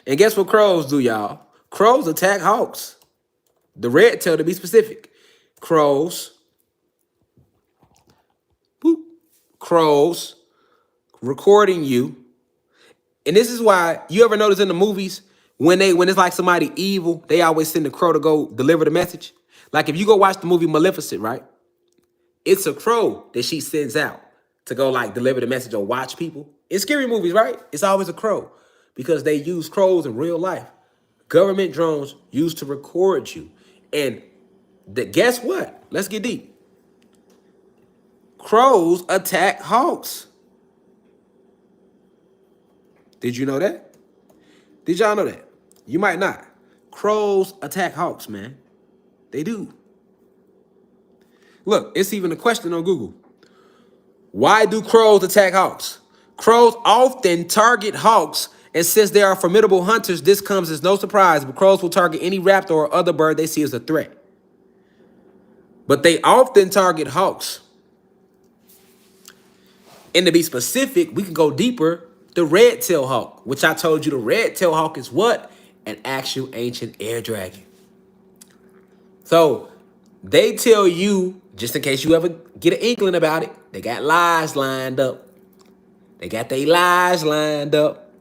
And guess what crows do, y'all? Crows attack hawks. The red-tailed, to be specific. Crows. Boop. Crows. Recording you. And this is why, you ever notice in the movies, when it's like somebody evil, they always send a crow to go deliver the message. Like if you go watch the movie Maleficent, right? It's a crow that she sends out to go like deliver the message or watch people. In scary movies, right? It's always a crow because they use crows in real life. Government drones used to record you. And guess what? Let's get deep. Crows attack hawks. Did you know that? Did y'all know that? You might not. Crows attack hawks, man. They do. Look, it's even a question on Google. Why do crows attack hawks? Crows often target hawks, and since they are formidable hunters, this comes as no surprise, but crows will target any raptor or other bird they see as a threat. But they often target hawks. And to be specific, we can go deeper. The red-tailed hawk, which I told you the red-tailed hawk is what? An actual ancient air dragon. So they tell you, just in case you ever get an inkling about it, they got lies lined up. They got their lies lined up.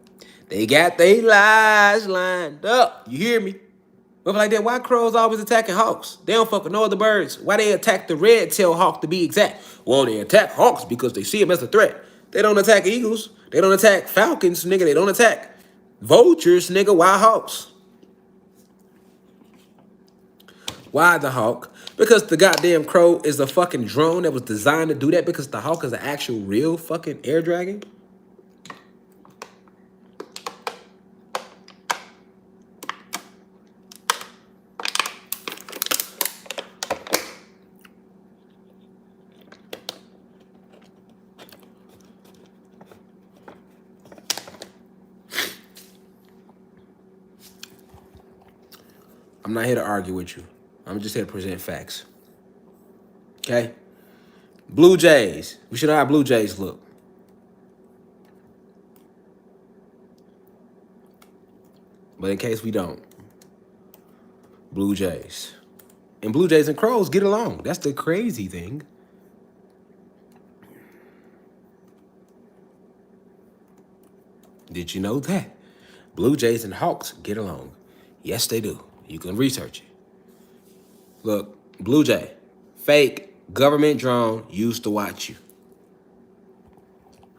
They got their lies lined up. You hear me? But like that, why crows always attacking hawks? They don't fuck with no other birds. Why they attack the red-tailed hawk to be exact? Well, they attack hawks because they see them as a threat. They don't attack eagles. They don't attack falcons, nigga. They don't attack vultures, nigga. Why hawks? Why the hawk? Because the goddamn crow is a fucking drone that was designed to do that because the hawk is an actual real fucking air dragon. I'm not here to argue with you. I'm just here to present facts. Okay? Blue Jays. We should know how Blue Jays look. But in case we don't, Blue Jays. And Blue Jays and crows get along. That's the crazy thing. Did you know that? Blue Jays and hawks get along. Yes, they do. You can research it. Look, Blue Jay, fake government drone used to watch you.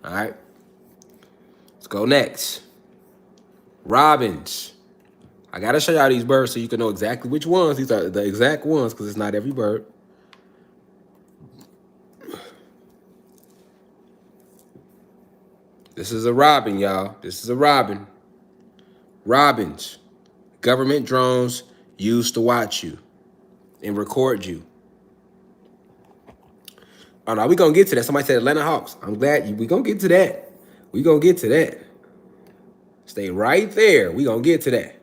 All right? Let's go next. Robins. I got to show y'all these birds so you can know exactly which ones. These are the exact ones because it's not every bird. This is a robin, y'all. This is a robin. Robins. Government drones used to watch you and record you. Oh, no, we're going to get to that. Somebody said Atlanta Hawks. I'm glad we're going to get to that. We're going to get to that. Stay right there. We're going to get to that.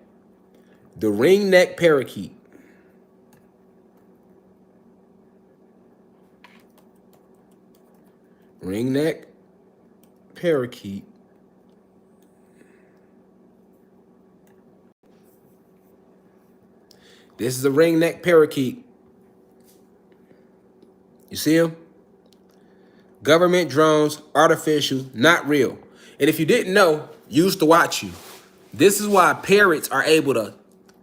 The ringneck parakeet. Ringneck parakeet. This is a ringneck parakeet. You see him? Government drones, artificial, not real. And if you didn't know, used to watch you. This is why parrots are able to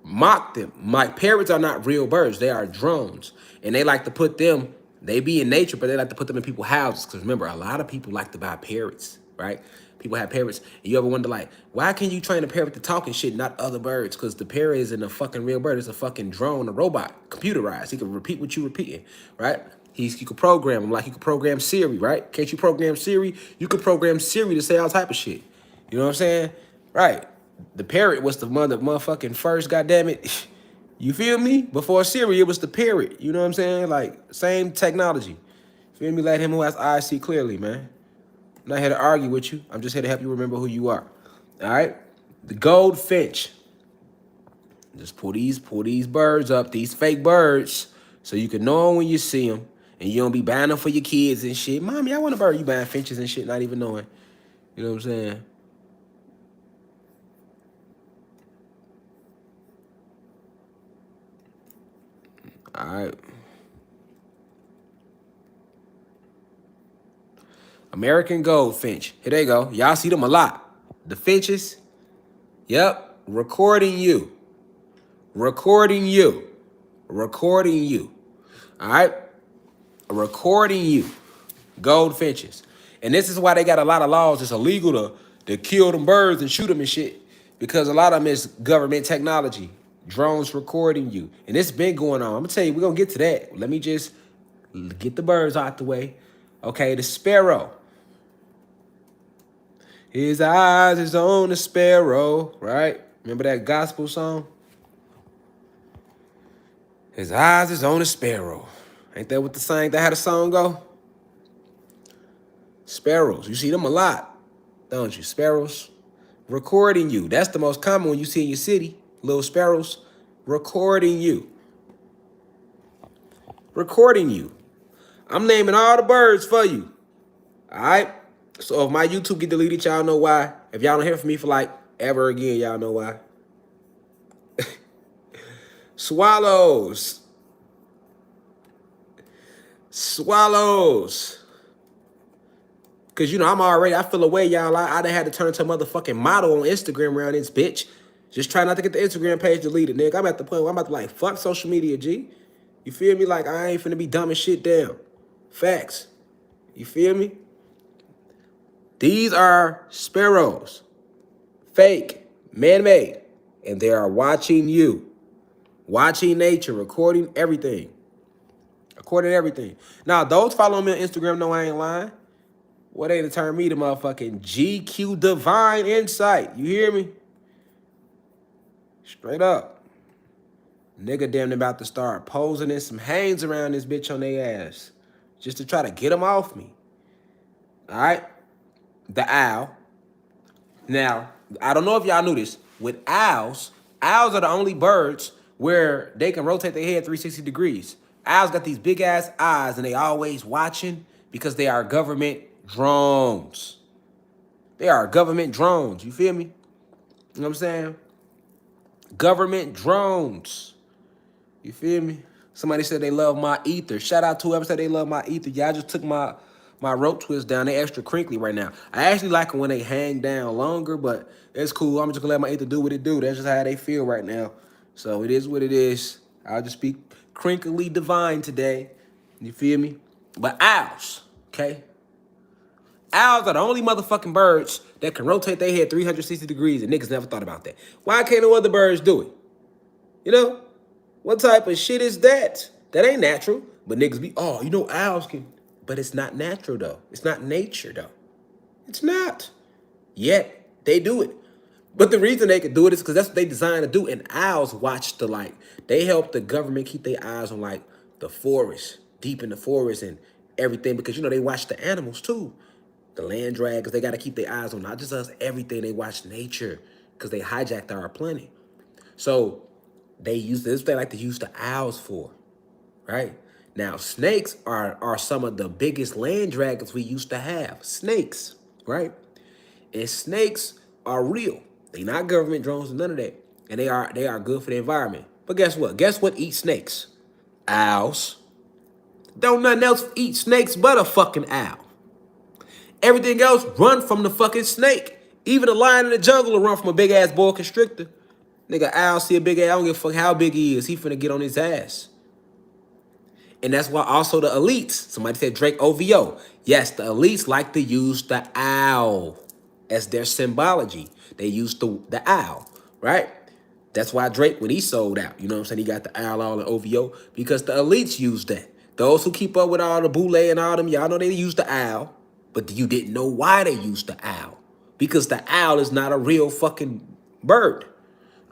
mock them. Parrots are not real birds. They are drones. And they like to put them, they be in nature, but they like to put them in people's houses. Because remember, a lot of people like to buy parrots, right? People have parrots. And you ever wonder, like, why can you train a parrot to talk and shit, not other birds? Because the parrot isn't a fucking real bird. It's a fucking drone, a robot, computerized. He can repeat what you're repeating, right? You could program him like you could program Siri, right? Can't you program Siri? You could program Siri to say all type of shit. You know what I'm saying? Right. The parrot was the motherfucking first, goddammit. You feel me? Before Siri, it was the parrot. You know what I'm saying? Like, same technology. Feel me? Let him who has eyes see clearly, man. I'm not here to argue with you. I'm just here to help you remember who you are. All right? The goldfinch. Just pull these birds up, these fake birds, so you can know them when you see them. And you don't be buying them for your kids and shit. Mommy, I want a bird. You buying finches and shit, not even knowing. You know what I'm saying? All right. American goldfinch. Here they go. Y'all see them a lot. The finches. Yep. Recording you. Recording you. Recording you. All right? Recording you. Goldfinches. And this is why they got a lot of laws. It's illegal to kill them birds and shoot them and shit. Because a lot of them is government technology. Drones recording you. And it's been going on. I'm going to tell you, we're going to get to that. Let me just get the birds out the way. Okay, the sparrow. His eyes is on the sparrow, right? Remember that gospel song? His eyes is on the sparrow. Ain't that what the saying that had a song go? Sparrows. You see them a lot, don't you? Sparrows. Recording you. That's the most common one you see in your city. Little sparrows. Recording you. Recording you. I'm naming all the birds for you. All right? So if my YouTube get deleted, y'all know why. If y'all don't hear from me for like ever again, y'all know why. Swallows. Swallows. Cause you know I feel away, y'all. I done had to turn into a motherfucking model on Instagram around this bitch. Just try not to get the Instagram page deleted, nigga. I'm at the point where I'm about to like fuck social media, G. You feel me? Like I ain't finna be dumbing shit down. Facts. You feel me? These are sparrows. Fake, man-made. And they are watching you. Watching nature, recording everything. Recording everything. Now, those following me on Instagram know I ain't lying. What ain't to turn me to motherfucking GQ Divine Insight. You hear me? Straight up. Nigga damn near about to start posing in some hangs around this bitch on their ass. Just to try to get them off me. Alright? The owl. Now, I don't know if y'all knew this. With owls are the only birds where they can rotate their head 360 degrees. Owls got these big ass eyes and they always watching because they are government drones. They are government drones. You feel me? You know what I'm saying? Government drones. You feel me? Somebody said they love my ether. Shout out to whoever said they love my ether. Yeah, I just took my rope twist down. They extra crinkly right now. I actually like them when they hang down longer, but it's cool. I'm just gonna let my ether do what it do. That's just how they feel right now. So it is what it is. I'll just be crinkly divine today. You feel me? But owls, okay? Owls are the only motherfucking birds that can rotate their head 360 degrees, and niggas never thought about that. Why can't no other birds do it? You know? What type of shit is that? That ain't natural. But niggas be, oh, you know owls can. But it's not natural, though. It's not nature, though. It's not. Yet, they do it. But the reason they can do it is because that's what they designed to do. And owls watch the, like, they help the government keep their eyes on, like, the forest, deep in the forest and everything. Because, you know, they watch the animals, too. The land dragons, they got to keep their eyes on not just us, everything. They watch nature because they hijacked our planet. So they use this, they like to use the owls for, right? Now, snakes are some of the biggest land dragons we used to have. Snakes, right? And snakes are real. They not government drones and none of that. And they are good for the environment. But guess what? Guess what eats snakes? Owls. Don't nothing else eat snakes but a fucking owl. Everything else run from the fucking snake. Even a lion in the jungle will run from a big ass boa constrictor. Nigga, owl see a big ass, I don't give a fuck how big he is. He finna get on his ass. And that's why also the elites, somebody said Drake OVO. Yes, the elites like to use the owl as their symbology. They use the owl, right? That's why Drake, when he sold out, you know what I'm saying? He got the owl all in OVO because the elites use that. Those who keep up with all the boule and all them, y'all know they use the owl. But you didn't know why they used the owl. Because the owl is not a real fucking bird.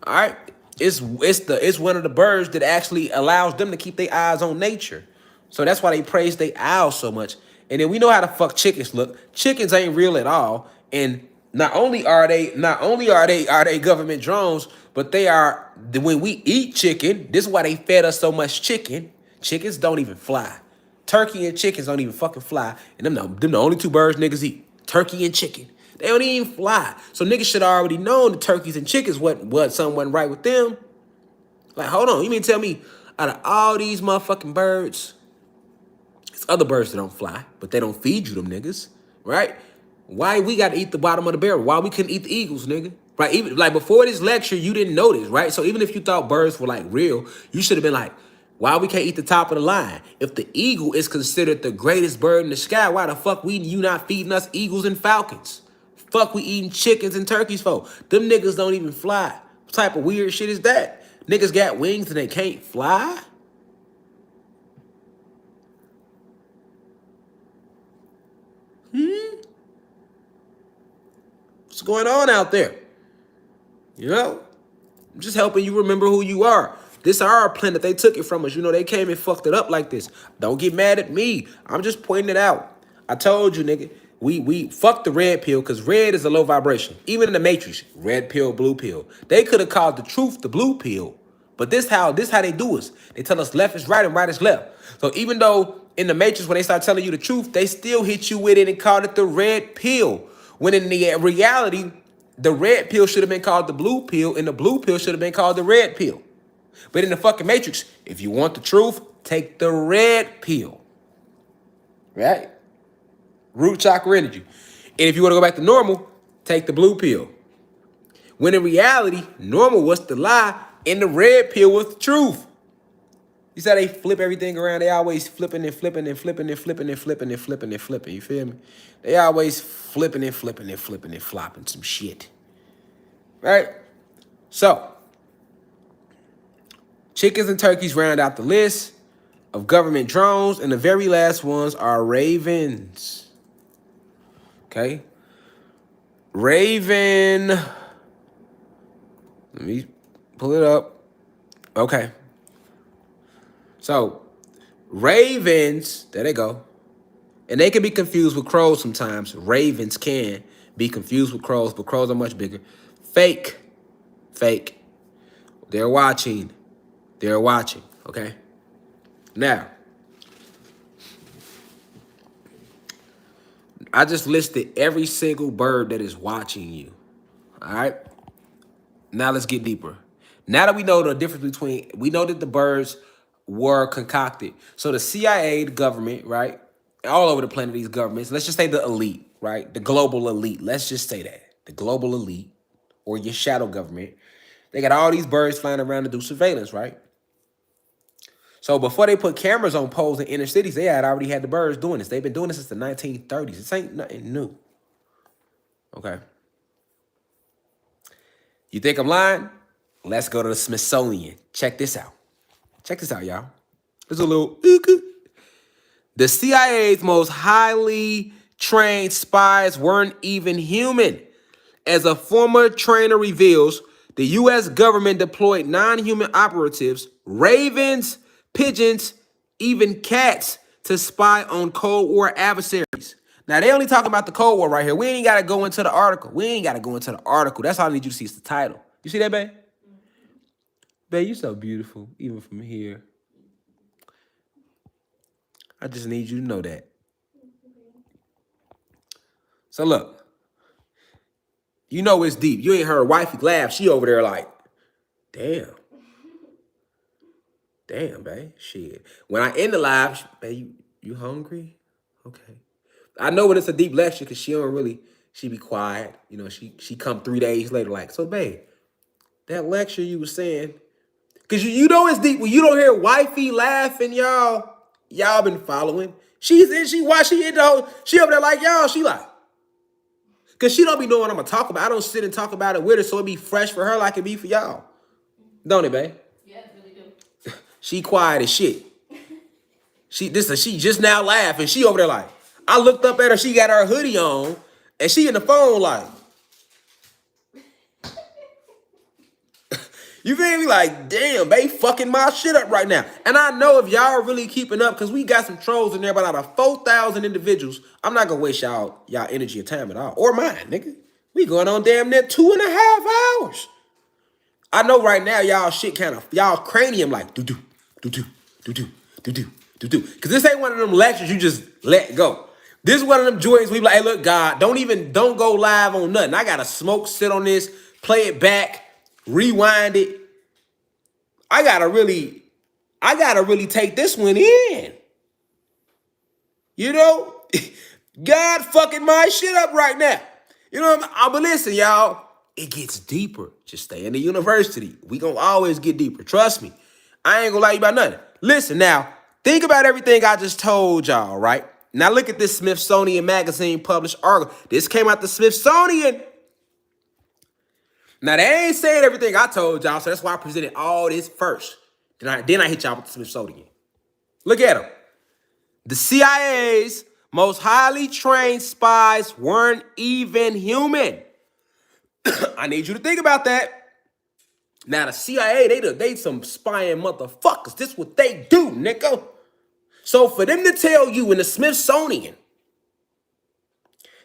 All right? It's one of the birds that actually allows them to keep their eyes on nature. So that's why they praise their owls so much. And then we know how the fuck chickens look. Chickens ain't real at all. And not only are they government drones, but they are, when we eat chicken, this is why they fed us so much chicken. Chickens don't even fly. Turkey and chickens don't even fucking fly. And them the only two birds niggas eat. Turkey and chicken. They don't even fly. So niggas should already know the turkeys and chickens something wasn't right with them. Like, hold on. You mean tell me out of all these motherfucking birds, it's other birds that don't fly, but they don't feed you them niggas, right? Why we got to eat the bottom of the barrel? Why we couldn't eat the eagles, nigga? Right? Even like before this lecture, you didn't know this, right? So even if you thought birds were like real, you should have been like, why we can't eat the top of the line? If the eagle is considered the greatest bird in the sky, why the fuck you not feeding us eagles and falcons? Fuck we eating chickens and turkeys for? Them niggas don't even fly. What type of weird shit is that? Niggas got wings and they can't fly? What's going on out there? You know? I'm just helping you remember who you are. This our planet. They took it from us. You know, they came and fucked it up like this. Don't get mad at me. I'm just pointing it out. I told you, nigga. We fucked the red pill because red is a low vibration. Even in the Matrix, red pill, blue pill. They could have called the truth the blue pill. But this how they do us. They tell us left is right and right is left. So even though in the Matrix, when they start telling you the truth, they still hit you with it and called it the red pill. When in the reality, the red pill should have been called the blue pill, and the blue pill should have been called the red pill. But in the fucking Matrix, if you want the truth, take the red pill. Right? Root chakra energy. And if you want to go back to normal, take the blue pill. When in reality, normal was the lie and the red pill was the truth. You see how they flip everything around? They always flipping and flipping and flipping and flipping and flipping and flipping and flipping. You feel me? They always flipping and flipping and flipping and flopping some shit. Right? So, chickens and turkeys round out the list of government drones, and the very last ones are ravens. Okay? Raven. Let me pull it up. Okay. So, ravens, there they go. And they can be confused with crows sometimes. Ravens can be confused with crows, but crows are much bigger. Fake. Fake. They're watching. They're watching, okay? Now, I just listed every single bird that is watching you, all right? Now let's get deeper. Now that we know the difference between, we know that the birds were concocted. So the CIA, the government, right? All over the planet, these governments, let's just say the elite, right? The global elite, let's just say that. The global elite, or your shadow government, they got all these birds flying around to do surveillance, right? So before they put cameras on poles in inner cities, they had already had the birds doing this. They've been doing this since the 1930s. This ain't nothing new, okay? You think I'm lying? Let's go to the Smithsonian. Check this out. Check this out, y'all. There's a little... The CIA's most highly trained spies weren't even human. As a former trainer reveals, the U.S. government deployed non-human operatives, ravens, pigeons, even cats, to spy on Cold War adversaries. Now, they only talking about the Cold War right here. We ain't got to go into the article. That's all I need you to see is the title. You see that, babe? Babe, you so beautiful, even from here. I just need you to know that. So look, you know it's deep. You ain't heard wifey laugh. She over there like, damn. Damn, babe. Shit. When I end the live, babe, you hungry? Okay. I know when it's a deep lecture because she be quiet. You know, she come 3 days later like, so babe, that lecture you was saying, because you know it's deep. When you don't hear wifey laughing, y'all been following. She over there like, y'all, she like, because she don't be knowing what I'm going to talk about. I don't sit and talk about it with her, so it be fresh for her like it be for y'all. Don't it, babe? Yeah, it really do. She quiet as shit. She just now laughing. She over there like, I looked up at her, she got her hoodie on, and she in the phone like, you feel me? Like, damn, they fucking my shit up right now. And I know if y'all are really keeping up, because we got some trolls in there, but out of 4,000 individuals, I'm not going to waste y'all energy or time at all. Or mine, nigga. We going on damn near 2.5 hours. I know right now y'all shit kind of, y'all cranium like, do-do, do-do, do-do, do-do, do-do. Because this ain't one of them lectures you just let go. This is one of them joints we be like, hey, look, God, don't go live on nothing. I got to smoke, sit on this, play it back, rewind it. I gotta really take this one in. You know? God fucking my shit up right now. You know what I mean? But listen, y'all, it gets deeper. Just stay in the university. We gonna always get deeper. Trust me. I ain't gonna lie to you about nothing. Listen now, think about everything I just told y'all, right? Now look at this Smithsonian Magazine published article. This came out the Smithsonian. Now, they ain't saying everything I told y'all, so that's why I presented all this first. Then I hit y'all with the Smithsonian. Look at them. The CIA's most highly trained spies weren't even human. I need you to think about that. Now, the CIA, they some spying motherfuckers. This what they do, nigga. So for them to tell you in the Smithsonian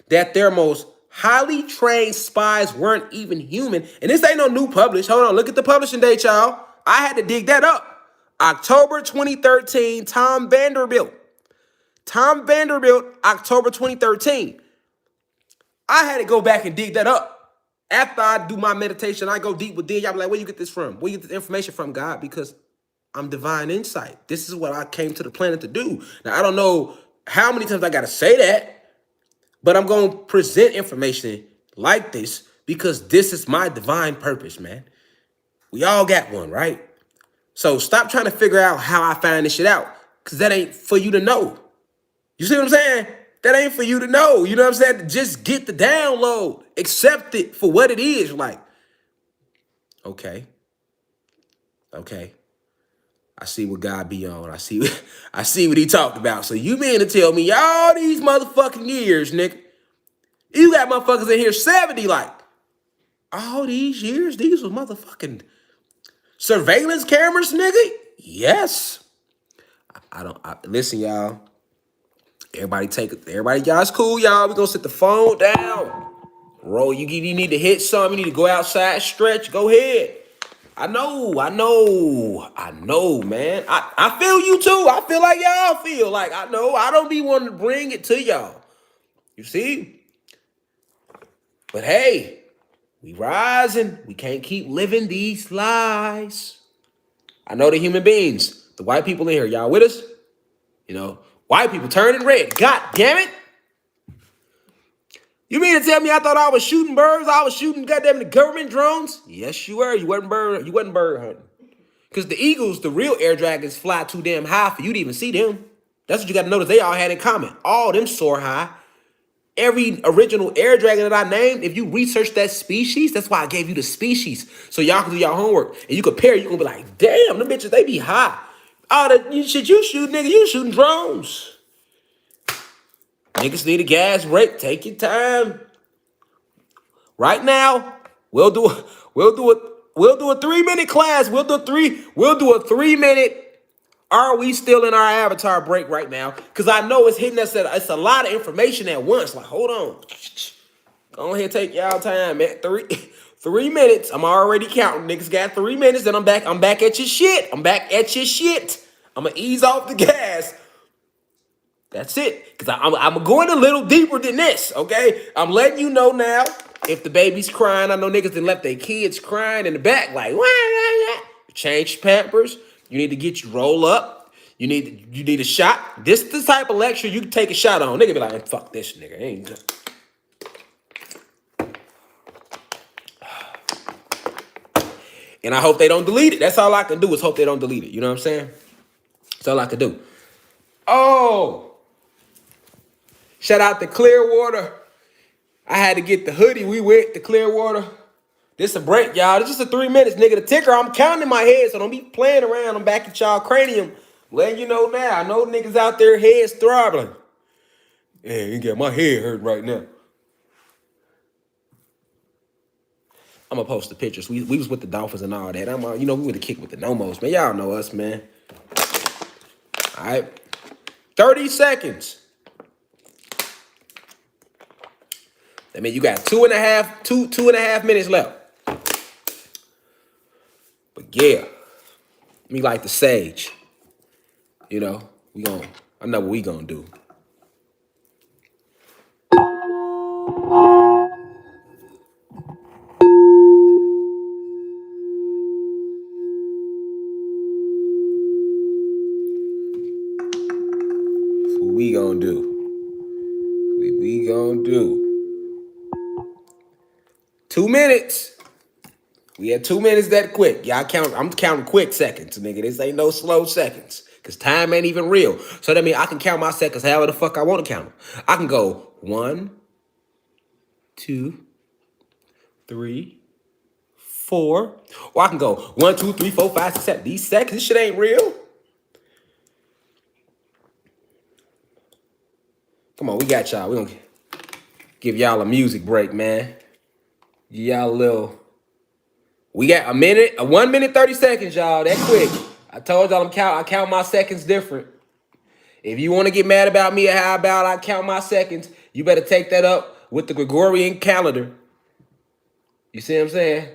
that their most highly trained spies weren't even human. And this ain't no new publish. Hold on, look at the publishing date, y'all. I had to dig that up. October 2013, Tom Vanderbilt. October 2013. I had to go back and dig that up. After I do my meditation, I go deep within. Y'all be like, where you get this from? Where you get this information from, God? Because I'm divine insight. This is what I came to the planet to do. Now, I don't know how many times I got to say that. But I'm going to present information like this because this is my divine purpose, man. We all got one, right? So stop trying to figure out how I find this shit out, because that ain't for you to know. You see what I'm saying? That ain't for you to know. You know what I'm saying? Just get the download. Accept it for what it is. Like, okay. I see what God be on. I see what he talked about. So you mean to tell me all these motherfucking years, nigga, you got motherfuckers in here 70, like, all these years, these was motherfucking surveillance cameras, nigga? Yes. Listen, y'all. Everybody, y'all, it's cool, y'all. We gonna sit the phone down. Roll, you need to hit something. You need to go outside, stretch. Go ahead. I know, man. I feel you too. I feel like y'all feel. Like, I know. I don't be wanting to bring it to y'all. You see? But hey, we rising. We can't keep living these lies. I know the human beings, the white people in here. Y'all with us? You know, white people turning red. God damn it. You mean to tell me I thought I was shooting birds? I was shooting goddamn the government drones? Yes, you were. You wasn't bird hunting. Because the eagles, the real air dragons, fly too damn high for you to even see them. That's what you got to notice. They all had in common. All them soar high. Every original air dragon that I named, if you research that species, that's why I gave you the species. So y'all can do your homework. And you compare, you're going to be like, damn, them bitches, they be high. All that shit you shoot, nigga, you shooting drones. Niggas need a gas break. Take your time. Right now, we'll do a 3-minute class. We'll do a 3-minute. Are we still in our avatar break right now? Because I know it's hitting us it's a lot of information at once. Like, hold on. Go ahead, take y'all time, man. 3 minutes. I'm already counting. Niggas got 3 minutes, then I'm back at your shit. I'm gonna ease off the gas. That's it. Because I'm going a little deeper than this, okay? I'm letting you know now. If the baby's crying, I know niggas that left their kids crying in the back, like, wah. Change Pampers. You need to get you roll up. You need a shot. This the type of lecture you can take a shot on. Nigga be like, fuck this nigga. Ain't good. And I hope they don't delete it. That's all I can do is hope they don't delete it. You know what I'm saying? That's all I can do. Oh, shout out to Clearwater. I had to get the hoodie. We went to Clearwater. This a break, y'all. This just a 3 minutes, nigga. The ticker, I'm counting in my head, so don't be playing around. I'm back at y'all cranium. Letting you know now. I know niggas out there heads throbbing. Yeah, you got my head hurt right now. I'm gonna post the pictures. We was with the Dolphins and all that. We went to kick with the Nomos, man. Y'all know us, man. All right. 30 seconds. I mean, you got two and a half minutes left. But yeah, me like the sage. You know, I know what we gonna do. What we gonna do? What we gonna do? 2 minutes. We had 2 minutes that quick. Y'all count. I'm counting quick seconds, nigga. This ain't no slow seconds. Cause time ain't even real. So that means I can count my seconds however the fuck I want to count them. I can go 1, 2, 3, 4. Or I can go 1, 2, 3, 4, 5, 6, 7. These seconds, this shit ain't real. Come on, we got y'all. We gonna give y'all a music break, man. Give y'all a little. We got a 1 minute, 30 seconds, y'all. That quick. I told y'all I count my seconds different. If you want to get mad about me or how about I count my seconds, you better take that up with the Gregorian calendar. You see what I'm saying?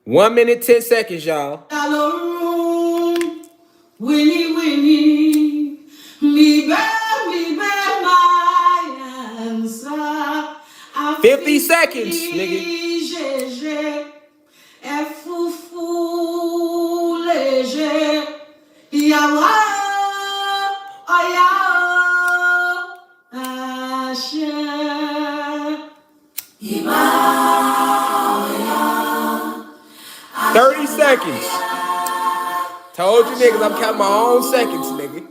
1 minute, 10 seconds, y'all. Winnie, me bear my answer. 50 seconds, nigga. seconds. Told you niggas I'm counting my own seconds, nigga.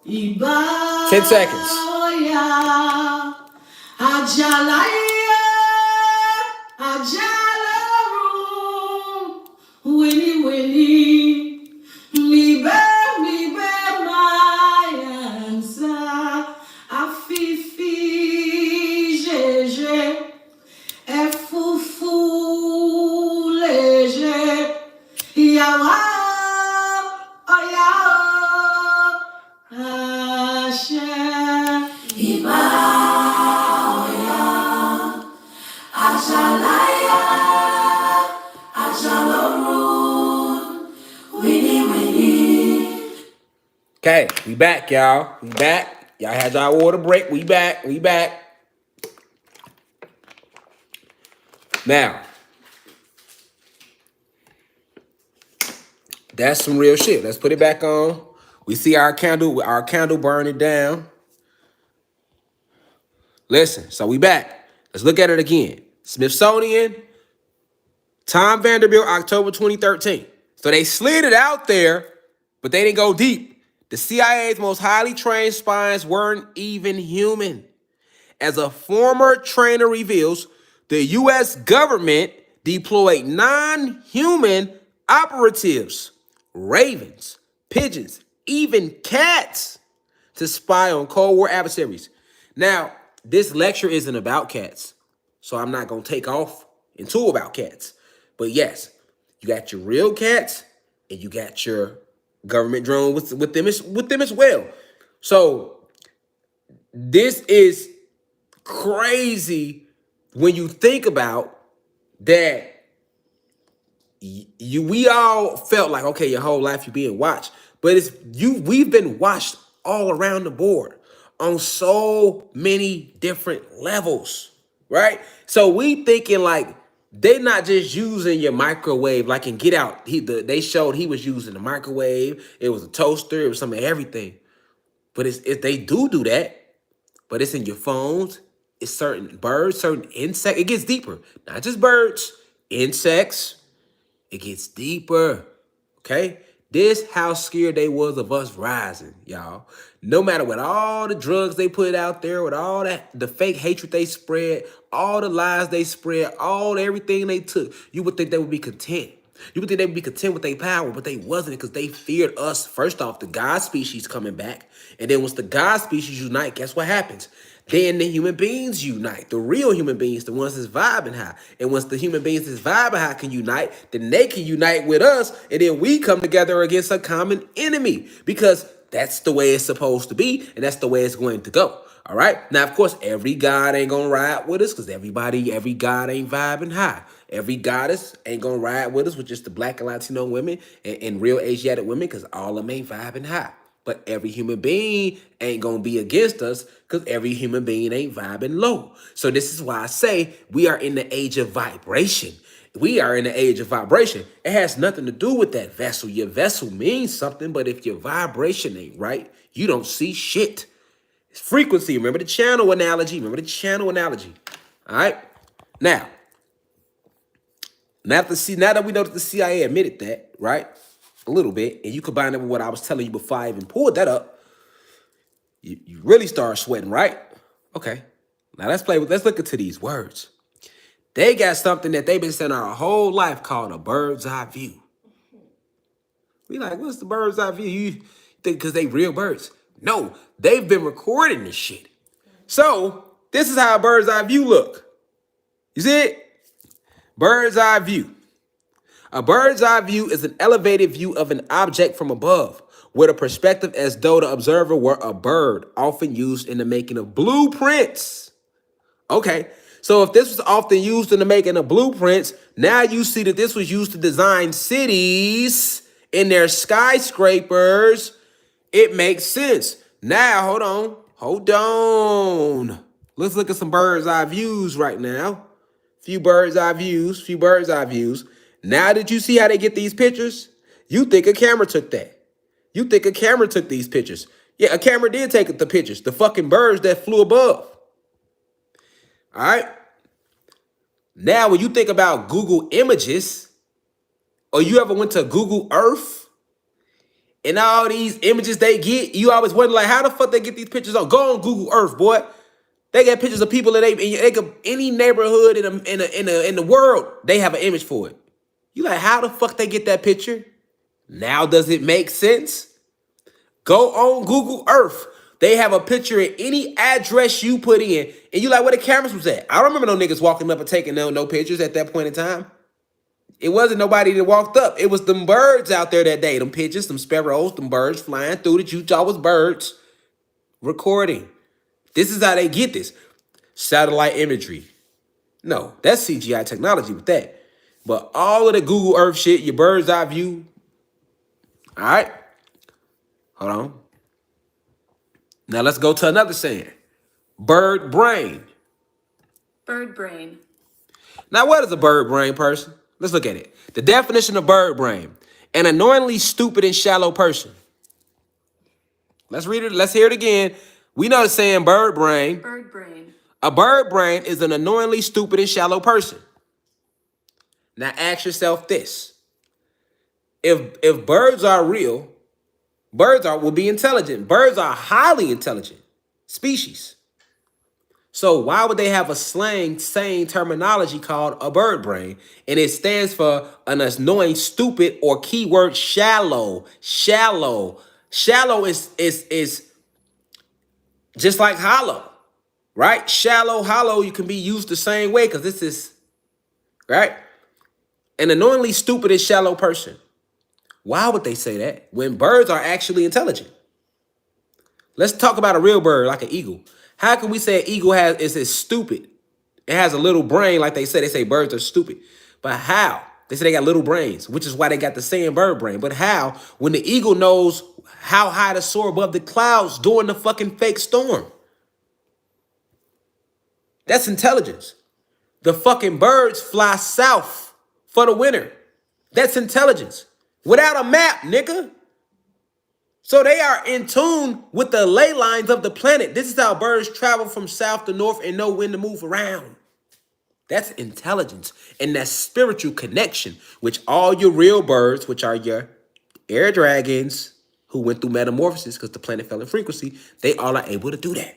Iba 10 seconds. ya ajalaya ajalaru wini mi be mayansa afifi jeje efufu leje yawa oya Asha Iba Ajalaya Ajalorun Winnie Okay, we back, y'all. We back. Y'all had y'all water break. We back. We back. Now, that's some real shit. Let's put it back on. We see our candle burning down. Listen, so we back. Let's look at it again. Smithsonian, Tom Vanderbilt, October 2013. So they slid it out there, but they didn't go deep. The CIA's most highly trained spies weren't even human. As a former trainer reveals, the U.S. government deployed non-human operatives, ravens, pigeons, even cats, to spy on Cold War adversaries. Now, this lecture isn't about cats, so I'm not going to take off into about cats. But yes, you got your real cats, and you got your government drone with them as well. So this is crazy when you think about that. We all felt like, okay, your whole life you're being watched, but we've been watched all around the board on so many different levels, right? So we thinking like they're not just using your microwave like in Get Out. They showed he was using the microwave. It was a toaster. It was some of everything. But if they do that, but it's in your phones, it's certain birds, certain insects. It gets deeper. Not just birds, insects. It gets deeper, okay? This how scared they was of us rising, y'all. No matter what all the drugs they put out there, with all that, the fake hatred they spread, all the lies they spread, everything they took, you would think they would be content. You would think they would be content with their power, but they wasn't, because they feared us. First off, the God species coming back. And then once the God species unite, guess what happens? Then the human beings unite. The real human beings, the ones that's vibing high. And once the human beings that's vibing high can unite, then they can unite with us. And then we come together against a common enemy. Because that's the way it's supposed to be. And that's the way it's going to go. All right. Now, of course, every God ain't going to ride with us, because every God ain't vibing high. Every goddess ain't going to ride with us with just the Black and Latino women and real Asiatic women, because all of them ain't vibing high. But every human being ain't going to be against us, because every human being ain't vibing low. So this is why I say we are in the age of vibration. We are in the age of vibration. It has nothing to do with that vessel. Your vessel means something, but if your vibration ain't right, you don't see shit. It's frequency. Remember the channel analogy. All right? Now that we know that the CIA admitted that, right? A little bit, and you combine it with what I was telling you before I even pulled that up, you really start sweating, right? Okay. Now let's look into these words. They got something that they've been saying our whole life called a bird's eye view. We like, what's the bird's eye view? You think because they real birds? No, they've been recording this shit. So this is how a bird's eye view look. You see it? Bird's eye view. A bird's eye view is an elevated view of an object from above, with a perspective as though the observer were a bird, often used in the making of blueprints. Okay, so if this was often used in the making of blueprints, now you see that this was used to design cities in their skyscrapers. It makes sense. Now, hold Hold on. Let's look at some bird's eye views right now. Few bird's eye views, few bird's eye views. Now that you see how they get these pictures, you think a camera took that. You think a camera took these pictures. Yeah, a camera did take the pictures. The fucking birds that flew above. All right? Now, when you think about Google Images, or you ever went to Google Earth, and all these images they get, you always wonder, like, how the fuck they get these pictures on? Go on Google Earth, boy. They got pictures of people that they could, any neighborhood in the world, they have an image for it. You like, how the fuck they get that picture? Now, does it make sense? Go on Google Earth. They have a picture of any address you put in, and you like, where the cameras was at? I don't remember no niggas walking up and taking no pictures at that point in time. It wasn't nobody that walked up. It was them birds out there that day. Them pigeons, them sparrows, them birds flying through that you thought was birds recording. This is how they get this. Satellite imagery. No, that's CGI technology with that. But all of the Google Earth shit, your bird's eye view. All right. Hold on. Now let's go to another saying. Bird brain. Bird brain. Now what is a bird brain person? Let's look at it. The definition of bird brain. An annoyingly stupid and shallow person. Let's read it. Let's hear it again. We know the saying bird brain. Bird brain. A bird brain is an annoyingly stupid and shallow person. Now ask yourself this. If birds are real, will be intelligent. Birds are highly intelligent species. So why would they have a slang terminology called a bird brain? And it stands for an annoying, stupid, or keyword shallow. Shallow. Shallow is just like hollow, right? Shallow, hollow, you can be used the same way because this is, right? An annoyingly stupid and shallow person. Why would they say that when birds are actually intelligent? Let's talk about a real bird like an eagle. How can we say an eagle is stupid? It has a little brain, like they say. They say birds are stupid. But how? They say they got little brains, which is why they got the saying bird brain. But how? When the eagle knows how high to soar above the clouds during the fucking fake storm. That's intelligence. The fucking birds fly south for the winter. That's intelligence. Without a map, nigga. So they are in tune with the ley lines of the planet. This is how birds travel from south to north and know when to move around. That's intelligence and that spiritual connection, which all your real birds, which are your air dragons who went through metamorphosis because the planet fell in frequency, they all are able to do that.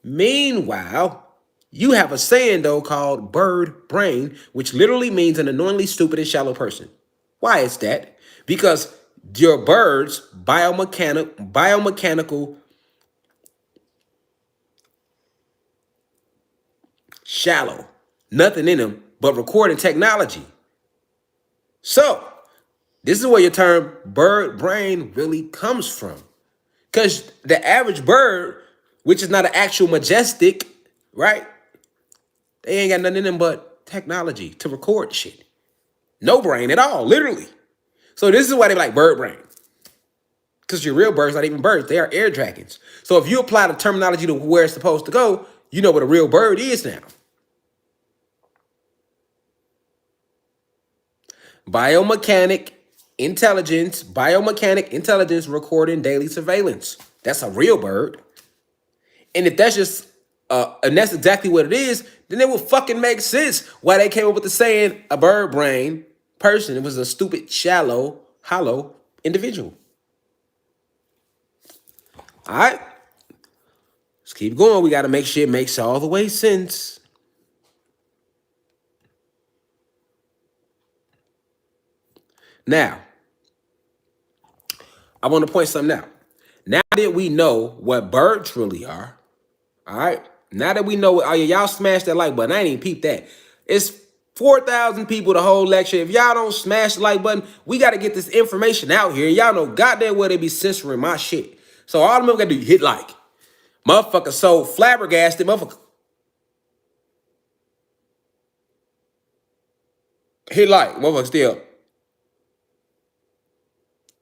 Meanwhile, you have a saying, though, called bird brain, which literally means an annoyingly stupid and shallow person. Why is that? Because your bird's biomechanical shallow, nothing in them but recording technology. So this is where your term bird brain really comes from. Because the average bird, which is not an actual majestic, right? They ain't got nothing in them but technology to record shit. No brain at all, literally. So this is why they like bird brain. Because your real birds not even birds. They are air dragons. So if you apply the terminology to where it's supposed to go, you know what a real bird is now. Biomechanic intelligence recording daily surveillance. That's a real bird. And if that's just, and that's exactly what it is, then it would fucking make sense why they came up with the saying a bird brain person. It was a stupid, shallow, hollow individual. All right. Let's keep going. We got to make sure it makes all the way sense. Now, I want to point something out. Now that we know what birds really are, all right? Now that we know what, y'all smash that like button. I ain't even peeped that. It's 4,000 people the whole lecture. If y'all don't smash the like button, we got to get this information out here. And y'all know goddamn well they be censoring my shit. So all I'm going to do is hit like. Motherfucker so flabbergasted. Motherfucker. Hit like. Motherfucker still.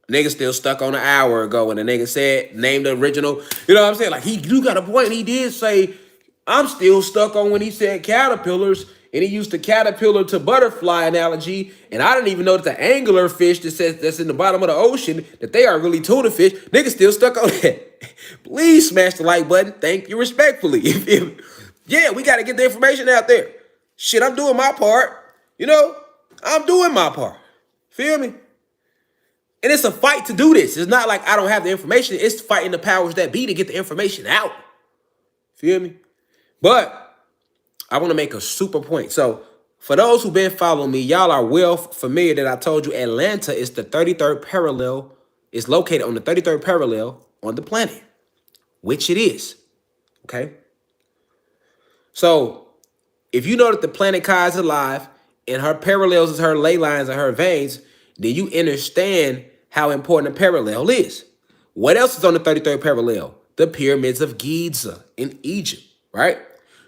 Nigga still stuck on an hour ago when the nigga said, name the original. You know what I'm saying? Like, you got a point. He did say, I'm still stuck on when he said caterpillars, and he used the caterpillar to butterfly analogy, and I didn't even know that the angler fish that says that's in the bottom of the ocean, that they are really tuna fish. Nigga still stuck on that. Please smash the like button. Thank you respectfully. Yeah, we got to get the information out there. Shit, I'm doing my part. You know, I'm doing my part. Feel me? And it's a fight to do this. It's not like I don't have the information. It's fighting the powers that be to get the information out. Feel me? But I want to make a super point. So for those who've been following me, y'all are well familiar that I told you Atlanta is the 33rd parallel. It's located on the 33rd parallel on the planet, which it is. Okay? So if you know that the planet Kai is alive and her parallels is her ley lines and her veins, then you understand how important a parallel is. What else is on the 33rd parallel? The pyramids of Giza in Egypt, right?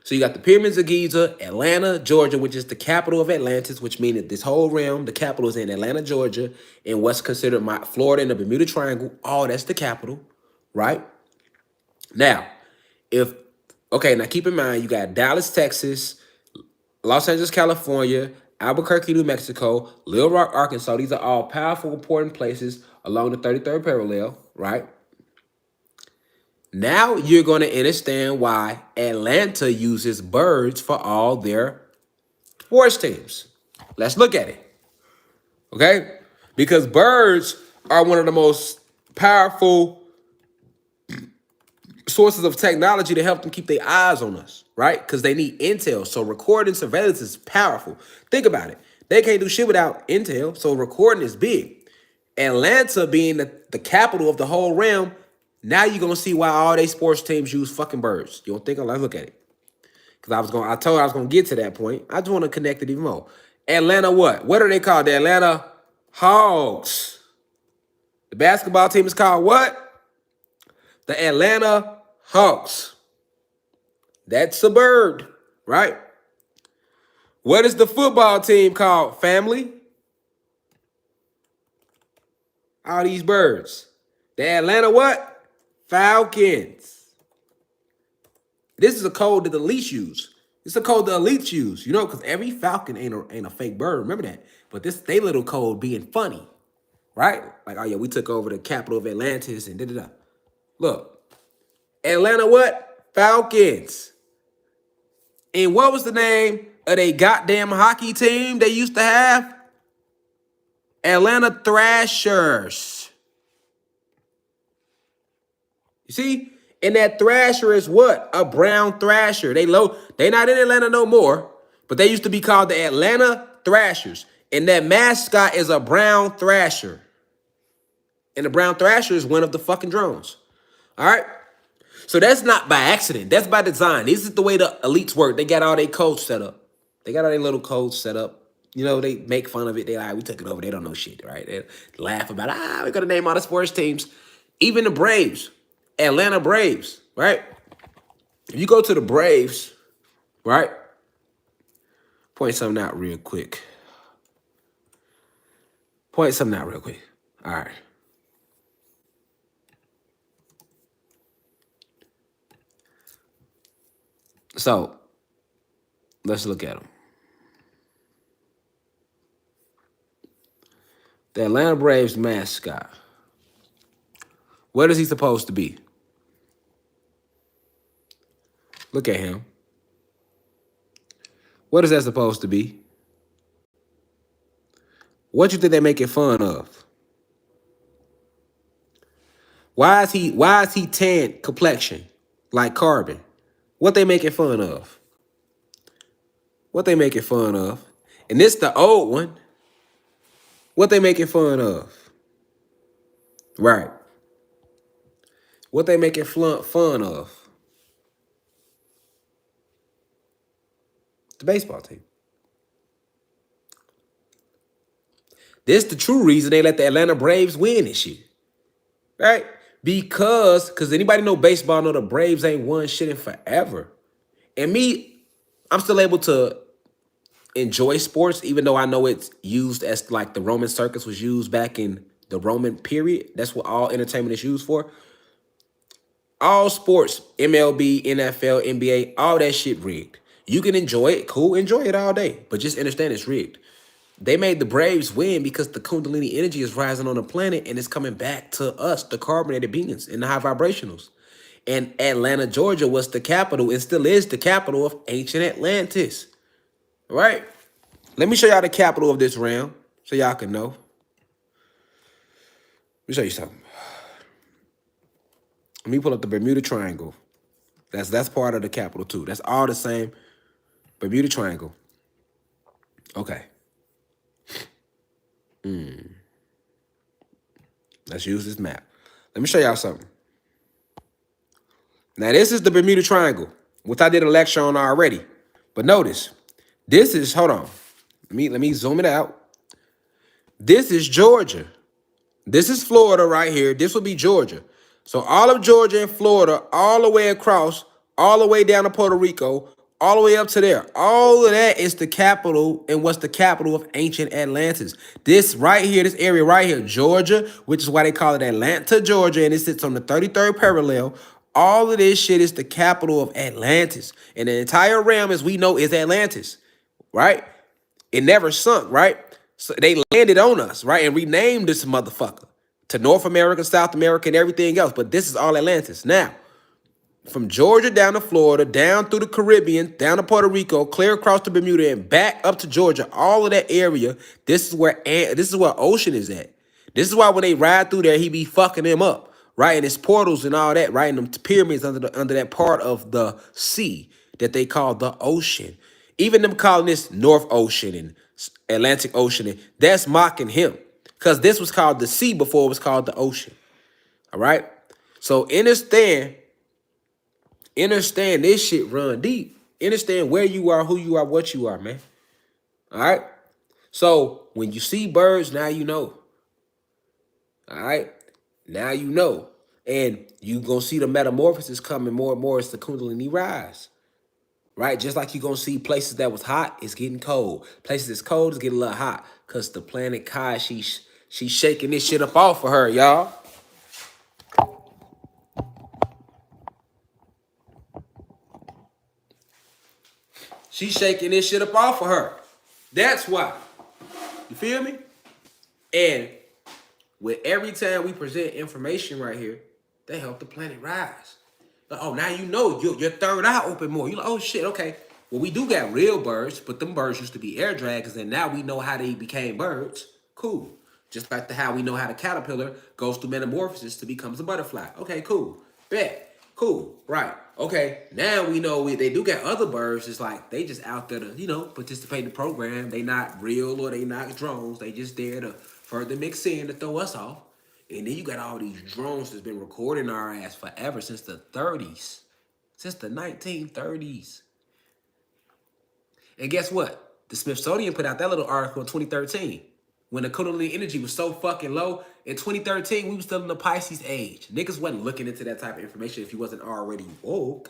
So you got the pyramids of Giza, Atlanta, Georgia, which is the capital of Atlantis, which means that this whole realm, the capital is in Atlanta, Georgia, and what's considered Florida and the Bermuda Triangle. Oh, that's the capital, right? Now, now keep in mind, you got Dallas, Texas, Los Angeles, California, Albuquerque, New Mexico, Little Rock, Arkansas. These are all powerful, important places along the 33rd parallel, right? Now you're going to understand why Atlanta uses birds for all their sports teams. Let's look at it, okay? Because birds are one of the most powerful sources of technology to help them keep their eyes on us, right? Because they need intel. So recording surveillance is powerful. Think about it. They can't do shit without intel, so recording is big. Atlanta being the capital of the whole realm, now you're going to see why all they sports teams use fucking birds. You don't think? Let's look at it. Because I told you I was going to get to that point. I just want to connect it even more. Atlanta what? What are they called? The Atlanta Hawks. The basketball team is called what? The Atlanta Hawks. That's a bird, right? What is the football team called, family? All these birds. The Atlanta what? Falcons. This is a code that the elites use. It's a code the elites use, you know, because every falcon ain't a fake bird. Remember that. But this they little code being funny, right? Like, oh yeah, we took over the capital of Atlantis and da-da-da. Look. Atlanta what? Falcons. And what was the name of their goddamn hockey team they used to have? Atlanta Thrashers. You see? And that Thrasher is what? A brown Thrasher. They not in Atlanta no more, but they used to be called the Atlanta Thrashers. And that mascot is a brown Thrasher. And the brown Thrasher is one of the fucking drones. All right? So that's not by accident. That's by design. This is the way the elites work. They got all their codes set up. They got all their little codes set up. You know, they make fun of it. They like, we took it over. They don't know shit, right? They laugh about, we're going to name all the sports teams. Even the Braves. Atlanta Braves, right? If you go to the Braves, right? Point something out real quick. All right. So, let's look at them. The Atlanta Braves mascot. What is he supposed to be? Look at him. What is that supposed to be? What you think they're making fun of? Why is he tan complexion like carbon? What they making fun of? And this the old one. What they making fun of? Right. What they making fun of? The baseball team. This the true reason they let the Atlanta Braves win this shit. Right? Because anybody know baseball know the Braves ain't won shit in forever. And me, I'm still able to enjoy sports, even though I know it's used as like the Roman circus was used back in the Roman period. That's what all entertainment is used for. All sports, MLB, NFL, NBA, all that shit rigged. You can enjoy it, cool, enjoy it all day, but just understand it's rigged. They made the Braves win because the Kundalini energy is rising on the planet and it's coming back to us, the carbonated beings and the high vibrationals. And Atlanta, Georgia was the capital and still is the capital of ancient Atlantis. All right? Let me show y'all the capital of this realm so y'all can know. Let me show you something. Let me pull up the Bermuda Triangle. That's part of the capital too. That's all the same. Bermuda Triangle. Okay. Let's use this map. Let me show y'all something. Now, this is the Bermuda Triangle, which I did a lecture on already. But notice, this is, hold on. Let me zoom it out. This is Georgia. This is Florida right here. This will be Georgia. So all of Georgia and Florida, all the way across, all the way down to Puerto Rico, all the way up to there. All of that is the capital and what's the capital of ancient Atlantis. This right here, this area right here, Georgia, which is why they call it Atlanta, Georgia, and it sits on the 33rd parallel. All of this shit is the capital of Atlantis. And the entire realm, as we know, is Atlantis, right? It never sunk, right? So they landed on us, right? And renamed this motherfucker to North America, South America, and everything else. But this is all Atlantis. Now, from Georgia down to Florida, down through the Caribbean, down to Puerto Rico, clear across to Bermuda, and back up to Georgia, all of that area, this is where ocean is at. This is why when they ride through there, he be fucking them up, right? And his portals and all that, right? And them pyramids under that part of the sea that they call the ocean. Even them calling this North Ocean and Atlantic Ocean, and that's mocking him. Because this was called the sea before it was called the ocean. All right? So understand this shit run deep. Understand where you are, who you are, what you are, man. All right? So when you see birds, now you know. All right? Now you know. And you going to see the metamorphosis coming more and more as the Kundalini rise. Right? Just like you're going to see places that was hot, it's getting cold. Places that's cold, it's getting a little hot. Because the planet Kai, she's shaking this shit up off of her, y'all. She's shaking this shit up off of her. That's why. You feel me? And with every time we present information right here, they help the planet rise. Like, oh, now you know your third eye open more. You're like, oh shit, okay. Well, we do got real birds, but them birds used to be air dragons, and now we know how they became birds. Cool. Just like how we know how the caterpillar goes through metamorphosis to becomes a butterfly. Okay, cool. Bet. Cool. Right. Okay. Now we know they do got other birds. It's like they just out there to, participate in the program. They not real or they not drones. They just there to further mix in to throw us off. And then you got all these drones that's been recording our ass forever since the 30s. Since the 1930s. And guess what? The Smithsonian put out that little article in 2013. When the Kundalini energy was so fucking low, in 2013, we was still in the Pisces age. Niggas wasn't looking into that type of information if you wasn't already woke.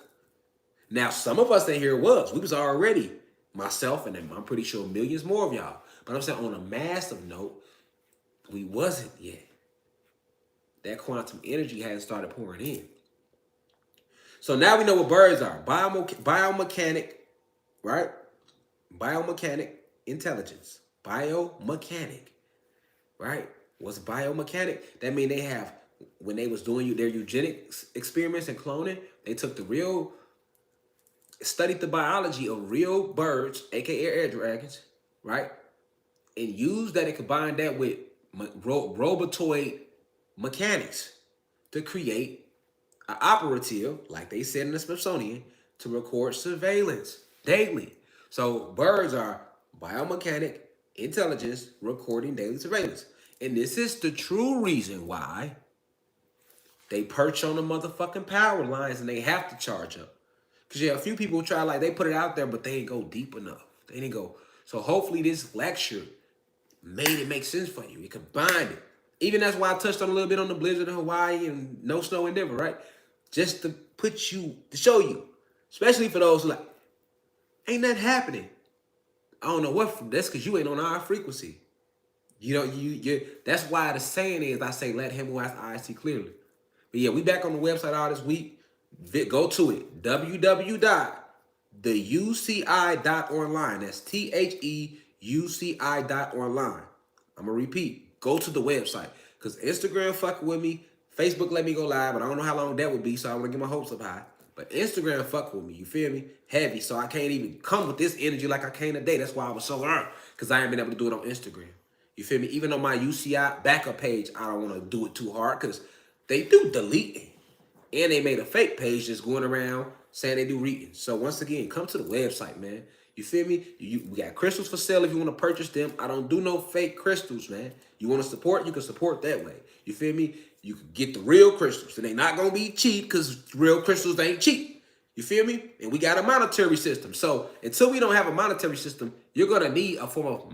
Now, some of us in here was. We was already. Myself and I'm pretty sure millions more of y'all. But I'm saying on a massive note, we wasn't yet. That quantum energy hadn't started pouring in. So now we know what birds are. Biomechanic, right? Biomechanic intelligence. Biomechanic, right? What's biomechanic? That means they have, when they was doing their eugenics experiments and cloning, they took studied the biology of real birds, aka air dragons, right? And used that and combined that with robotoid mechanics to create an operative, like they said in the Smithsonian, to record surveillance daily. So birds are biomechanic intelligence recording daily surveillance. And this is the true reason why they perch on the motherfucking power lines and they have to charge up. Because a few people try, like, they put it out there, but they ain't go deep enough. They didn't go. So hopefully this lecture made it make sense for you. We combined it. Even that's why I touched on a little bit on the blizzard in Hawaii and no snow in Denver, right? Just to show you. Especially for those who like, ain't nothing happening. I don't know what, that's because you ain't on our frequency. You know, you that's why the saying is, I say, let him who has eyes see clearly. But yeah, we back on the website all this week. Go to it. www.theuci.online. That's THEUCI.online. I'm gonna repeat. Go to the website. Because Instagram fucking with me. Facebook let me go live, but I don't know how long that would be, so I want to get my hopes up high. But Instagram fuck with me, you feel me? Heavy, so I can't even come with this energy like I can today. That's why I was so because I ain't been able to do it on Instagram. You feel me? Even on my UCI backup page, I don't want to do it too hard because they do delete it. And they made a fake page just going around saying they do readings. So once again, come to the website, man. You feel me? We got crystals for sale if you want to purchase them. I don't do no fake crystals, man. You want to support, you can support that way. You feel me? You can get the real crystals. And they not going to be cheap because real crystals ain't cheap. You feel me? And we got a monetary system. So until we don't have a monetary system, you're going to need a form of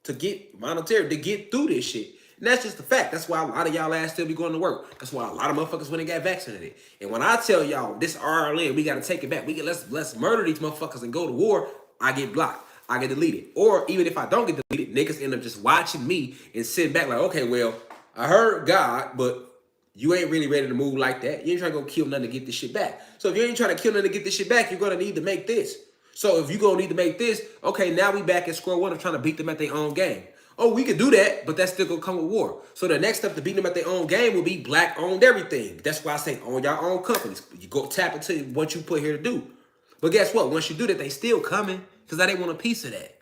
to get through this shit. And that's just the fact. That's why a lot of y'all ass still be going to work. That's why a lot of motherfuckers when they got vaccinated. And when I tell y'all this RLN, we got to take it back. Let's murder these motherfuckers and go to war. I get blocked. I get deleted. Or even if I don't get deleted, niggas end up just watching me and sitting back like, okay, well, I heard God, but you ain't really ready to move like that. You ain't trying to go kill nothing to get this shit back. So if you ain't trying to kill nothing to get this shit back, you're going to need to make this. So if you're going to need to make this, okay, now we back at square one of trying to beat them at their own game. Oh, we could do that, but that's still going to come with war. So the next step to beat them at their own game will be black-owned everything. That's why I say own your own companies. You go tap into what you put here to do. But guess what? Once you do that, they still coming because now they want a piece of that.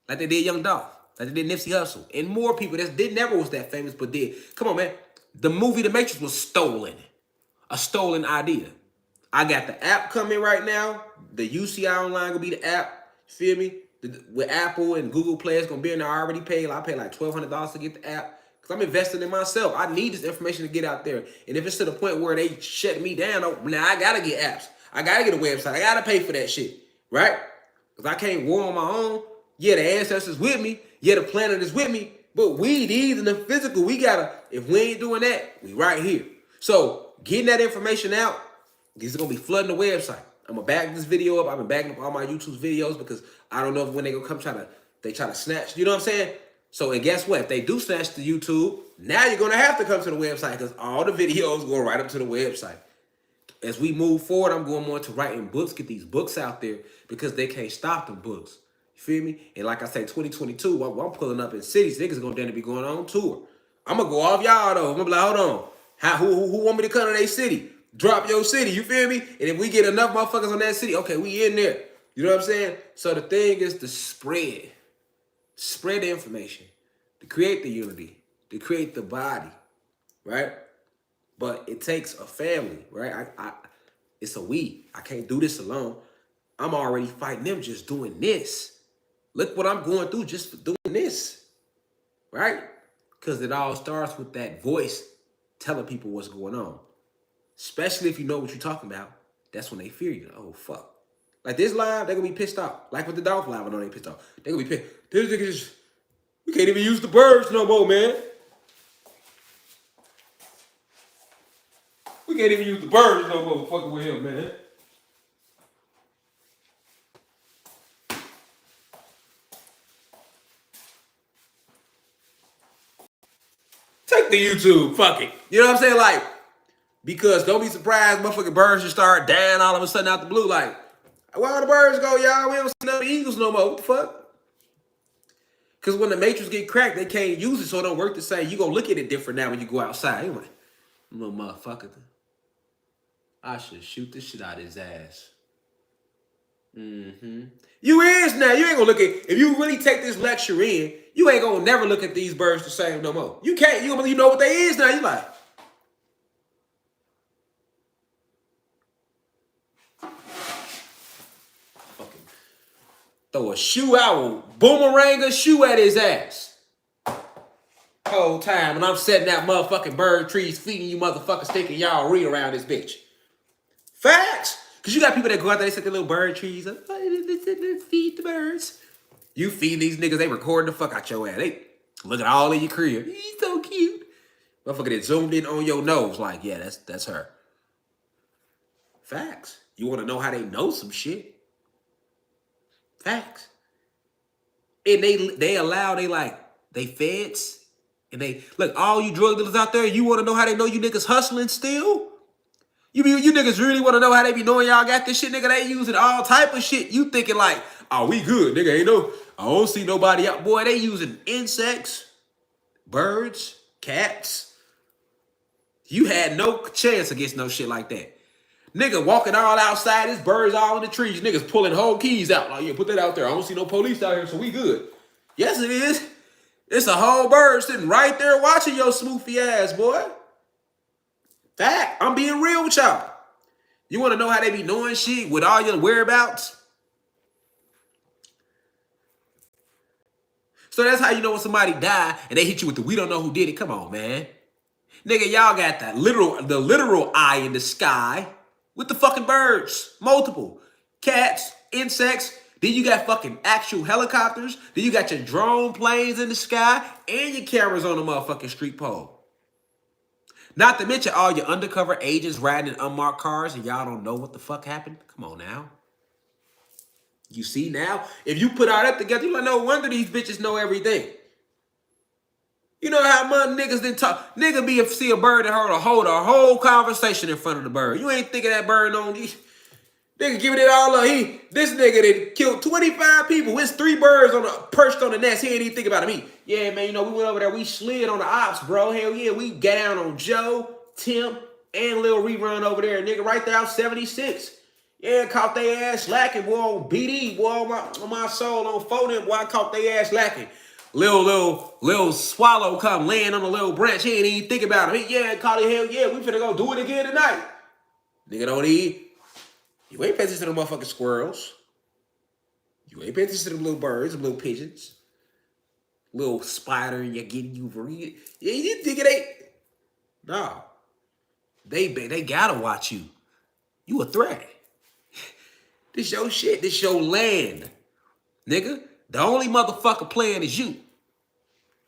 Like they did Young Dolph. Like they did Nipsey Hussle. And more people that never was that famous, but did. Come on, man. The movie The Matrix was stolen. A stolen idea. I got the app coming right now. The UCI Online gonna be the app. You feel me? With Apple and Google Play, it's gonna be in there. I already paid. I paid like $1,200 to get the app because I'm investing in myself. I need this information to get out there. And if it's to the point where they shut me down, now I gotta get apps. I gotta get a website. I gotta pay for that shit, right? Because I can't war on my own. Yeah, the ancestors with me. Yeah, the planet is with me. But we need in the physical. We gotta. If we ain't doing that, we right here. So getting that information out. These are gonna be flooding the website. I'm gonna back this video up. I've been backing up all my YouTube videos because I don't know if when they gonna come try to snatch. You know what I'm saying? So and guess what? If they do snatch the YouTube, now you're gonna have to come to the website because all the videos go right up to the website. As we move forward, I'm going more to writing books, get these books out there because they can't stop them books. You feel me? And like I say, 2022, I'm pulling up in cities. Niggas gonna then be going on tour. I'm gonna go off y'all though. I'm gonna be like, hold on. Who want me to come to their city? Drop your city, you feel me? And if we get enough motherfuckers on that city, okay, we in there. You know what I'm saying? So the thing is to spread the information, to create the unity, to create the body, right? But it takes a family, right? It's a we. I can't do this alone. I'm already fighting them just doing this. Look what I'm going through just for doing this, right? Because it all starts with that voice telling people what's going on. Especially if you know what you're talking about, that's when they fear you. Oh, fuck. Like this live, they're going to be pissed off. Like with the Dolph live, I know they pissed off. They're going to be pissed. This niggas, we can't even use the birds no more, man. We can't even use the birds no more fucking with him, man. Take the YouTube, fuck it. You know what I'm saying? Like, because don't be surprised, motherfucking birds just start dying all of a sudden out the blue. Like, where all the birds go, y'all? We don't see no eagles no more. What the fuck? Because when the matrix get cracked, they can't use it, so it don't work the same. You gonna look at it different now when you go outside. You're like, little motherfucker. I should shoot this shit out of his ass. You is now. You ain't gonna look at, if you really take this lecture in, you ain't gonna never look at these birds the same no more. You can't. You know what they is now. You like, fucking throw a shoe out, boomerang a shoe at his ass. Whole time, and I'm setting out motherfucking bird trees, feeding you motherfuckers, thinking y'all read around this bitch. Facts. Because you got people that go out there, they set their little bird trees up. Feed the birds. You feed these niggas, they record the fuck out your ass. They look at all in your crib. He's so cute. Motherfucker that zoomed in on your nose. Like, yeah, that's her. Facts. You want to know how they know some shit? Facts. And they allow, they like, They feds. And they, look, all you drug dealers out there, you want to know how they know you niggas hustling still? You niggas really want to know how they be knowing y'all got this shit, nigga? They using all type of shit. You thinking like, oh, we good, nigga. Ain't no, I don't see nobody out. Boy, they using insects, birds, cats. You had no chance against no shit like that. Nigga walking all outside, this birds all in the trees. Niggas pulling whole keys out. Like, yeah, put that out there. I don't see no police out here, so we good. Yes, it is. It's a whole bird sitting right there watching your smoofy ass, boy. Fact, I'm being real with y'all. You want to know how they be knowing shit with all your whereabouts? So that's how you know when somebody died and they hit you with the we don't know who did it. Come on, man. Nigga, y'all got the literal eye in the sky with the fucking birds. Multiple. Cats, insects. Then you got fucking actual helicopters. Then you got your drone planes in the sky and your cameras on the motherfucking street pole. Not to mention all your undercover agents riding in unmarked cars and y'all don't know what the fuck happened. Come on now. You see now? If you put all that together, you're like, no wonder these bitches know everything. You know how much niggas didn't talk. Nigga see a bird and hold a whole conversation in front of the bird. You ain't thinking that bird on these. Nigga giving it all up. This nigga that killed 25 people. It's 3 birds perched on the nest. He ain't even think about it. Yeah, man, you know, we went over there. We slid on the ops, bro. Hell yeah, we got down on Joe, Tim, and Lil Rerun over there. Nigga, right there out 76. Yeah, caught they ass slacking, boy, on BD, boy, on my soul, on phone, boy, I caught they ass slacking. Lil Swallow come laying on a little branch. He ain't even think about it. Yeah, caught it, hell yeah, we finna go do it again tonight. Nigga don't eat. You ain't paying attention to them motherfucking squirrels. You ain't paying attention to them little birds, them little pigeons. Little spider, and you're getting you. Yeah, you think it ain't. No. They gotta watch you. You a threat. This your shit. This your land. Nigga, the only motherfucker playing is you.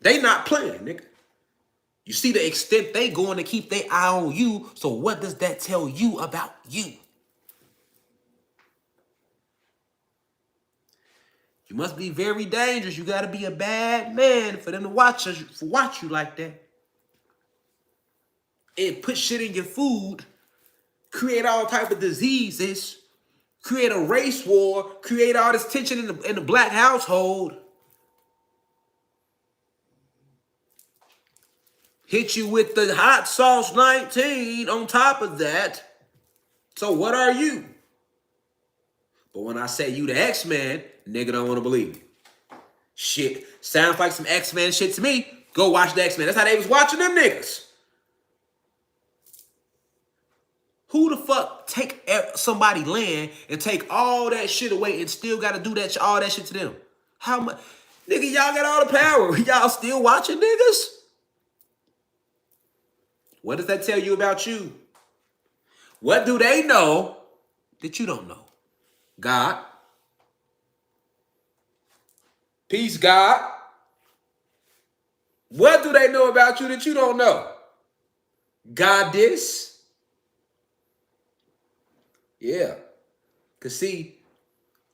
They not playing, nigga. You see the extent they going to keep their eye on you, so what does that tell you about you? You must be very dangerous. You got to be a bad man for them to watch you like that. And put shit in your food, create all type of diseases, create a race war, create all this tension in the black household. Hit you with the hot sauce 19 on top of that. So what are you? But when I say you the X-Man, nigga don't want to believe me. Shit, sounds like some X-Men shit to me. Go watch the X-Men. That's how they was watching them niggas. Who the fuck take somebody land and take all that shit away and still got to do all that shit to them? How much? Nigga, y'all got all the power. Y'all still watching niggas? What does that tell you about you? What do they know that you don't know? God. Peace, God. What do they know about you that you don't know? God.S. Yeah. Because see,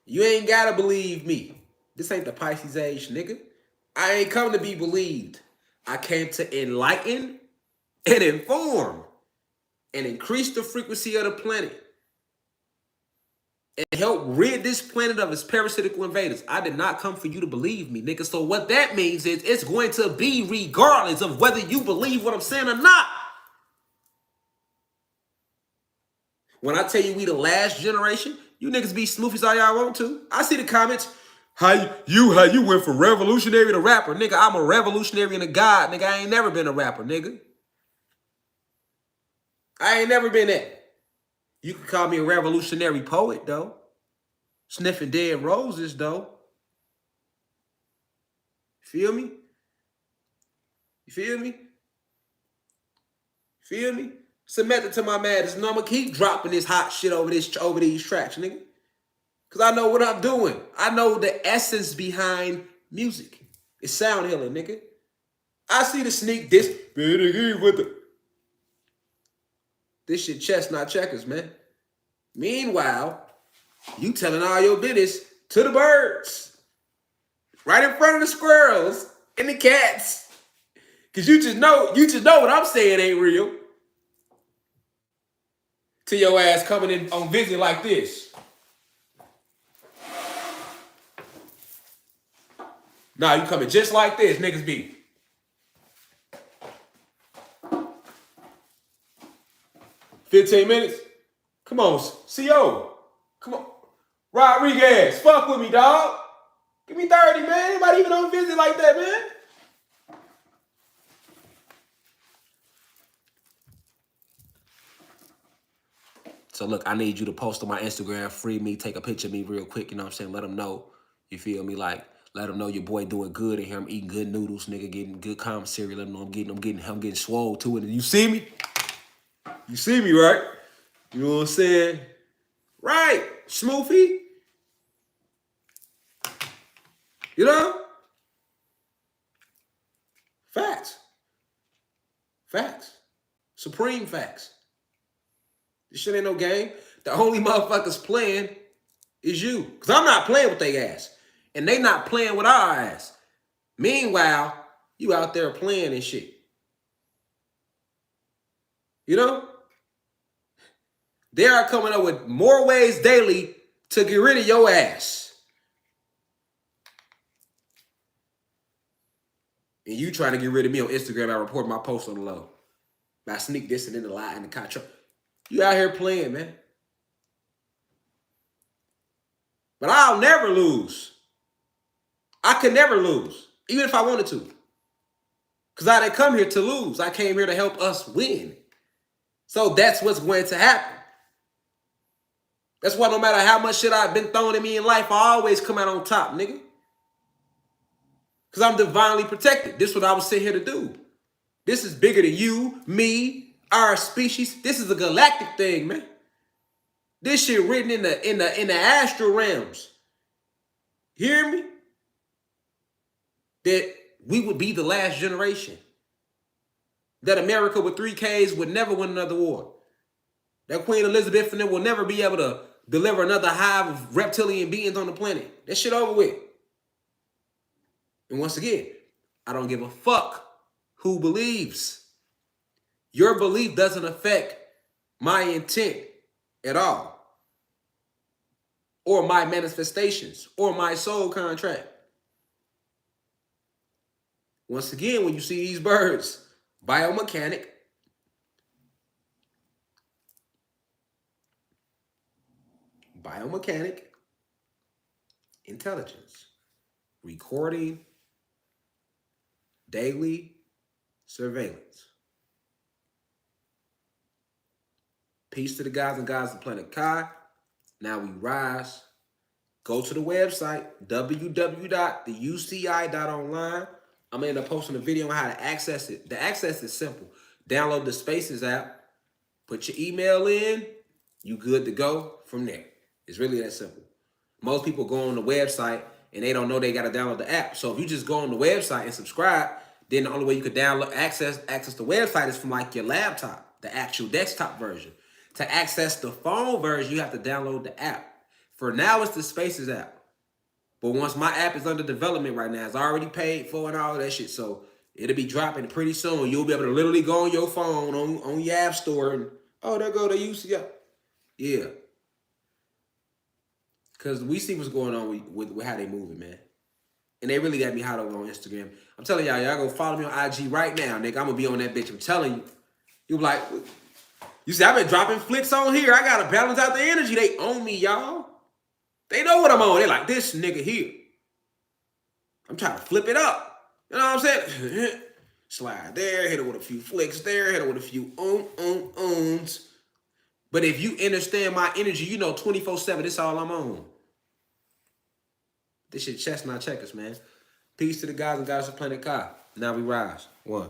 you ain't got to believe me. This ain't the Pisces age, nigga. I ain't come to be believed. I came to enlighten and inform and increase the frequency of the planet and help rid this planet of its parasitical invaders. I did not come for you to believe me, nigga. So what that means is it's going to be regardless of whether you believe what I'm saying or not. When I tell you we the last generation, you niggas be smoofies all y'all want to. I see the comments. How you went from revolutionary to rapper. Nigga, I'm a revolutionary and a god. Nigga, I ain't never been a rapper, nigga. I ain't never been that. You can call me a revolutionary poet, though. Sniffing dead roses, though. Feel me? You feel me? Feel me? It's a method to my madness. And I'm gonna keep dropping this hot shit over these tracks, nigga. Because I know what I'm doing. I know the essence behind music. It's sound healing, nigga. I see the sneak this. This shit chess, not checkers, man. Meanwhile, you telling all your business to the birds. Right in front of the squirrels. And the cats. Cause you just know what I'm saying ain't real. Till your ass coming in on visit like this. Nah, you coming just like this, niggas be. $15. Come on, CO. Come on. Rodriguez, fuck with me, dog. Give me 30, man. Anybody even on visit like that, man? So look, I need you to post on my Instagram, free me, take a picture of me real quick, you know what I'm saying? Let them know, you feel me? Like, let them know your boy doing good in here. I'm eating good noodles, nigga, getting good commissary. Let them know I'm getting swole to it. And you see me? You see me, right? You know what I'm saying? Right, Smoothie. You know? Facts. Facts. Supreme facts. This shit ain't no game. The only motherfuckers playing is you. Because I'm not playing with they ass. And they not playing with our ass. Meanwhile, you out there playing and shit. You know? They are coming up with more ways daily to get rid of your ass. And you trying to get rid of me on Instagram. I report my post on the low. I sneak this and then the lie in the contract. You out here playing, man. But I'll never lose. I could never lose, even if I wanted to. Because I didn't come here to lose. I came here to help us win. So that's what's going to happen. That's why no matter how much shit I've been thrown at me in life, I always come out on top, nigga. Because I'm divinely protected. This is what I was sent here to do. This is bigger than you, me, our species. This is a galactic thing, man. This shit written in the astral realms. Hear me? That we would be the last generation. That America with 3 Ks would never win another war. That Queen Elizabeth and them will never be able to deliver another hive of reptilian beings on the planet. That shit over with. And once again, I don't give a fuck who believes. Your belief doesn't affect my intent at all. Or my manifestations. Or my soul contract. Once again, when you see these birds, biomechanic, intelligence, recording, daily surveillance. Peace to the guys and guys of Planet Kai. Now we rise. Go to the website, www.theuci.online. I'm going to end up posting a video on how to access it. The access is simple. Download the Spaces app, put your email in, you good to go from there. It's really that simple. Most people go on the website and they don't know they got to download the app. So if you just go on the website and subscribe, then the only way you could download access the website is from like your laptop, the actual desktop version. To access the phone version, you have to download the app. For now, it's the Spaces app. But once my app is under development right now, it's already paid for and all that shit. So it'll be dropping pretty soon. You'll be able to literally go on your phone, on your app store, and oh, there go the UCI. Yeah. Because we see what's going on with how they moving, man. And they really got me hot over on Instagram. I'm telling y'all go follow me on IG right now, nigga. I'm going to be on that bitch. I'm telling you. You'll be like, you see, I've been dropping flicks on here. I got to balance out the energy. They own me, y'all. They know what I'm on. They like, this nigga here. I'm trying to flip it up. You know what I'm saying? Slide there, hit it with a few flicks there, hit it with a few ums. But if you understand my energy, you know 24/7, this all I'm on. This shit chestnut checkers, man. Peace to the guys and guys of Planet Kai. Now we rise. 1.